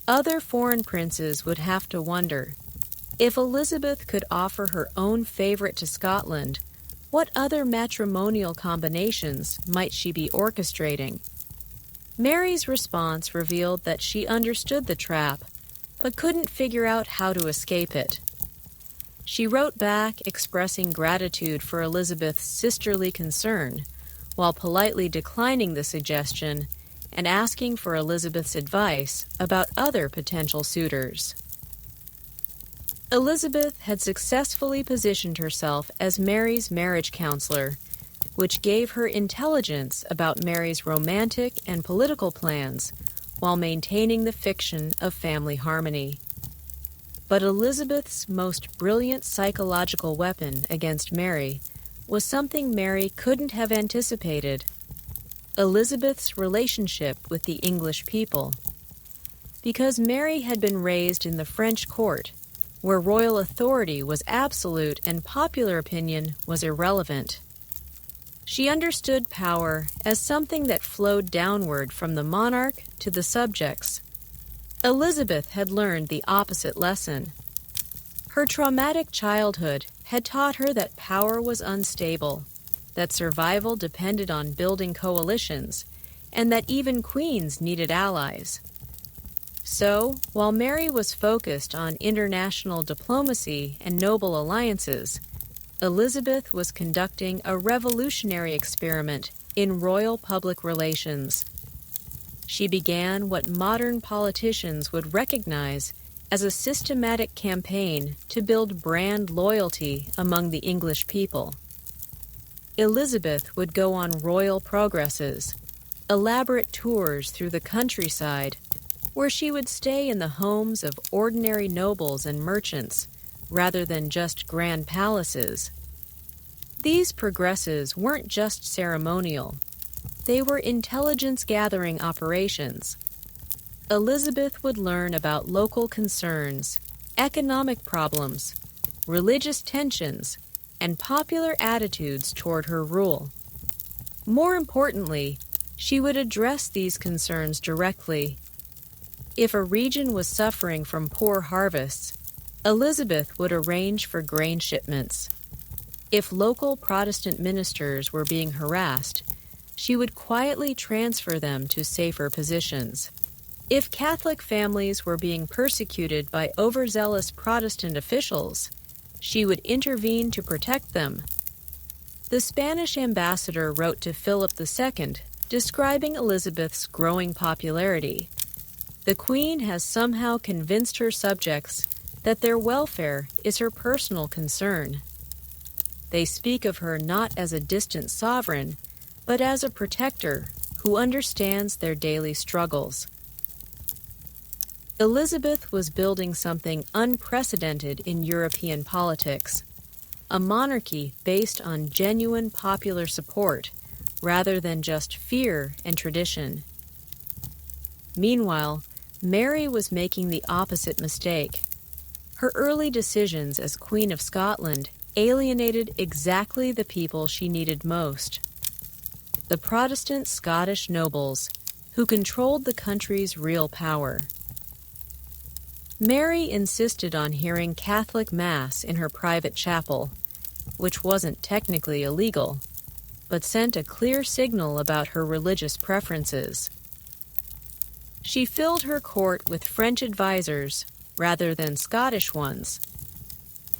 Other foreign princes would have to wonder, if Elizabeth could offer her own favorite to Scotland, what other matrimonial combinations might she be orchestrating? Mary's response revealed that she understood the trap, but couldn't figure out how to escape it. She wrote back expressing gratitude for Elizabeth's sisterly concern, while politely declining the suggestion and asking for Elizabeth's advice about other potential suitors. Elizabeth had successfully positioned herself as Mary's marriage counselor, which gave her intelligence about Mary's romantic and political plans while maintaining the fiction of family harmony. But Elizabeth's most brilliant psychological weapon against Mary was something Mary couldn't have anticipated: Elizabeth's relationship with the English people. Because Mary had been raised in the French court, where royal authority was absolute and popular opinion was irrelevant. She understood power as something that flowed downward from the monarch to the subjects. Elizabeth had learned the opposite lesson. Her traumatic childhood had taught her that power was unstable, that survival depended on building coalitions, and that even queens needed allies. So, while Mary was focused on international diplomacy and noble alliances, Elizabeth was conducting a revolutionary experiment in royal public relations. She began what modern politicians would recognize as a systematic campaign to build brand loyalty among the English people. Elizabeth would go on royal progresses, elaborate tours through the countryside, where she would stay in the homes of ordinary nobles and merchants, rather than just grand palaces. These progresses weren't just ceremonial. They were intelligence-gathering operations. Elizabeth would learn about local concerns, economic problems, religious tensions, and popular attitudes toward her rule. More importantly, she would address these concerns directly. If a region was suffering from poor harvests, Elizabeth would arrange for grain shipments. If local Protestant ministers were being harassed, she would quietly transfer them to safer positions. If Catholic families were being persecuted by overzealous Protestant officials, she would intervene to protect them. The Spanish ambassador wrote to Philip II, describing Elizabeth's growing popularity. The Queen has somehow convinced her subjects that their welfare is her personal concern. They speak of her not as a distant sovereign, but as a protector who understands their daily struggles. Elizabeth was building something unprecedented in European politics, a monarchy based on genuine popular support, rather than just fear and tradition. Meanwhile, Mary was making the opposite mistake. Her early decisions as Queen of Scotland alienated exactly the people she needed most: the Protestant Scottish nobles, who controlled the country's real power. Mary insisted on hearing Catholic Mass in her private chapel, which wasn't technically illegal, but sent a clear signal about her religious preferences. She filled her court with French advisors rather than Scottish ones.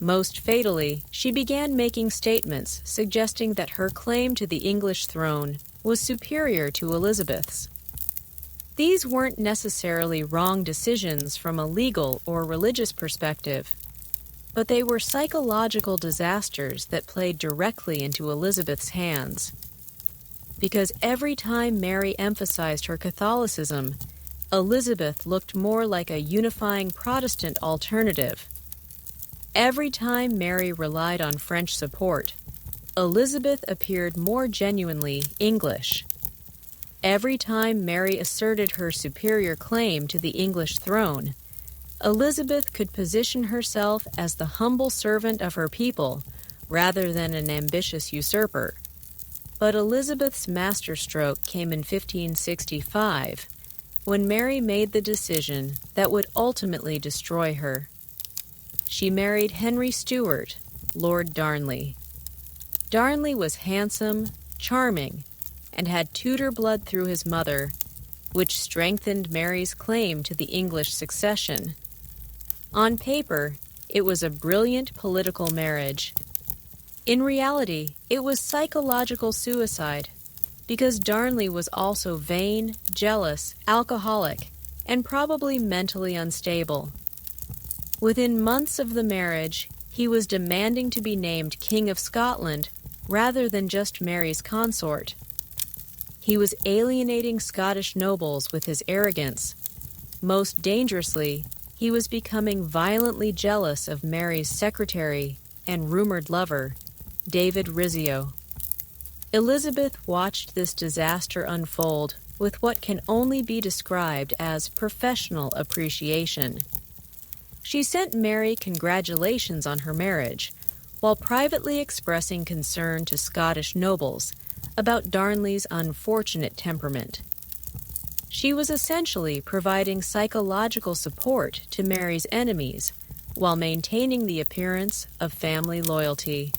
Most fatally, she began making statements suggesting that her claim to the English throne was superior to Elizabeth's. These weren't necessarily wrong decisions from a legal or religious perspective, but they were psychological disasters that played directly into Elizabeth's hands. Because every time Mary emphasized her Catholicism, Elizabeth looked more like a unifying Protestant alternative. Every time Mary relied on French support, Elizabeth appeared more genuinely English. Every time Mary asserted her superior claim to the English throne, Elizabeth could position herself as the humble servant of her people rather than an ambitious usurper. But Elizabeth's masterstroke came in 1565, when Mary made the decision that would ultimately destroy her. She married Henry Stuart, Lord Darnley. Darnley was handsome, charming, and had Tudor blood through his mother, which strengthened Mary's claim to the English succession. On paper, it was a brilliant political marriage. In reality, it was psychological suicide, because Darnley was also vain, jealous, alcoholic, and probably mentally unstable. Within months of the marriage, he was demanding to be named King of Scotland rather than just Mary's consort. He was alienating Scottish nobles with his arrogance. Most dangerously, he was becoming violently jealous of Mary's secretary and rumored lover, David Rizzio. Elizabeth watched this disaster unfold with what can only be described as professional appreciation. She sent Mary congratulations on her marriage, while privately expressing concern to Scottish nobles about Darnley's unfortunate temperament. She was essentially providing psychological support to Mary's enemies while maintaining the appearance of family loyalty.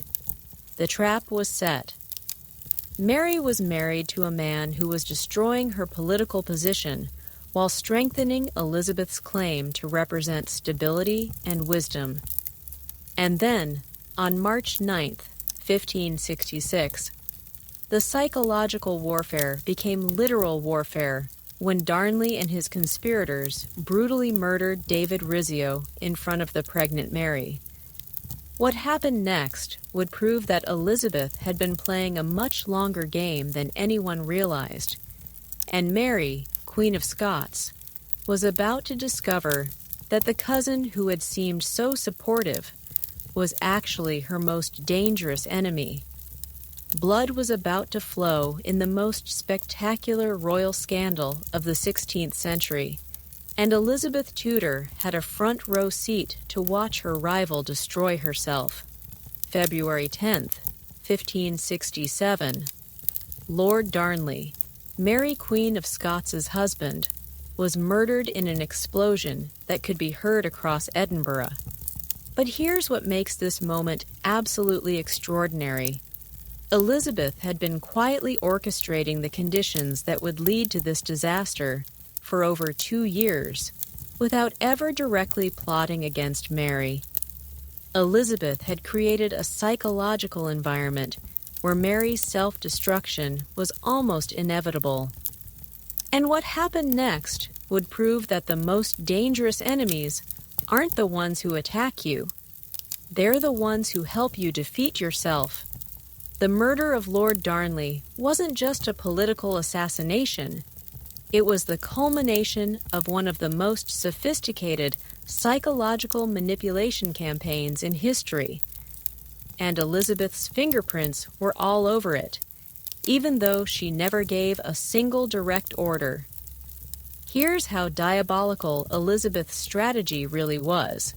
The trap was set. Mary was married to a man who was destroying her political position while strengthening Elizabeth's claim to represent stability and wisdom. And then, on March 9, 1566, the psychological warfare became literal warfare when Darnley and his conspirators brutally murdered David Rizzio in front of the pregnant Mary. What happened next would prove that Elizabeth had been playing a much longer game than anyone realized, and Mary, Queen of Scots, was about to discover that the cousin who had seemed so supportive was actually her most dangerous enemy. Blood was about to flow in the most spectacular royal scandal of the 16th century, and Elizabeth Tudor had a front-row seat to watch her rival destroy herself. February 10th, 1567, Lord Darnley, Mary Queen of Scots' husband, was murdered in an explosion that could be heard across Edinburgh. But here's what makes this moment absolutely extraordinary. Elizabeth had been quietly orchestrating the conditions that would lead to this disaster for over 2 years, without ever directly plotting against Mary. Elizabeth had created a psychological environment where Mary's self-destruction was almost inevitable. And what happened next would prove that the most dangerous enemies aren't the ones who attack you. They're the ones who help you defeat yourself. The murder of Lord Darnley wasn't just a political assassination. It was the culmination of one of the most sophisticated psychological manipulation campaigns in history. And Elizabeth's fingerprints were all over it, even though she never gave a single direct order. Here's how diabolical Elizabeth's strategy really was.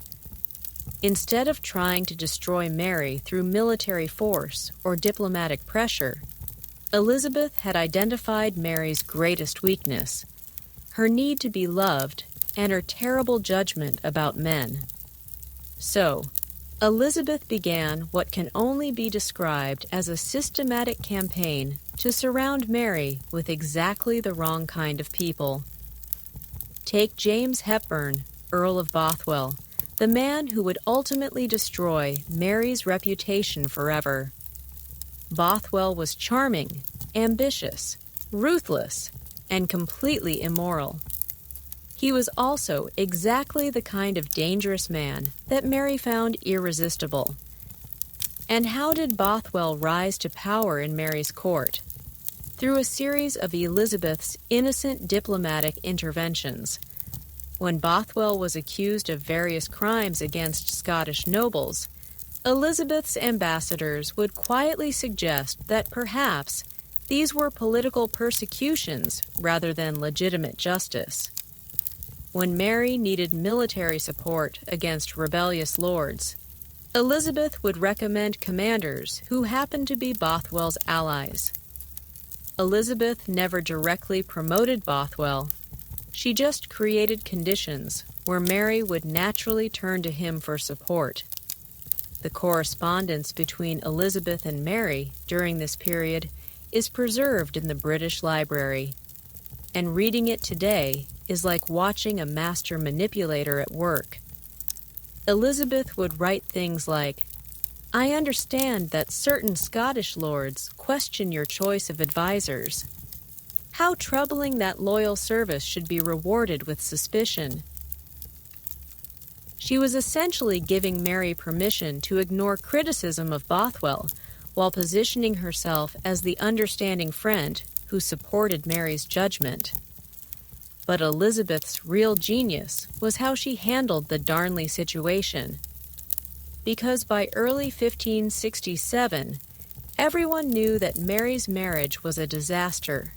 Instead of trying to destroy Mary through military force or diplomatic pressure, Elizabeth had identified Mary's greatest weakness, her need to be loved and her terrible judgment about men. So, Elizabeth began what can only be described as a systematic campaign to surround Mary with exactly the wrong kind of people. Take James Hepburn, Earl of Bothwell, the man who would ultimately destroy Mary's reputation forever. Bothwell was charming, ambitious, ruthless, and completely immoral. He was also exactly the kind of dangerous man that Mary found irresistible. And how did Bothwell rise to power in Mary's court? Through a series of Elizabeth's innocent diplomatic interventions. When Bothwell was accused of various crimes against Scottish nobles, Elizabeth's ambassadors would quietly suggest that perhaps these were political persecutions rather than legitimate justice. When Mary needed military support against rebellious lords, Elizabeth would recommend commanders who happened to be Bothwell's allies. Elizabeth never directly promoted Bothwell. She just created conditions where Mary would naturally turn to him for support. The correspondence between Elizabeth and Mary during this period is preserved in the British Library, and reading it today is like watching a master manipulator at work. Elizabeth would write things like, "I understand that certain Scottish lords question your choice of advisers. How troubling that loyal service should be rewarded with suspicion." She was essentially giving Mary permission to ignore criticism of Bothwell while positioning herself as the understanding friend who supported Mary's judgment. But Elizabeth's real genius was how she handled the Darnley situation. Because by early 1567, everyone knew that Mary's marriage was a disaster.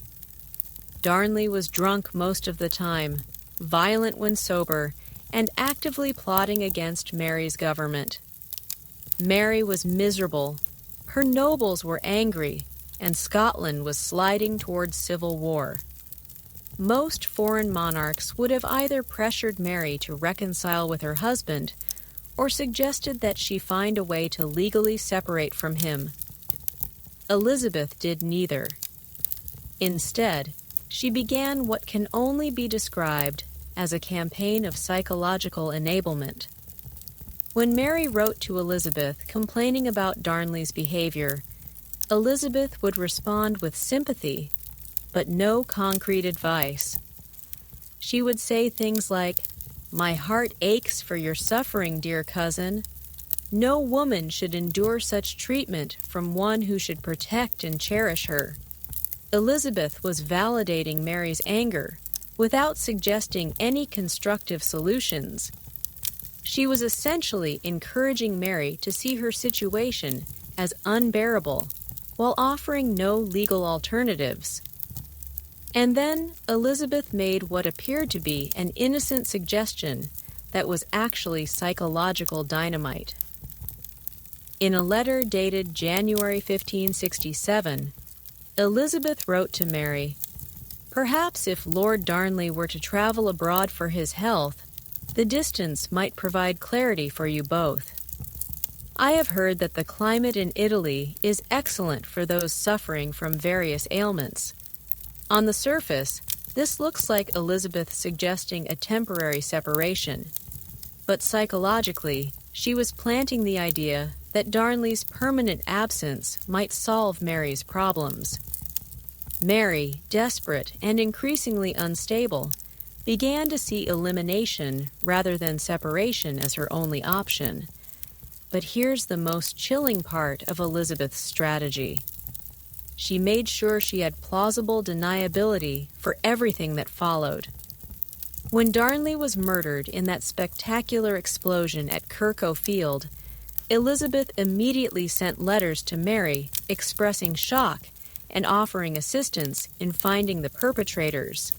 Darnley was drunk most of the time, violent when sober, and actively plotting against Mary's government. Mary was miserable, her nobles were angry, and Scotland was sliding towards civil war. Most foreign monarchs would have either pressured Mary to reconcile with her husband or suggested that she find a way to legally separate from him. Elizabeth did neither. Instead, she began what can only be described as a campaign of psychological enablement. When Mary wrote to Elizabeth complaining about Darnley's behavior, Elizabeth would respond with sympathy, but no concrete advice. She would say things like, "My heart aches for your suffering, dear cousin. No woman should endure such treatment from one who should protect and cherish her." Elizabeth was validating Mary's anger without suggesting any constructive solutions. She was essentially encouraging Mary to see her situation as unbearable while offering no legal alternatives. And then Elizabeth made what appeared to be an innocent suggestion that was actually psychological dynamite. In a letter dated January 1567, Elizabeth wrote to Mary, "Perhaps if Lord Darnley were to travel abroad for his health, the distance might provide clarity for you both. I have heard that the climate in Italy is excellent for those suffering from various ailments. On the surface, this looks like Elizabeth suggesting a temporary separation, but psychologically, she was planting the idea that Darnley's permanent absence might solve Mary's problems. Mary, desperate and increasingly unstable, began to see elimination rather than separation as her only option. But here's the most chilling part of Elizabeth's strategy. She made sure she had plausible deniability for everything that followed. When Darnley was murdered in that spectacular explosion at Kirk Field, Elizabeth immediately sent letters to Mary expressing shock and offering assistance in finding the perpetrators.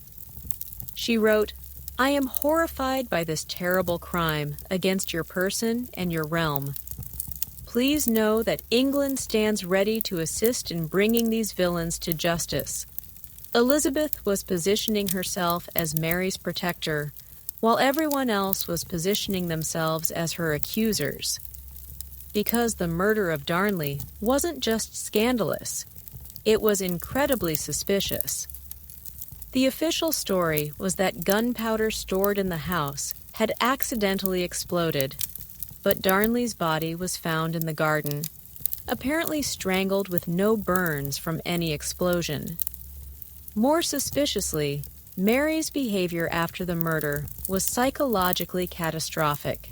She wrote, "I am horrified by this terrible crime against your person and your realm. Please know that England stands ready to assist in bringing these villains to justice." Elizabeth was positioning herself as Mary's protector, while everyone else was positioning themselves as her accusers. Because the murder of Darnley wasn't just scandalous, it was incredibly suspicious. The official story was that gunpowder stored in the house had accidentally exploded, but Darnley's body was found in the garden, apparently strangled with no burns from any explosion. More suspiciously, Mary's behavior after the murder was psychologically catastrophic.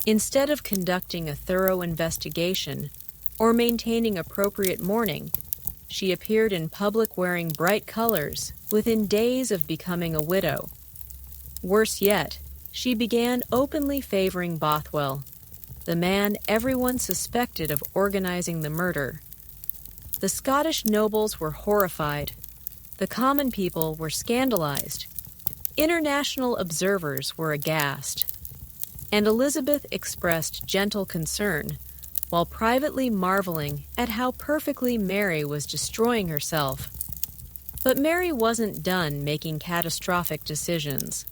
Instead of conducting a thorough investigation or maintaining appropriate mourning, she appeared in public wearing bright colors within days of becoming a widow. Worse yet, she began openly favoring Bothwell, the man everyone suspected of organizing the murder. The Scottish nobles were horrified. The common people were scandalized. International observers were aghast. And Elizabeth expressed gentle concern, while privately marveling at how perfectly Mary was destroying herself. But Mary wasn't done making catastrophic decisions.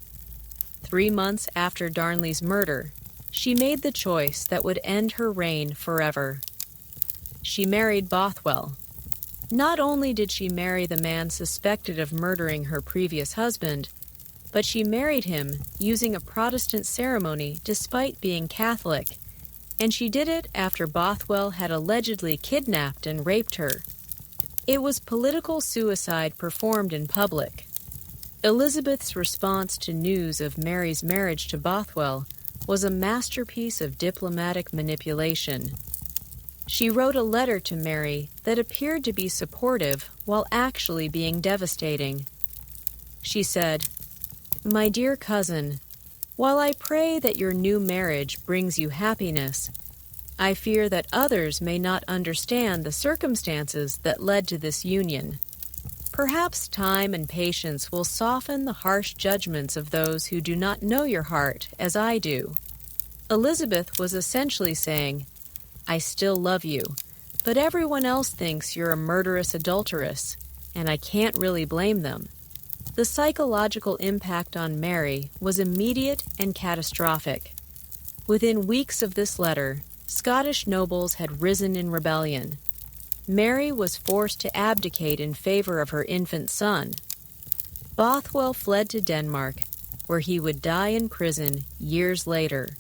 3 months after Darnley's murder, she made the choice that would end her reign forever. She married Bothwell. Not only did she marry the man suspected of murdering her previous husband, but she married him using a Protestant ceremony despite being Catholic, and she did it after Bothwell had allegedly kidnapped and raped her. It was political suicide performed in public. Elizabeth's response to news of Mary's marriage to Bothwell was a masterpiece of diplomatic manipulation. She wrote a letter to Mary that appeared to be supportive while actually being devastating. She said, "My dear cousin, while I pray that your new marriage brings you happiness, I fear that others may not understand the circumstances that led to this union. Perhaps time and patience will soften the harsh judgments of those who do not know your heart as I do." Elizabeth was essentially saying, "I still love you, but everyone else thinks you're a murderous adulteress, and I can't really blame them." The psychological impact on Mary was immediate and catastrophic. Within weeks of this letter, Scottish nobles had risen in rebellion. Mary was forced to abdicate in favor of her infant son. Bothwell fled to Denmark, where he would die in prison years later.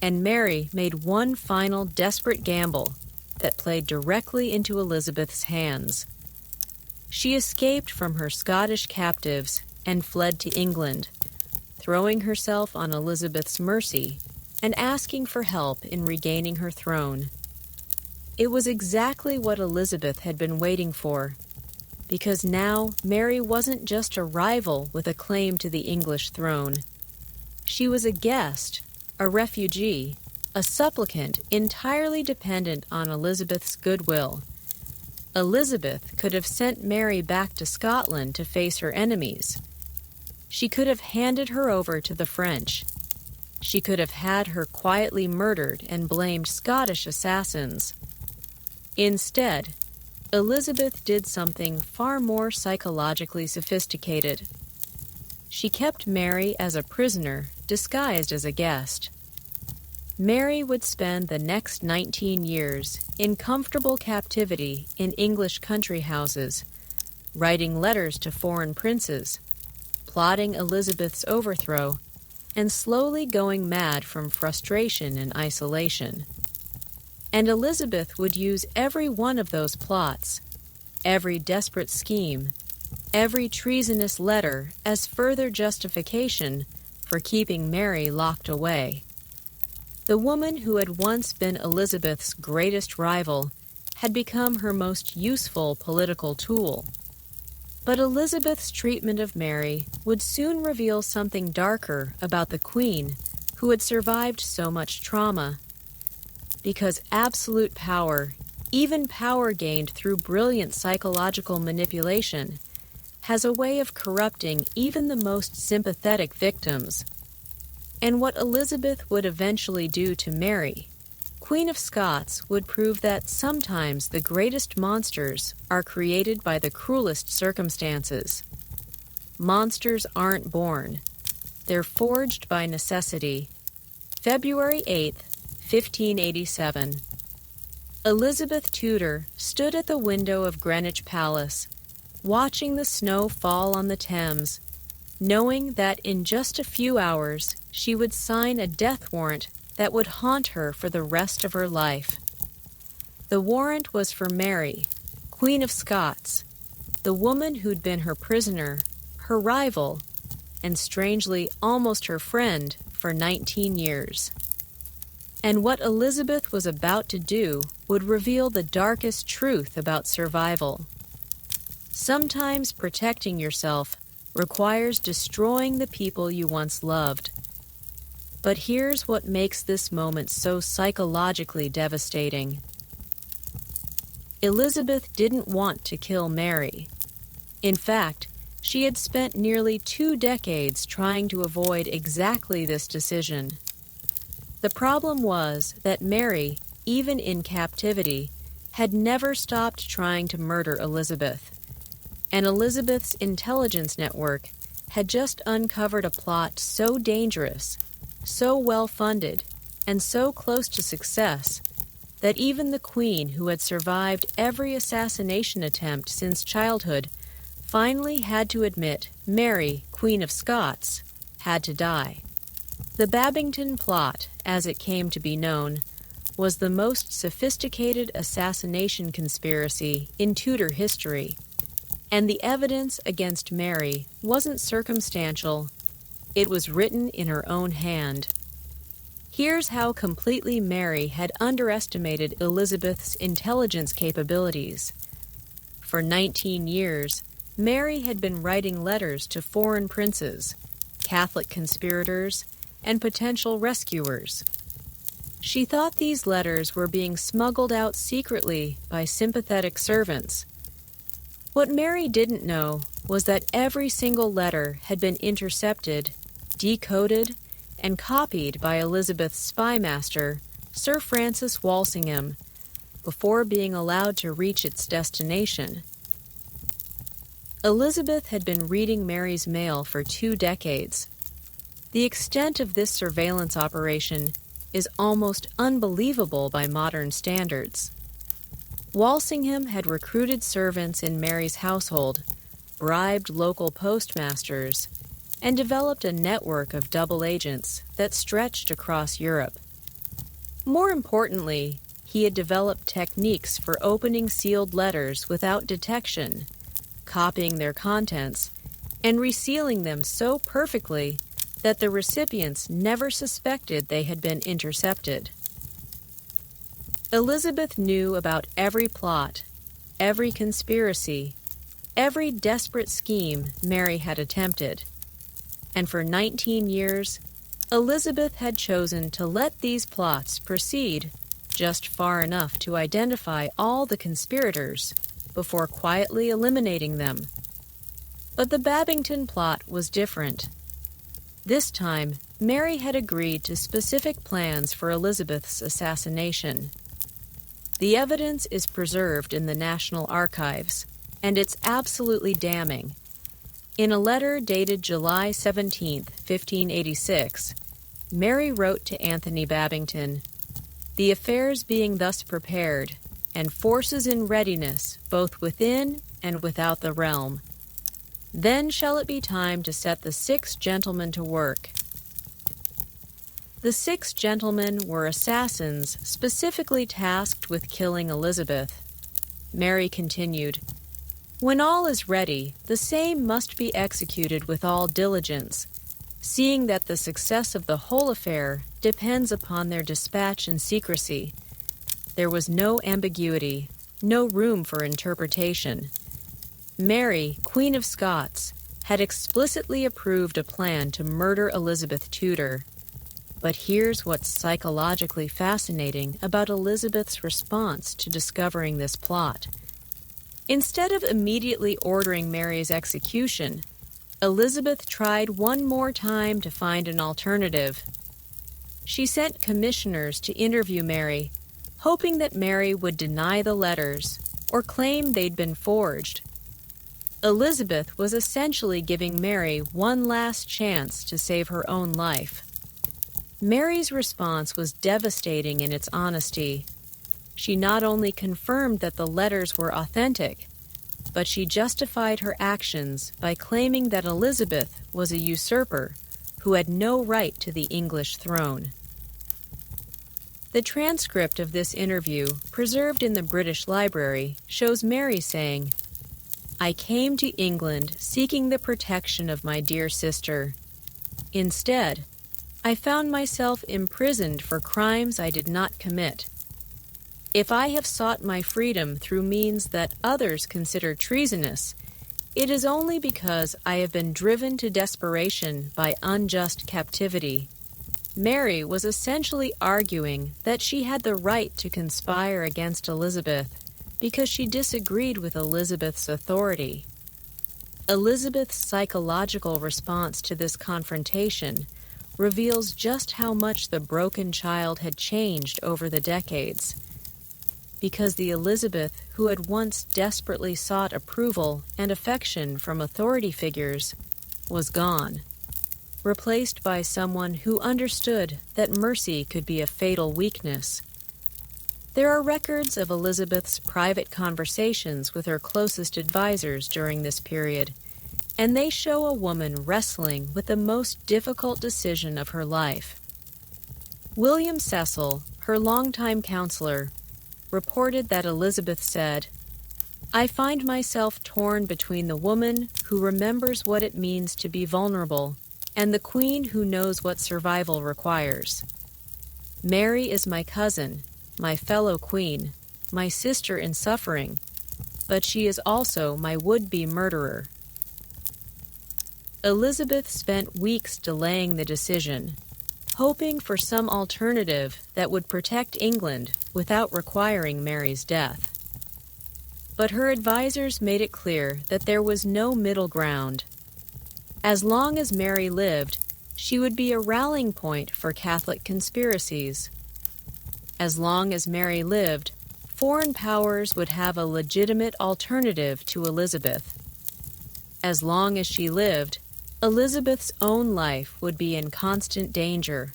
And Mary made one final desperate gamble that played directly into Elizabeth's hands. She escaped from her Scottish captives and fled to England, throwing herself on Elizabeth's mercy and asking for help in regaining her throne. It was exactly what Elizabeth had been waiting for, because now Mary wasn't just a rival with a claim to the English throne. She was a guest, a refugee, a supplicant entirely dependent on Elizabeth's goodwill. Elizabeth could have sent Mary back to Scotland to face her enemies. She could have handed her over to the French. She could have had her quietly murdered and blamed Scottish assassins. Instead, Elizabeth did something far more psychologically sophisticated. She kept Mary as a prisoner, disguised as a guest. Mary would spend the next 19 years in comfortable captivity in English country houses, writing letters to foreign princes, plotting Elizabeth's overthrow, and slowly going mad from frustration and isolation. And Elizabeth would use every one of those plots, every desperate scheme, every treasonous letter as further justification for keeping Mary locked away. The woman who had once been Elizabeth's greatest rival had become her most useful political tool. But Elizabeth's treatment of Mary would soon reveal something darker about the Queen, who had survived so much trauma. Because absolute power, even power gained through brilliant psychological manipulation, has a way of corrupting even the most sympathetic victims. And what Elizabeth would eventually do to Mary, Queen of Scots, would prove that sometimes the greatest monsters are created by the cruelest circumstances. Monsters aren't born. They're forged by necessity. February 8th, 1587. Elizabeth Tudor stood at the window of Greenwich Palace, watching the snow fall on the Thames, knowing that in just a few hours she would sign a death warrant that would haunt her for the rest of her life. The warrant was for Mary, Queen of Scots, the woman who'd been her prisoner, her rival, and strangely almost her friend for 19 years. And what Elizabeth was about to do would reveal the darkest truth about survival. Sometimes protecting yourself requires destroying the people you once loved. But here's what makes this moment so psychologically devastating. Elizabeth didn't want to kill Mary. In fact, she had spent nearly 2 decades trying to avoid exactly this decision. The problem was that Mary, even in captivity, had never stopped trying to murder Elizabeth. And Elizabeth's intelligence network had just uncovered a plot so dangerous, so well-funded, and so close to success that even the queen who had survived every assassination attempt since childhood finally had to admit Mary, Queen of Scots, had to die. The Babington plot, as it came to be known, was the most sophisticated assassination conspiracy in Tudor history, and the evidence against Mary wasn't circumstantial, it was written in her own hand. Here's how completely Mary had underestimated Elizabeth's intelligence capabilities. For 19 years, Mary had been writing letters to foreign princes, Catholic conspirators, and potential rescuers. She thought these letters were being smuggled out secretly by sympathetic servants. What Mary didn't know was that every single letter had been intercepted, decoded, and copied by Elizabeth's spy master, Sir Francis Walsingham, before being allowed to reach its destination. Elizabeth had been reading Mary's mail for 2 decades. The extent of this surveillance operation is almost unbelievable by modern standards. Walsingham had recruited servants in Mary's household, bribed local postmasters, and developed a network of double agents that stretched across Europe. More importantly, he had developed techniques for opening sealed letters without detection, copying their contents, and resealing them so perfectly that the recipients never suspected they had been intercepted. Elizabeth knew about every plot, every conspiracy, every desperate scheme Mary had attempted. And for 19 years, Elizabeth had chosen to let these plots proceed just far enough to identify all the conspirators before quietly eliminating them. But the Babington plot was different. This time, Mary had agreed to specific plans for Elizabeth's assassination. The evidence is preserved in the National Archives, and it's absolutely damning. In a letter dated July 17, 1586, Mary wrote to Anthony Babington, "The affairs being thus prepared, and forces in readiness both within and without the realm, then shall it be time to set the 6 gentlemen to work." The 6 gentlemen were assassins specifically tasked with killing Elizabeth. Mary continued, "When all is ready, the same must be executed with all diligence, seeing that the success of the whole affair depends upon their dispatch and secrecy." There was no ambiguity, no room for interpretation. Mary, Queen of Scots, had explicitly approved a plan to murder Elizabeth Tudor. But here's what's psychologically fascinating about Elizabeth's response to discovering this plot. Instead of immediately ordering Mary's execution, Elizabeth tried one more time to find an alternative. She sent commissioners to interview Mary, hoping that Mary would deny the letters or claim they'd been forged. Elizabeth was essentially giving Mary one last chance to save her own life. Mary's response was devastating in its honesty. She not only confirmed that the letters were authentic, but she justified her actions by claiming that Elizabeth was a usurper who had no right to the English throne. The transcript of this interview, preserved in the British Library, shows Mary saying, "I came to England seeking the protection of my dear sister. Instead, I found myself imprisoned for crimes I did not commit. If I have sought my freedom through means that others consider treasonous, it is only because I have been driven to desperation by unjust captivity." Mary was essentially arguing that she had the right to conspire against Elizabeth because she disagreed with Elizabeth's authority. Elizabeth's psychological response to this confrontation reveals just how much the broken child had changed over the decades, because the Elizabeth who had once desperately sought approval and affection from authority figures was gone, replaced by someone who understood that mercy could be a fatal weakness. There are records of Elizabeth's private conversations with her closest advisors during this period, and they show a woman wrestling with the most difficult decision of her life. William Cecil, her longtime counselor, reported that Elizabeth said, "I find myself torn between the woman who remembers what it means to be vulnerable and the queen who knows what survival requires. Mary is my cousin, my fellow queen, my sister in suffering, but she is also my would-be murderer." Elizabeth spent weeks delaying the decision, hoping for some alternative that would protect England without requiring Mary's death. But her advisors made it clear that there was no middle ground. As long as Mary lived, she would be a rallying point for Catholic conspiracies. As long as Mary lived, foreign powers would have a legitimate alternative to Elizabeth. As long as she lived, Elizabeth's own life would be in constant danger.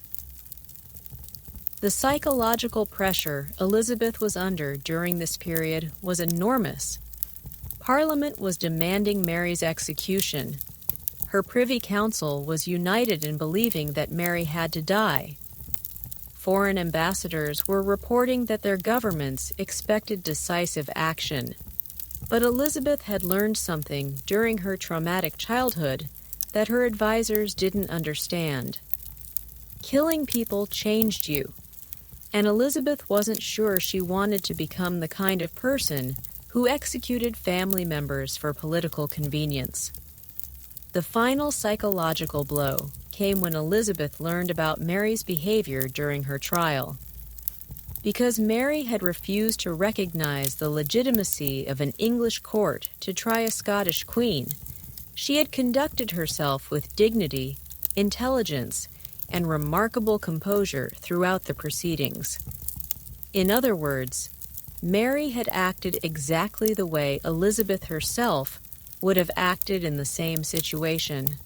The psychological pressure Elizabeth was under during this period was enormous. Parliament was demanding Mary's execution. Her Privy Council was united in believing that Mary had to die. Foreign ambassadors were reporting that their governments expected decisive action. But Elizabeth had learned something during her traumatic childhood that her advisors didn't understand. Killing people changed you, and Elizabeth wasn't sure she wanted to become the kind of person who executed family members for political convenience. The final psychological blow came when Elizabeth learned about Mary's behavior during her trial. Because Mary had refused to recognize the legitimacy of an English court to try a Scottish queen, she had conducted herself with dignity, intelligence, and remarkable composure throughout the proceedings. In other words, Mary had acted exactly the way Elizabeth herself would have acted in the same situation.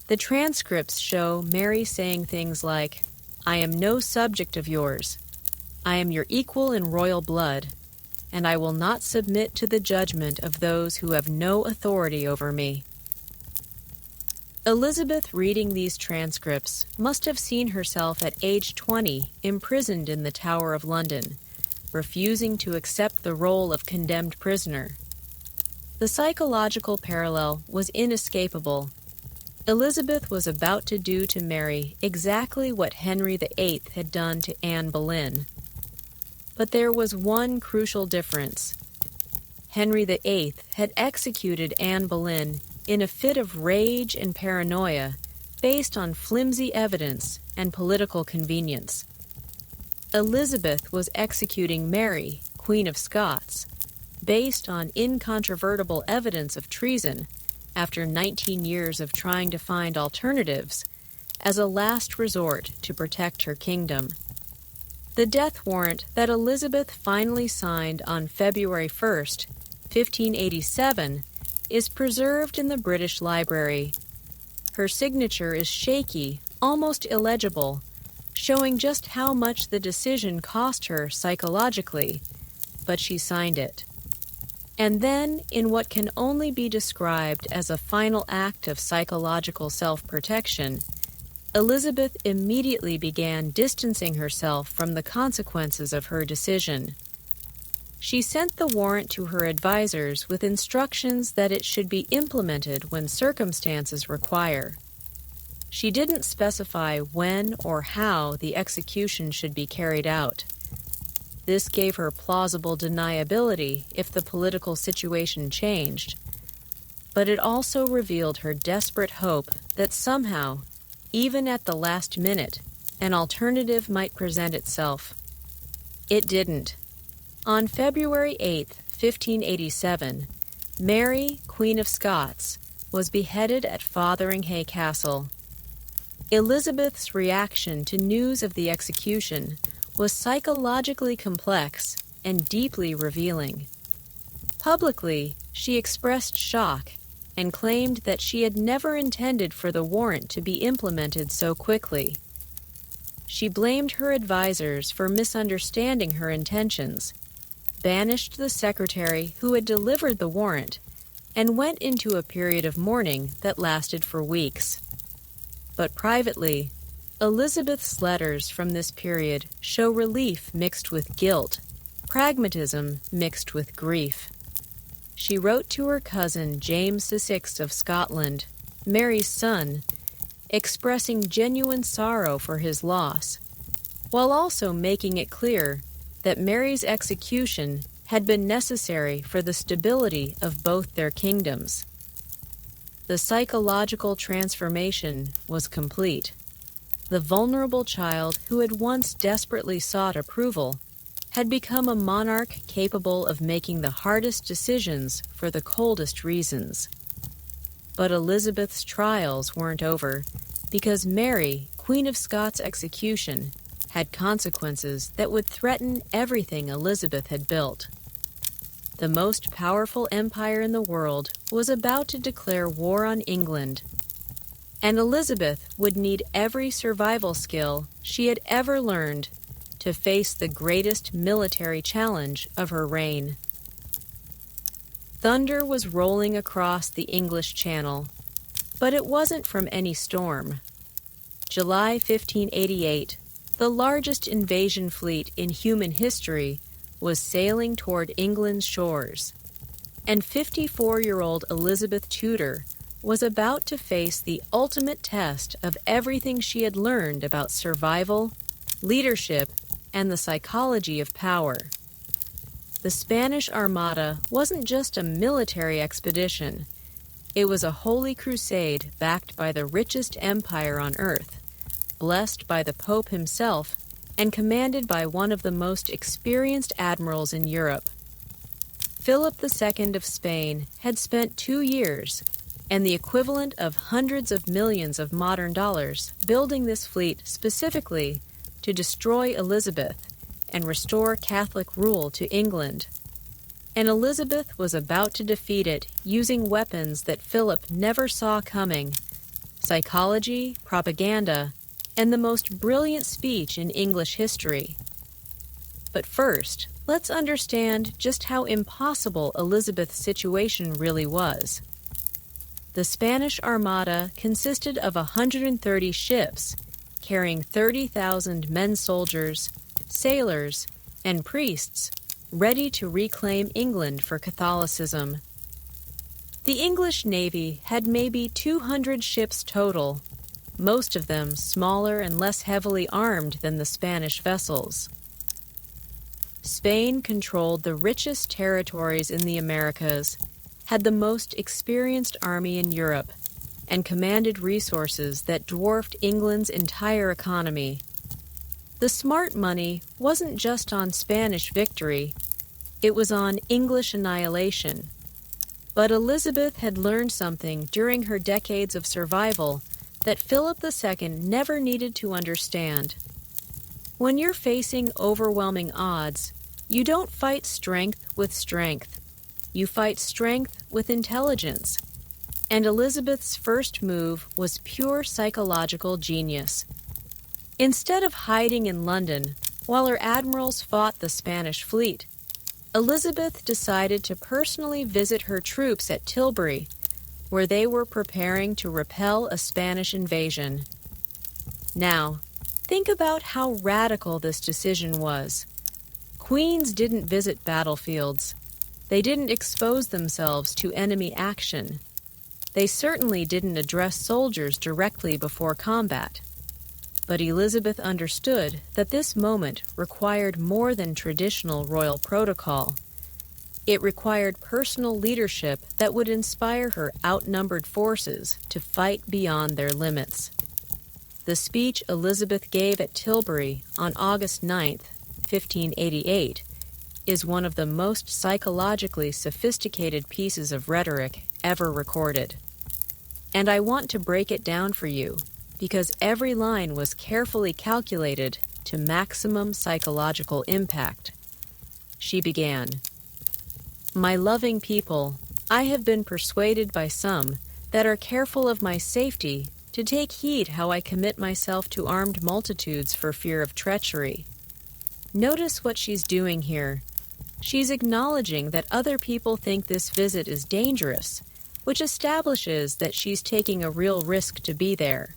The transcripts show Mary saying things like, "I am no subject of yours. I am your equal in royal blood, and I will not submit to the judgment of those who have no authority over me." Elizabeth, reading these transcripts, must have seen herself at age 20 imprisoned in the Tower of London, refusing to accept the role of condemned prisoner. The psychological parallel was inescapable. Elizabeth was about to do to Mary exactly what Henry VIII had done to Anne Boleyn. But there was one crucial difference. Henry VIII had executed Anne Boleyn in a fit of rage and paranoia based on flimsy evidence and political convenience. Elizabeth was executing Mary, Queen of Scots, based on incontrovertible evidence of treason after 19 years of trying to find alternatives as a last resort to protect her kingdom. The death warrant that Elizabeth finally signed on February 1st, 1587, is preserved in the British Library. Her signature is shaky, almost illegible, showing just how much the decision cost her psychologically, but she signed it. And then, in what can only be described as a final act of psychological self-protection, Elizabeth immediately began distancing herself from the consequences of her decision. She sent the warrant to her advisors with instructions that it should be implemented when circumstances require. She didn't specify when or how the execution should be carried out. This gave her plausible deniability if the political situation changed, but it also revealed her desperate hope that somehow, even at the last minute, an alternative might present itself. It didn't. On February 8, 1587, Mary, Queen of Scots, was beheaded at Fotheringhay Castle. Elizabeth's reaction to news of the execution was psychologically complex and deeply revealing. Publicly, she expressed shock and claimed that she had never intended for the warrant to be implemented so quickly. She blamed her advisors for misunderstanding her intentions, banished the secretary who had delivered the warrant, and went into a period of mourning that lasted for weeks. But privately, Elizabeth's letters from this period show relief mixed with guilt, pragmatism mixed with grief. She wrote to her cousin James VI of Scotland, Mary's son, expressing genuine sorrow for his loss, while also making it clear that Mary's execution had been necessary for the stability of both their kingdoms. The psychological transformation was complete. The vulnerable child who had once desperately sought approval had become a monarch capable of making the hardest decisions for the coldest reasons. But Elizabeth's trials weren't over, because Mary, Queen of Scots' execution had consequences that would threaten everything Elizabeth had built. The most powerful empire in the world was about to declare war on England, and Elizabeth would need every survival skill she had ever learned to face the greatest military challenge of her reign. Thunder was rolling across the English Channel, but it wasn't from any storm. July 1588, the largest invasion fleet in human history, was sailing toward England's shores, and 54-year-old Elizabeth Tudor was about to face the ultimate test of everything she had learned about survival, leadership, and the psychology of power. The Spanish Armada wasn't just a military expedition. It was a holy crusade backed by the richest empire on earth, blessed by the Pope himself, and commanded by one of the most experienced admirals in Europe. Philip II of Spain had spent 2 years, and the equivalent of hundreds of millions of modern dollars, building this fleet specifically to destroy Elizabeth and restore Catholic rule to England. And Elizabeth was about to defeat it using weapons that Philip never saw coming: psychology, propaganda, and the most brilliant speech in English history. But first, let's understand just how impossible Elizabeth's situation really was. The Spanish Armada consisted of 130 ships, carrying 30,000 men soldiers, sailors, and priests, ready to reclaim England for Catholicism. The English Navy had maybe 200 ships total, most of them smaller and less heavily armed than the Spanish vessels. Spain controlled the richest territories in the Americas, had the most experienced army in Europe, and commanded resources that dwarfed England's entire economy. The smart money wasn't just on Spanish victory, it was on English annihilation. But Elizabeth had learned something during her decades of survival that Philip II never needed to understand. When you're facing overwhelming odds, you don't fight strength with strength. You fight strength with intelligence. And Elizabeth's first move was pure psychological genius. Instead of hiding in London while her admirals fought the Spanish fleet, Elizabeth decided to personally visit her troops at Tilbury, where they were preparing to repel a Spanish invasion. Now, think about how radical this decision was. Queens didn't visit battlefields. They didn't expose themselves to enemy action. They certainly didn't address soldiers directly before combat. But Elizabeth understood that this moment required more than traditional royal protocol. It required personal leadership that would inspire her outnumbered forces to fight beyond their limits. The speech Elizabeth gave at Tilbury on August 9, 1588, is one of the most psychologically sophisticated pieces of rhetoric ever recorded. And I want to break it down for you, because every line was carefully calculated to maximum psychological impact. She began, "My loving people, I have been persuaded by some that are careful of my safety to take heed how I commit myself to armed multitudes for fear of treachery." Notice what she's doing here. She's acknowledging that other people think this visit is dangerous, which establishes that she's taking a real risk to be there.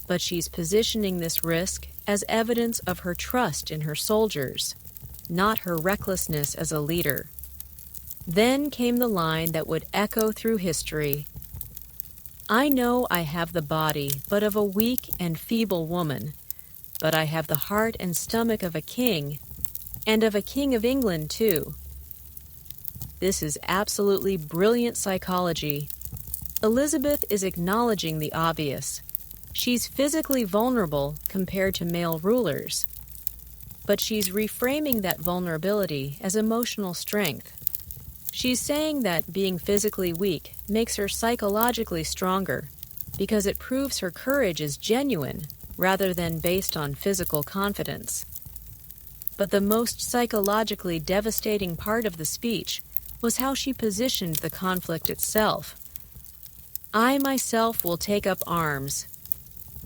But she's positioning this risk as evidence of her trust in her soldiers, not her recklessness as a leader. Then came the line that would echo through history. "I know I have the body but of a weak and feeble woman, but I have the heart and stomach of a king, and of a king of England too." This is absolutely brilliant psychology. Elizabeth is acknowledging the obvious. She's physically vulnerable compared to male rulers, but she's reframing that vulnerability as emotional strength. She's saying that being physically weak makes her psychologically stronger because it proves her courage is genuine rather than based on physical confidence. But the most psychologically devastating part of the speech was how she positioned the conflict itself. "I myself will take up arms.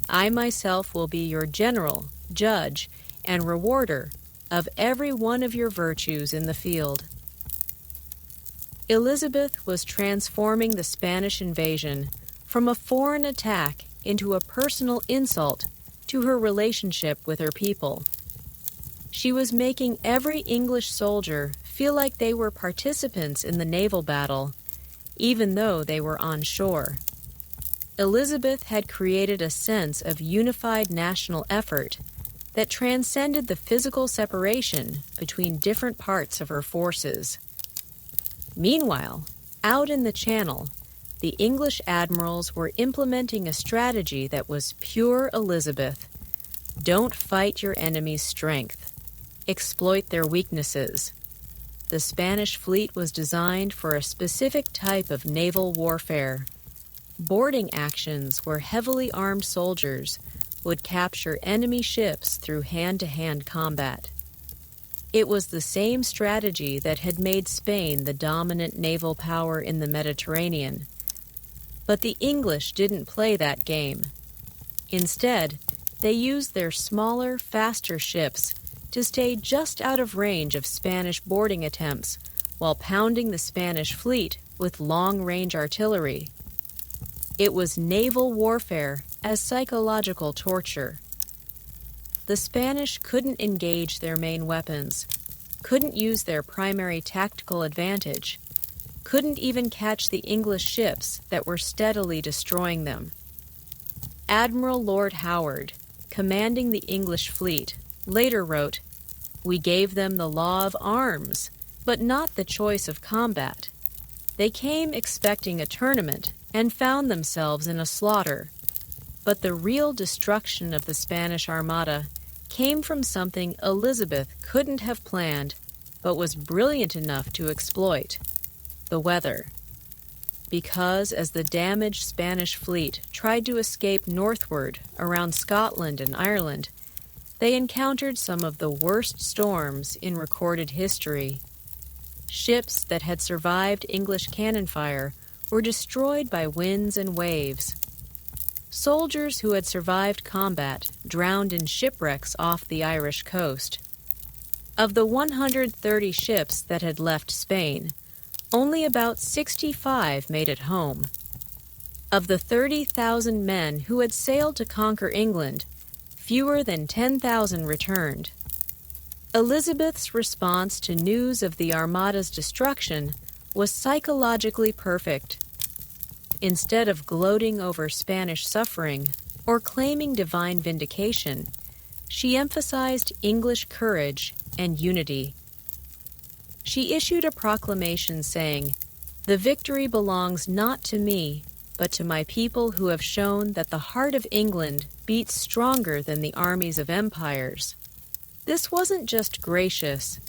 I myself will be your general, judge, and rewarder of every one of your virtues in the field." Elizabeth was transforming the Spanish invasion from a foreign attack into a personal insult to her relationship with her people. She was making every English soldier feel like they were participants in the naval battle, even though they were on shore. Elizabeth had created a sense of unified national effort that transcended the physical separation between different parts of her forces. Meanwhile, out in the Channel, the English admirals were implementing a strategy that was pure Elizabeth. Don't fight your enemy's strength. Exploit their weaknesses. The Spanish fleet was designed for a specific type of naval warfare. Boarding actions where heavily armed soldiers would capture enemy ships through hand-to-hand combat. It was the same strategy that had made Spain the dominant naval power in the Mediterranean. But the English didn't play that game. Instead, they used their smaller, faster ships to stay just out of range of Spanish boarding attempts while pounding the Spanish fleet with long-range artillery. It was naval warfare as psychological torture. The Spanish couldn't engage their main weapons, couldn't use their primary tactical advantage, couldn't even catch the English ships that were steadily destroying them. Admiral Lord Howard, commanding the English fleet, later wrote, "We gave them the law of arms, but not the choice of combat. They came expecting a tournament and found themselves in a slaughter. But the real destruction of the Spanish Armada came from something Elizabeth couldn't have planned, but was brilliant enough to exploit: the weather." Because as the damaged Spanish fleet tried to escape northward around Scotland and Ireland, they encountered some of the worst storms in recorded history. Ships that had survived English cannon fire were destroyed by winds and waves. Soldiers who had survived combat drowned in shipwrecks off the Irish coast. Of the 130 ships that had left Spain, only about 65 made it home. Of the 30,000 men who had sailed to conquer England, fewer than 10,000 returned. Elizabeth's response to news of the Armada's destruction was psychologically perfect. Instead of gloating over Spanish suffering or claiming divine vindication, she emphasized English courage and unity. She issued a proclamation saying, "The victory belongs not to me, but to my people who have shown that the heart of England beats stronger than the armies of empires." This wasn't just gracious,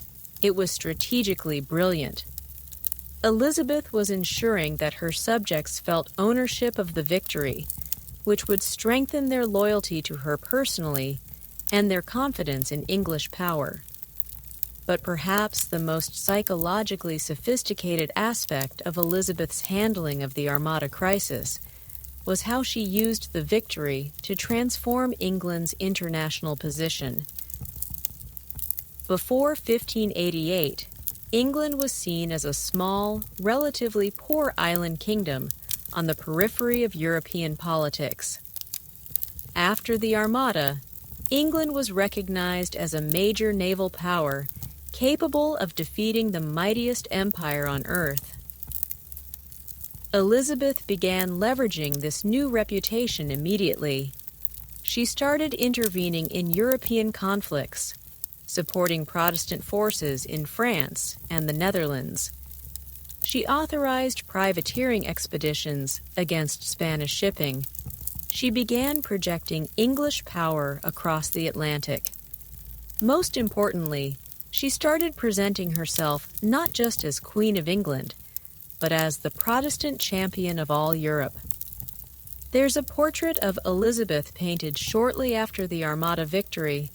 it was strategically brilliant. Elizabeth was ensuring that her subjects felt ownership of the victory, which would strengthen their loyalty to her personally and their confidence in English power. But perhaps the most psychologically sophisticated aspect of Elizabeth's handling of the Armada crisis was how she used the victory to transform England's international position. Before 1588, England was seen as a small, relatively poor island kingdom on the periphery of European politics. After the Armada, England was recognized as a major naval power capable of defeating the mightiest empire on earth. Elizabeth began leveraging this new reputation immediately. She started intervening in European conflicts, supporting Protestant forces in France and the Netherlands. She authorized privateering expeditions against Spanish shipping. She began projecting English power across the Atlantic. Most importantly, she started presenting herself not just as Queen of England, but as the Protestant champion of all Europe. There's a portrait of Elizabeth painted shortly after the Armada victory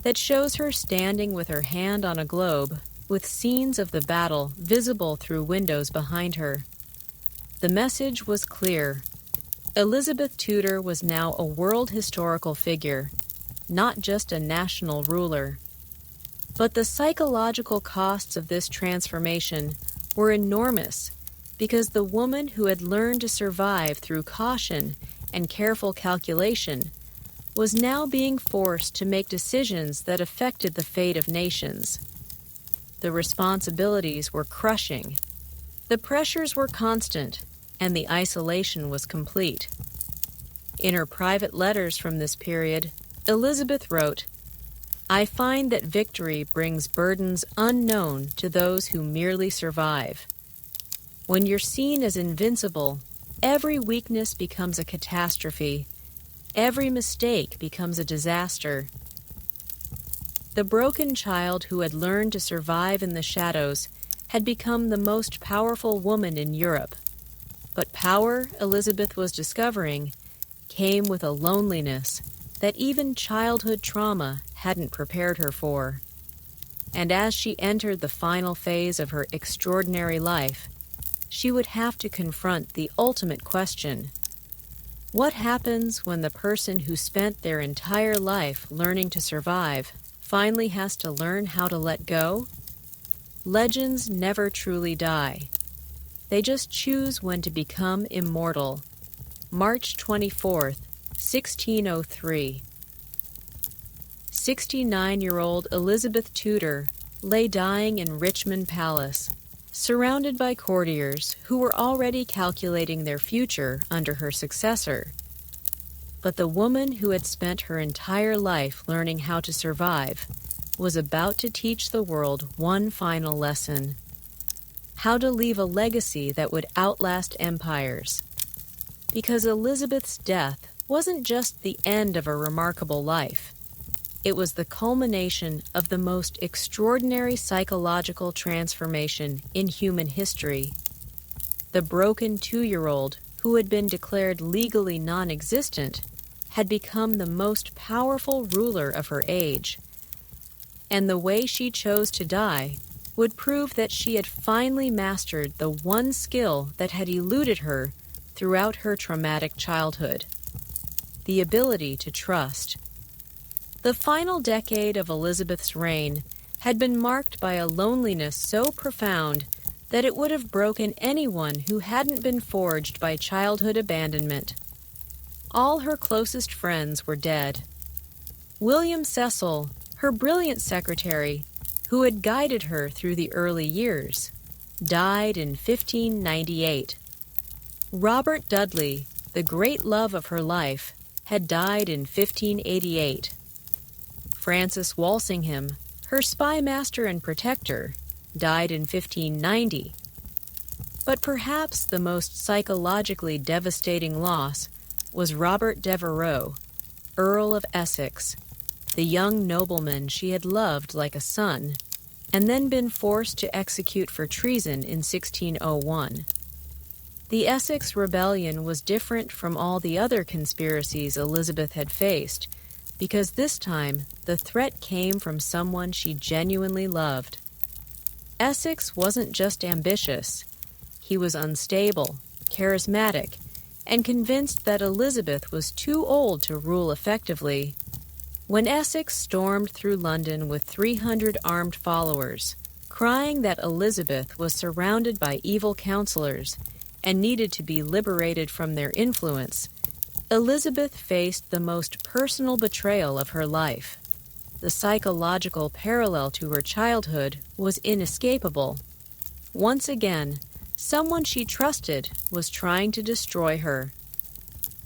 that shows her standing with her hand on a globe, with scenes of the battle visible through windows behind her. The message was clear. Elizabeth Tudor was now a world historical figure, not just a national ruler. But the psychological costs of this transformation were enormous, because the woman who had learned to survive through caution and careful calculation was now being forced to make decisions that affected the fate of nations. The responsibilities were crushing. The pressures were constant, and the isolation was complete. In her private letters from this period, Elizabeth wrote, "I find that victory brings burdens unknown to those who merely survive. When you're seen as invincible, every weakness becomes a catastrophe. Every mistake becomes a disaster." The broken child who had learned to survive in the shadows had become the most powerful woman in Europe. But power, Elizabeth was discovering, came with a loneliness that even childhood trauma hadn't prepared her for. And as she entered the final phase of her extraordinary life, she would have to confront the ultimate question: what happens when the person who spent their entire life learning to survive finally has to learn how to let go? Legends never truly die. They just choose when to become immortal. March 24th, 1603. 69-year-old Elizabeth Tudor lay dying in Richmond Palace, surrounded by courtiers who were already calculating their future under her successor. But the woman who had spent her entire life learning how to survive was about to teach the world one final lesson: how to leave a legacy that would outlast empires. Because Elizabeth's death wasn't just the end of a remarkable life. It was the culmination of the most extraordinary psychological transformation in human history. The broken 2-year-old, who had been declared legally non-existent, had become the most powerful ruler of her age. And the way she chose to die would prove that she had finally mastered the one skill that had eluded her throughout her traumatic childhood: the ability to trust. The final decade of Elizabeth's reign had been marked by a loneliness so profound that it would have broken anyone who hadn't been forged by childhood abandonment. All her closest friends were dead. William Cecil, her brilliant secretary, who had guided her through the early years, died in 1598. Robert Dudley, the great love of her life, had died in 1588. Francis Walsingham, her spy master and protector, died in 1590. But perhaps the most psychologically devastating loss was Robert Devereux, Earl of Essex, the young nobleman she had loved like a son, and then been forced to execute for treason in 1601. The Essex Rebellion was different from all the other conspiracies Elizabeth had faced, because this time the threat came from someone she genuinely loved. Essex wasn't just ambitious. He was unstable, charismatic, and convinced that Elizabeth was too old to rule effectively. When Essex stormed through London with 300 armed followers, crying that Elizabeth was surrounded by evil counselors and needed to be liberated from their influence, Elizabeth faced the most personal betrayal of her life. The psychological parallel to her childhood was inescapable. Once again, someone she trusted was trying to destroy her.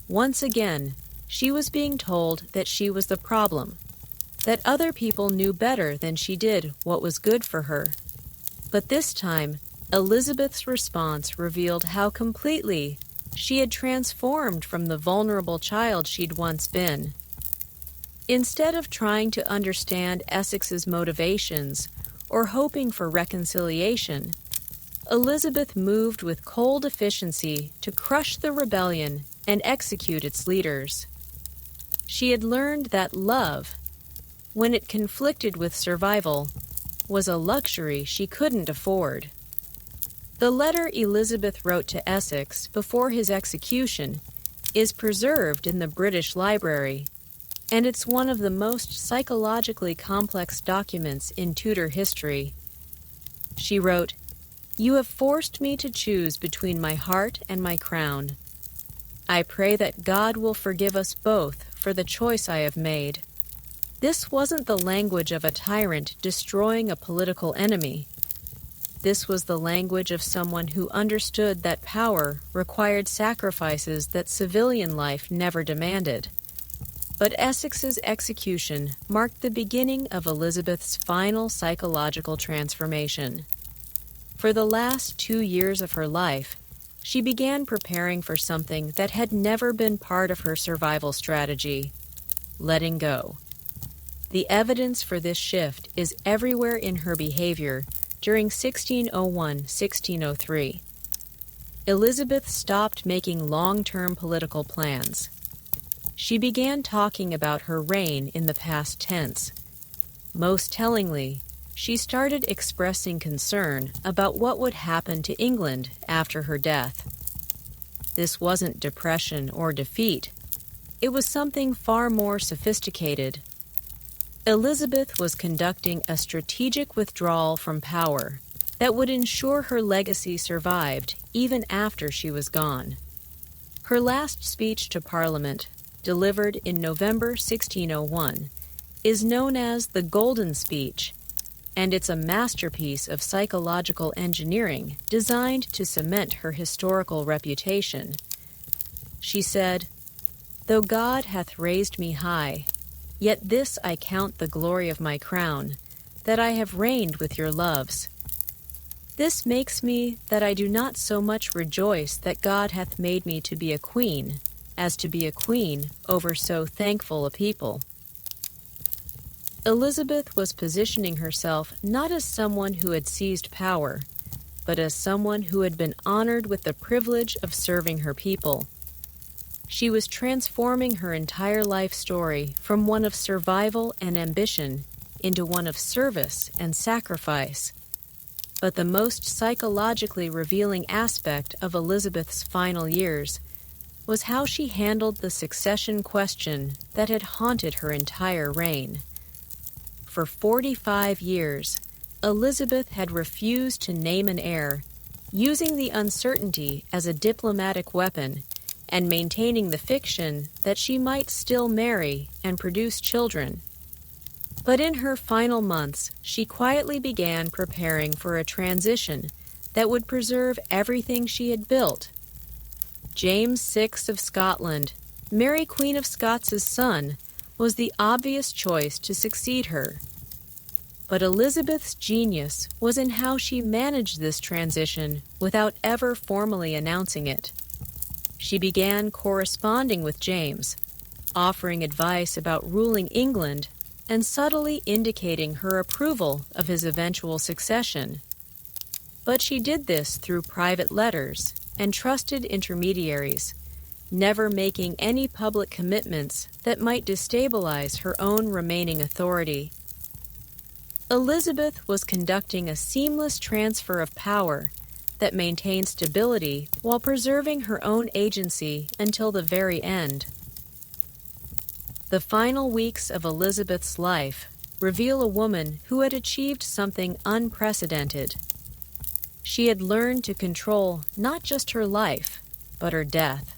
Once again, she was being told that she was the problem, that other people knew better than she did what was good for her. But this time, Elizabeth's response revealed how completely she had transformed from the vulnerable child she'd once been. Instead of trying to understand Essex's motivations or hoping for reconciliation, Elizabeth moved with cold efficiency to crush the rebellion and execute its leaders. She had learned that love, when it conflicted with survival, was a luxury she couldn't afford. The letter Elizabeth wrote to Essex before his execution is preserved in the British Library, and it's one of the most psychologically complex documents in Tudor history. She wrote, "You have forced me to choose between my heart and my crown. I pray that God will forgive us both for the choice I have made. This wasn't the language of a tyrant destroying a political enemy. This was the language of someone who understood that power required sacrifices that civilian life never demanded." But Essex's execution marked the beginning of Elizabeth's final psychological transformation. For the last 2 years of her life, she began preparing for something that had never been part of her survival strategy: letting go. The evidence for this shift is everywhere in her behavior during 1601-1603. Elizabeth stopped making long-term political plans. She began talking about her reign in the past tense. Most tellingly, she started expressing concern about what would happen to England after her death. This wasn't depression or defeat. It was something far more sophisticated. Elizabeth was conducting a strategic withdrawal from power that would ensure her legacy survived even after she was gone. Her last speech to Parliament, delivered in November 1601, is known as the Golden Speech, and it's a masterpiece of psychological engineering designed to cement her historical reputation. She said, "Though God hath raised me high, yet this I count the glory of my crown, that I have reigned with your loves. This makes me that I do not so much rejoice that God hath made me to be a queen, as to be a queen over so thankful a people." Elizabeth was positioning herself not as someone who had seized power, but as someone who had been honored with the privilege of serving her people. She was transforming her entire life story from one of survival and ambition into one of service and sacrifice. But the most psychologically revealing aspect of Elizabeth's final years was how she handled the succession question that had haunted her entire reign. for 45 years, Elizabeth had refused to name an heir, using the uncertainty as a diplomatic weapon and maintaining the fiction that she might still marry and produce children. But in her final months, she quietly began preparing for a transition that would preserve everything she had built. James VI of Scotland, Mary Queen of Scots' son, was the obvious choice to succeed her. But Elizabeth's genius was in how she managed this transition without ever formally announcing it. She began corresponding with James, offering advice about ruling England and subtly indicating her approval of his eventual succession. But she did this through private letters and trusted intermediaries, never making any public commitments that might destabilize her own remaining authority. Elizabeth was conducting a seamless transfer of power that maintained stability while preserving her own agency until the very end. The final weeks of Elizabeth's life reveal a woman who had achieved something unprecedented. She had learned to control not just her life, but her death.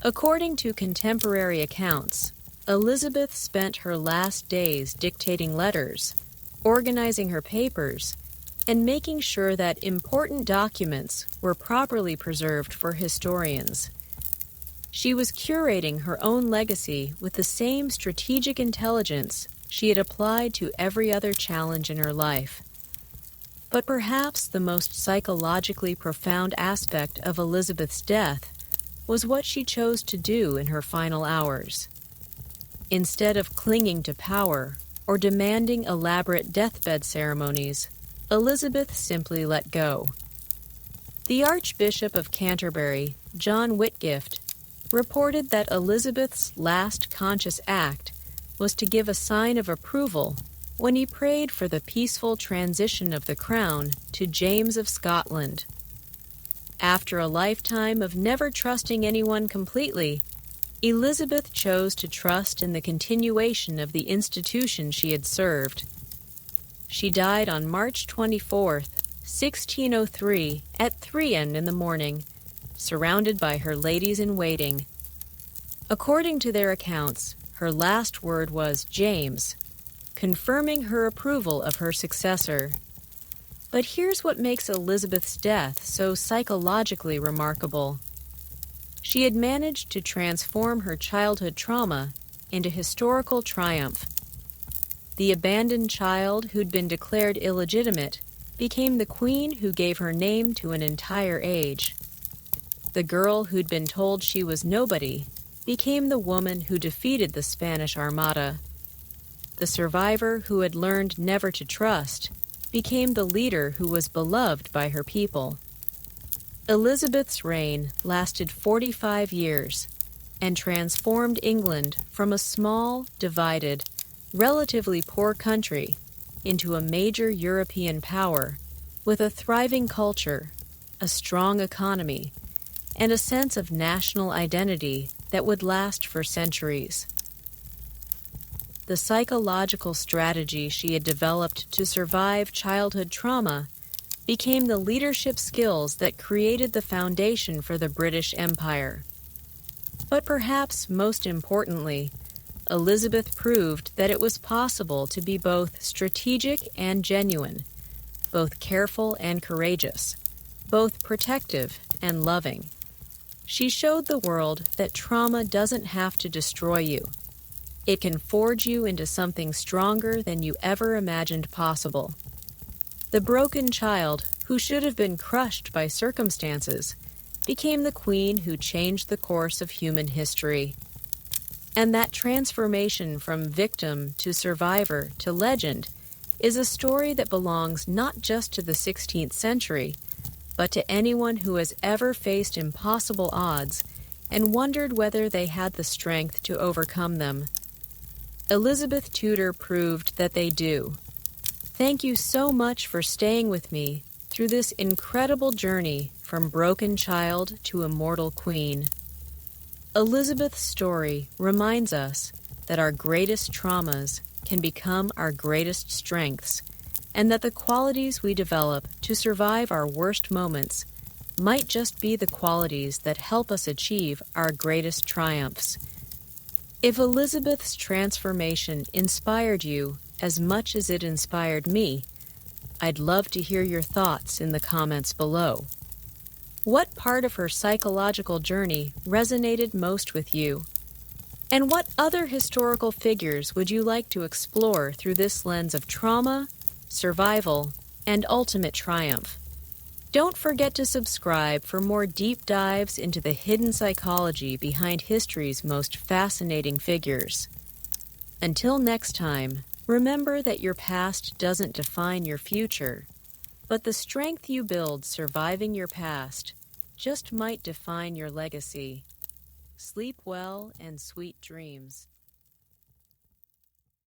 According to contemporary accounts, Elizabeth spent her last days dictating letters, organizing her papers, and making sure that important documents were properly preserved for historians. She was curating her own legacy with the same strategic intelligence she had applied to every other challenge in her life. But perhaps the most psychologically profound aspect of Elizabeth's death was what she chose to do in her final hours. Instead of clinging to power or demanding elaborate deathbed ceremonies, Elizabeth simply let go. The Archbishop of Canterbury, John Whitgift, reported that Elizabeth's last conscious act was to give a sign of approval when he prayed for the peaceful transition of the crown to James of Scotland. After a lifetime of never trusting anyone completely, Elizabeth chose to trust in the continuation of the institution she had served. She died on March 24, 1603, at 3 in the morning, surrounded by her ladies-in-waiting. According to their accounts, her last word was James, confirming her approval of her successor. But here's what makes Elizabeth's death so psychologically remarkable. She had managed to transform her childhood trauma into historical triumph. The abandoned child who'd been declared illegitimate became the queen who gave her name to an entire age. The girl who'd been told she was nobody became the woman who defeated the Spanish Armada. The survivor who had learned never to trust became the leader who was beloved by her people. Elizabeth's reign lasted 45 years and transformed England from a small, divided, relatively poor country into a major European power with a thriving culture, a strong economy, and a sense of national identity that would last for centuries. The psychological strategy she had developed to survive childhood trauma became the leadership skills that created the foundation for the British Empire. But perhaps most importantly, Elizabeth proved that it was possible to be both strategic and genuine, both careful and courageous, both protective and loving. She showed the world that trauma doesn't have to destroy you. It can forge you into something stronger than you ever imagined possible. The broken child, who should have been crushed by circumstances, became the queen who changed the course of human history. And that transformation from victim to survivor to legend is a story that belongs not just to the 16th century, but to anyone who has ever faced impossible odds and wondered whether they had the strength to overcome them. Elizabeth Tudor proved that they do. Thank you so much for staying with me through this incredible journey from broken child to immortal queen. Elizabeth's story reminds us that our greatest traumas can become our greatest strengths, and that the qualities we develop to survive our worst moments might just be the qualities that help us achieve our greatest triumphs. If Elizabeth's transformation inspired you as much as it inspired me, I'd love to hear your thoughts in the comments below. What part of her psychological journey resonated most with you? And what other historical figures would you like to explore through this lens of trauma, survival, and ultimate triumph? Don't forget to subscribe for more deep dives into the hidden psychology behind history's most fascinating figures. Until next time, remember that your past doesn't define your future, but the strength you build surviving your past just might define your legacy. Sleep well and sweet dreams.